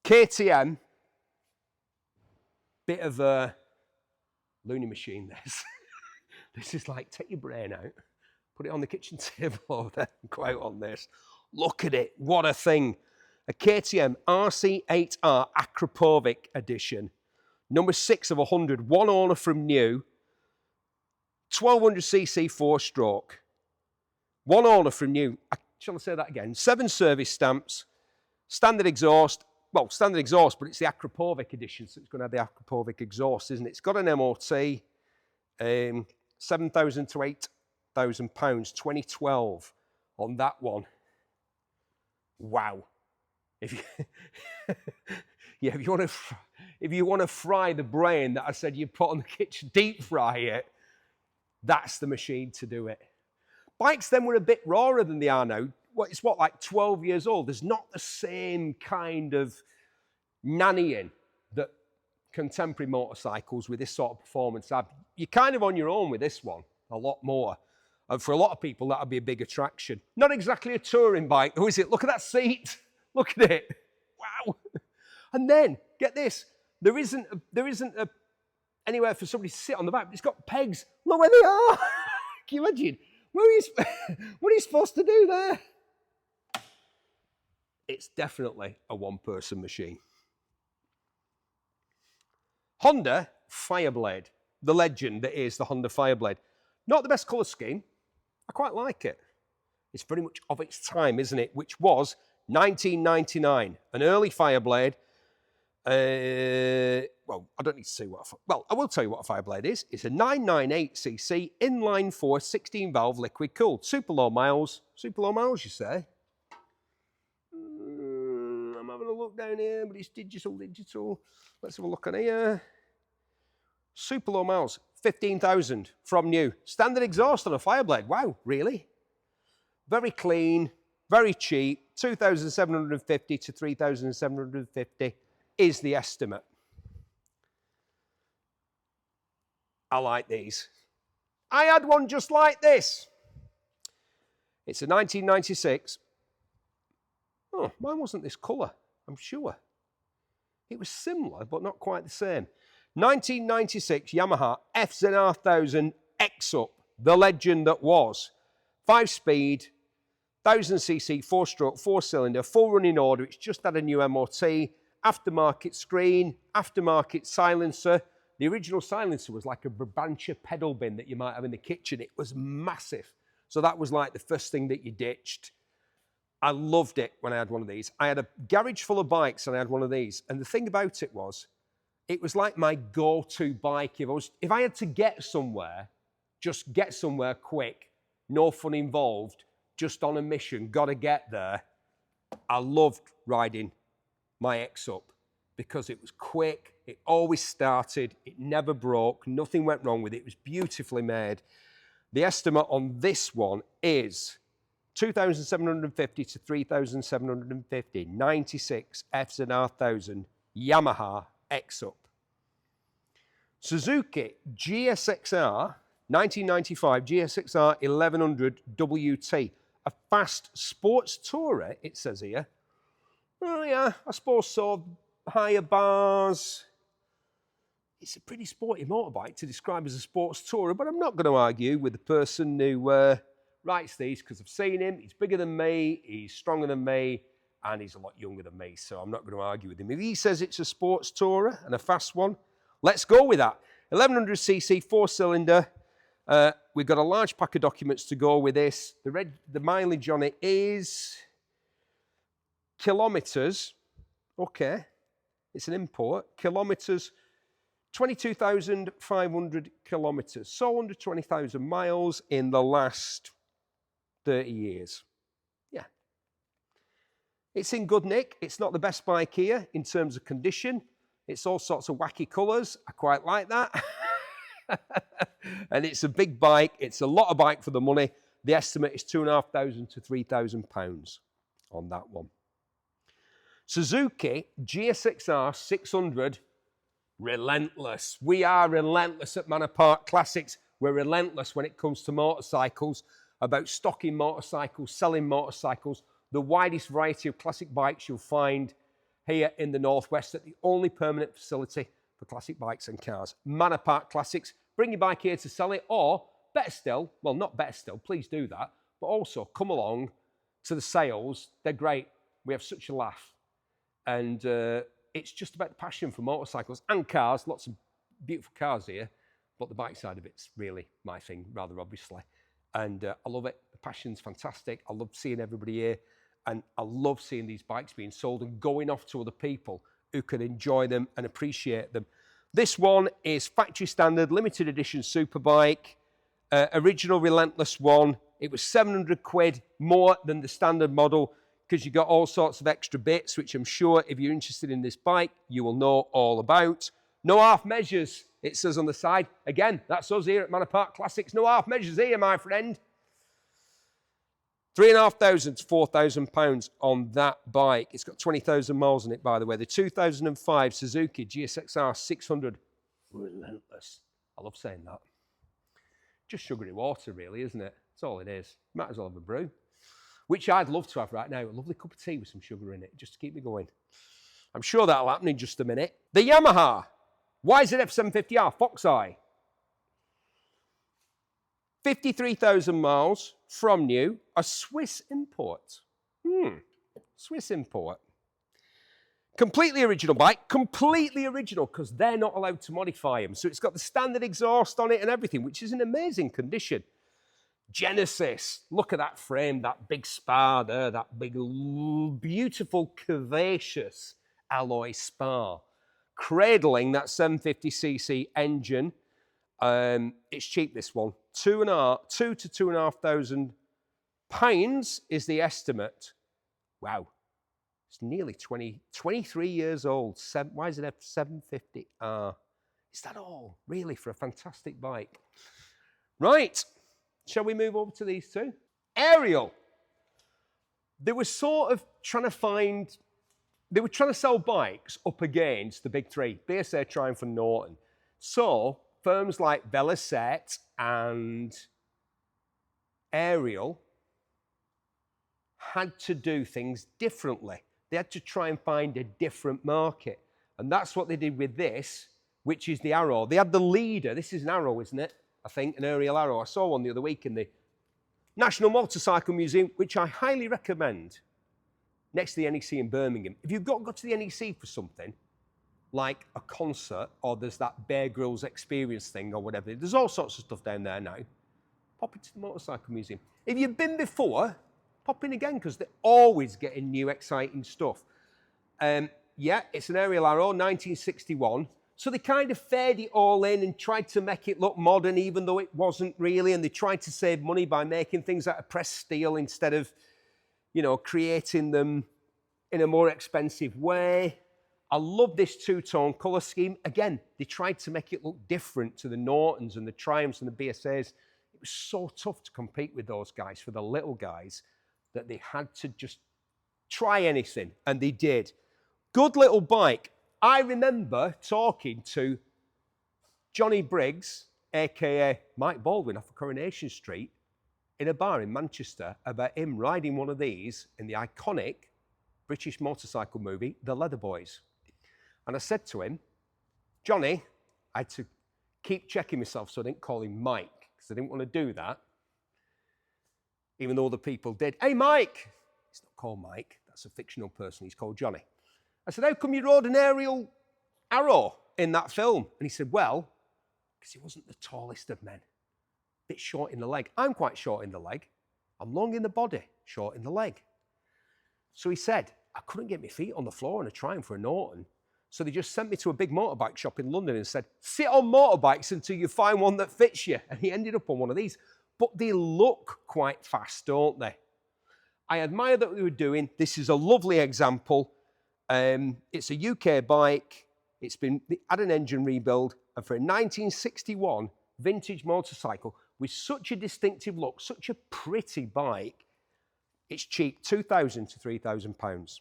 KTM. Bit of a loony machine, this. This is like, take your brain out, put it on the kitchen table over there, and go out on this. Look at it. What a thing. A KTM RC8R Akrapovic edition, number 6 of 100, one owner from new, 1200cc 4-stroke, one owner from new. Shall I say that again? 7 service stamps, standard exhaust. Well, standard exhaust, but it's the Akrapovic edition, so it's going to have the Akrapovic exhaust, isn't it? It's got an MOT, 7,000 to 8,000 pounds, 2012 on that one. Wow. If you want to fry the brain that I said you put on the kitchen, deep fry it, That's the machine to do it. Bikes then were a bit rawer than they are now. It's what, like 12 years old. There's not the same kind of nannying that contemporary motorcycles with this sort of performance have. You're kind of on your own with this one, a lot more. And for a lot of people, that would be a big attraction. Not exactly a touring bike, though, is it? Look at that seat. Look at it. Wow. And then, get this, there isn't anywhere for somebody to sit on the back. It's got pegs. Look where they are. Can you imagine? What are you supposed to do there? It's definitely a one-person machine. Honda Fireblade, the legend that is the Honda Fireblade. Not the best colour scheme. I quite like it. It's very much of its time, isn't it? Which was 1999, an early Fireblade. Well, I don't need to say what. Well, I will tell you what a Fireblade is. It's a 998cc inline 4 16-valve liquid cooled. Super low miles, you say? I'm having a look down here, but it's digital. Let's have a look on here. Super low miles, 15,000 from new. Standard exhaust on a Fireblade. Wow, really? Very clean, very cheap. 2,750 to 3,750 is the estimate. I like these. I had one just like this. It's a 1996. Oh, mine wasn't this colour, I'm sure. It was similar, but not quite the same. 1996 Yamaha FZR1000 X-Up, the legend that was. 5-speed, 1000cc, 4-stroke, 4-cylinder, full running order. It's just had a new MOT, aftermarket screen, aftermarket silencer. The original silencer was like a Brabantia pedal bin that you might have in the kitchen. It was massive. So that was like the first thing that you ditched. I loved it when I had one of these. I had a garage full of bikes and I had one of these. And the thing about it was like my go-to bike. If I had to get somewhere, just get somewhere quick, no fun involved, just on a mission, got to get there. I loved riding my X-Up because it was quick, it always started, it never broke, nothing went wrong with it, it was beautifully made. The estimate on this one is 2,750 to 3,750, 96 FZR1000 Yamaha X-Up. Suzuki GSXR 1995 GSXR 1100 WT, a fast sports tourer, it says here. Oh yeah, I suppose so. Higher bars. It's a pretty sporty motorbike to describe as a sports tourer, but I'm not going to argue with the person who writes these because I've seen him. He's bigger than me, he's stronger than me, and he's a lot younger than me, so I'm not going to argue with him. If he says it's a sports tourer and a fast one, let's go with that. 1100cc, 4-cylinder. We've got a large pack of documents to go with this. The mileage on it is kilometres. Okay, it's an import. Kilometres, 22,500 kilometres. So under 20,000 miles in the last 30 years. Yeah. It's in good nick. It's not the best bike here in terms of condition. It's all sorts of wacky colours. I quite like that. And it's a big bike. It's a lot of bike for the money. The estimate is £2,500 to £3,000 on that one. Suzuki GSXR 600, relentless. We are relentless at Manor Park Classics. We're relentless when it comes to motorcycles, about stocking motorcycles, selling motorcycles, the widest variety of classic bikes you'll find here in the Northwest at the only permanent facility for classic bikes and cars. Manor Park Classics. Bring your bike here to sell it, or better still, well, not better still, please do that, but also come along to the sales. They're great. We have such a laugh. And it's just about the passion for motorcycles and cars. Lots of beautiful cars here, but the bike side of it's really my thing, rather obviously. And I love it. The passion's fantastic. I love seeing everybody here. And I love seeing these bikes being sold and going off to other people who can enjoy them and appreciate them. This one is factory standard, limited edition superbike, original Relentless one. It was 700 quid more than the standard model because you got all sorts of extra bits, which I'm sure if you're interested in this bike, you will know all about. No half measures it says on the side. Again, that's us here at Manor Park Classics. No half measures here, my friend. £3,500 to £4,000 on that bike. It's got 20,000 miles on it, by the way. The 2005 Suzuki GSXR750. Relentless. I love saying that. Just sugary water, really, isn't it? That's all it is. Might as well have a brew. Which I'd love to have right now. A lovely cup of tea with some sugar in it, just to keep me going. I'm sure that'll happen in just a minute. The Yamaha YZF750R Fox Eye. 53,000 miles from new. A Swiss import. Swiss import. Completely original bike. Completely original, because they're not allowed to modify them. So it's got the standard exhaust on it and everything, which is in amazing condition. Genesis. Look at that frame, that big spar there, that big, beautiful, curvaceous alloy spar. Cradling that 750cc engine. It's cheap, this one. £2,000 to £2,500 is the estimate. Wow. It's nearly 23 years old. Why is it F750R? Is that all, really, for a fantastic bike? Right. Shall we move over to these two? Ariel. They were sort of trying to find... They were trying to sell bikes up against the big three, BSA, Triumph and Norton. So firms like Velocette and Ariel had to do things differently. They had to try and find a different market. And that's what they did with this, which is the Arrow. They had the leader. This is an Arrow, isn't it? I think, an Ariel Arrow. I saw one the other week in the National Motorcycle Museum, which I highly recommend, next to the NEC in Birmingham. If you've got to go to the NEC for something, like a concert, or there's that Bear Grylls experience thing or whatever, there's all sorts of stuff down there now. Pop into the Motorcycle Museum. If you've been before, pop in again, because they're always getting new, exciting stuff. Yeah, it's an Ariel Arrow, 1961. So they kind of fed it all in and tried to make it look modern, even though it wasn't really. And they tried to save money by making things out of pressed steel instead of, you know, creating them in a more expensive way. I love this two-tone colour scheme. Again, they tried to make it look different to the Nortons and the Triumphs and the BSAs. It was so tough to compete with those guys, for the little guys, that they had to just try anything, and they did. Good little bike. I remember talking to Johnny Briggs, aka Mike Baldwin, off of Coronation Street, in a bar in Manchester, about him riding one of these in the iconic British motorcycle movie, The Leather Boys. And I said to him, Johnny, I had to keep checking myself so I didn't call him Mike, because I didn't want to do that, even though other people did. Hey, Mike! He's not called Mike, that's a fictional person, he's called Johnny. I said, how come you rode an Ariel Arrow in that film? And he said, well, because he wasn't the tallest of men. Bit short in the leg. I'm quite short in the leg. I'm long in the body, short in the leg. So he said, I couldn't get my feet on the floor on a Triumph for a Norton. So they just sent me to a big motorbike shop in London and said, sit on motorbikes until you find one that fits you. And he ended up on one of these. But they look quite fast, don't they? I admire that they were doing. This is a lovely example. It's a UK bike. It's been had an engine rebuild, and for a 1961 vintage motorcycle with such a distinctive look, such a pretty bike, it's cheap, £2,000 to £3,000.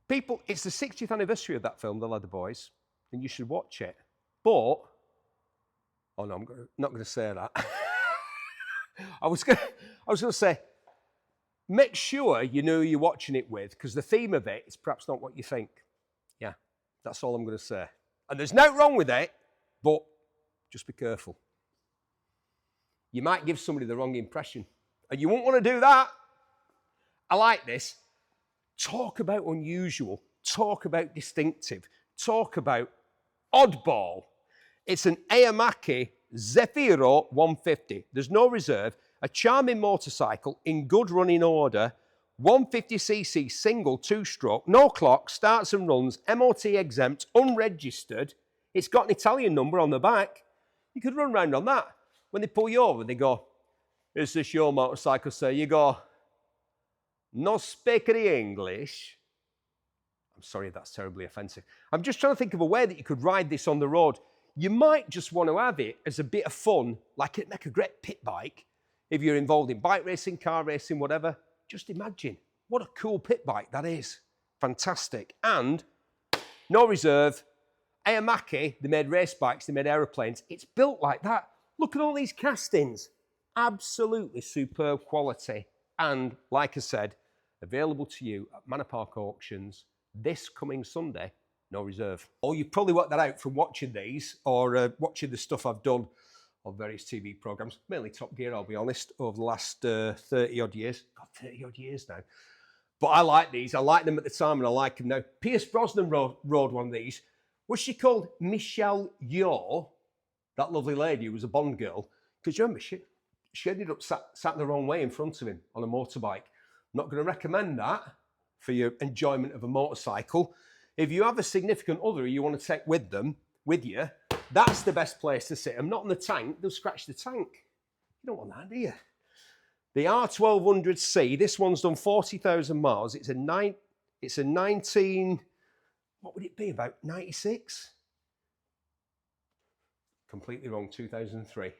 People, it's the 60th anniversary of that film, The Leather Boys, and you should watch it. But, oh no, I'm not going to say that. I was going to say, make sure you know who you're watching it with, because the theme of it is perhaps not what you think. Yeah, that's all I'm going to say. And there's no wrong with it, but just be careful. You might give somebody the wrong impression, and you won't want to do that. I like this. Talk about unusual. Talk about distinctive. Talk about oddball. It's an Yamaha Zefiro 150. There's no reserve. A charming motorcycle in good running order, 150cc single two-stroke, no clock, starts and runs, MOT exempt, unregistered. It's got an Italian number on the back. You could run around on that. When they pull you over, they go, is this your motorcycle, sir? You go, no speak the English. I'm I'm sorry if that's terribly offensive. I'm just trying to think of a way that you could ride this on the road. You might just want to have it as a bit of fun, like it'd make a great pit bike. If you're involved in bike racing, car racing, whatever, just imagine what a cool pit bike that is. Fantastic. And no reserve. Yamaha, they made race bikes, they made aeroplanes. It's built like that. Look at all these castings. Absolutely superb quality. And like I said, available to you at Manor Park Auctions this coming Sunday, no reserve. Oh, you probably worked that out from watching these or watching the stuff I've done on various TV programs, mainly Top Gear, I'll be honest, over the last 30 odd years. God, 30 odd years now. But I like these. I liked them at the time and I like them now. Pierce Brosnan rode one of these. Was she called Michelle Yeoh? That lovely lady who was a Bond girl. Because you remember, she ended up sat the wrong way in front of him on a motorbike. I'm not going to recommend that for your enjoyment of a motorcycle. If you have a significant other you want to take with you, that's the best place to sit them. Not on the tank, they'll scratch the tank. You don't want that, do you? The R1200C, this one's done 40,000 miles. It's a 19, what would it be, about 96? Completely wrong, 2003.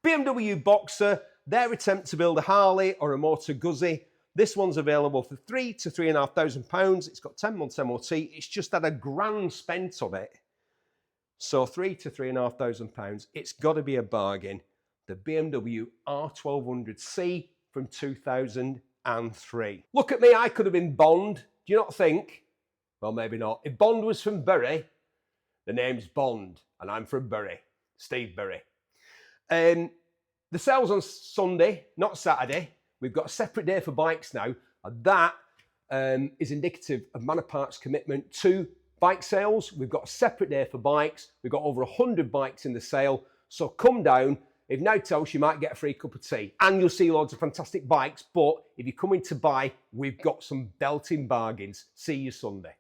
BMW Boxer, their attempt to build a Harley or a Motor Guzzi. This one's available for £3,000 to £3,500. It's got 10 months MOT. It's just had a grand spent on it. So £3,000 to £3,500. It's got to be a bargain. The BMW R1200C from 2003. Look at me, I could have been Bond. Do you not think? Well, maybe not. If Bond was from Bury, the name's Bond, and I'm from Bury, Steve Bury. The sale's on Sunday, not Saturday. We've got a separate day for bikes now, and that is indicative of Manor Park's commitment to bike sales. We've got a separate day for bikes. We've got over 100 bikes in the sale, so come down. If now tells, you might get a free cup of tea, and you'll see loads of fantastic bikes, but if you're coming to buy, we've got some belting bargains. See you Sunday.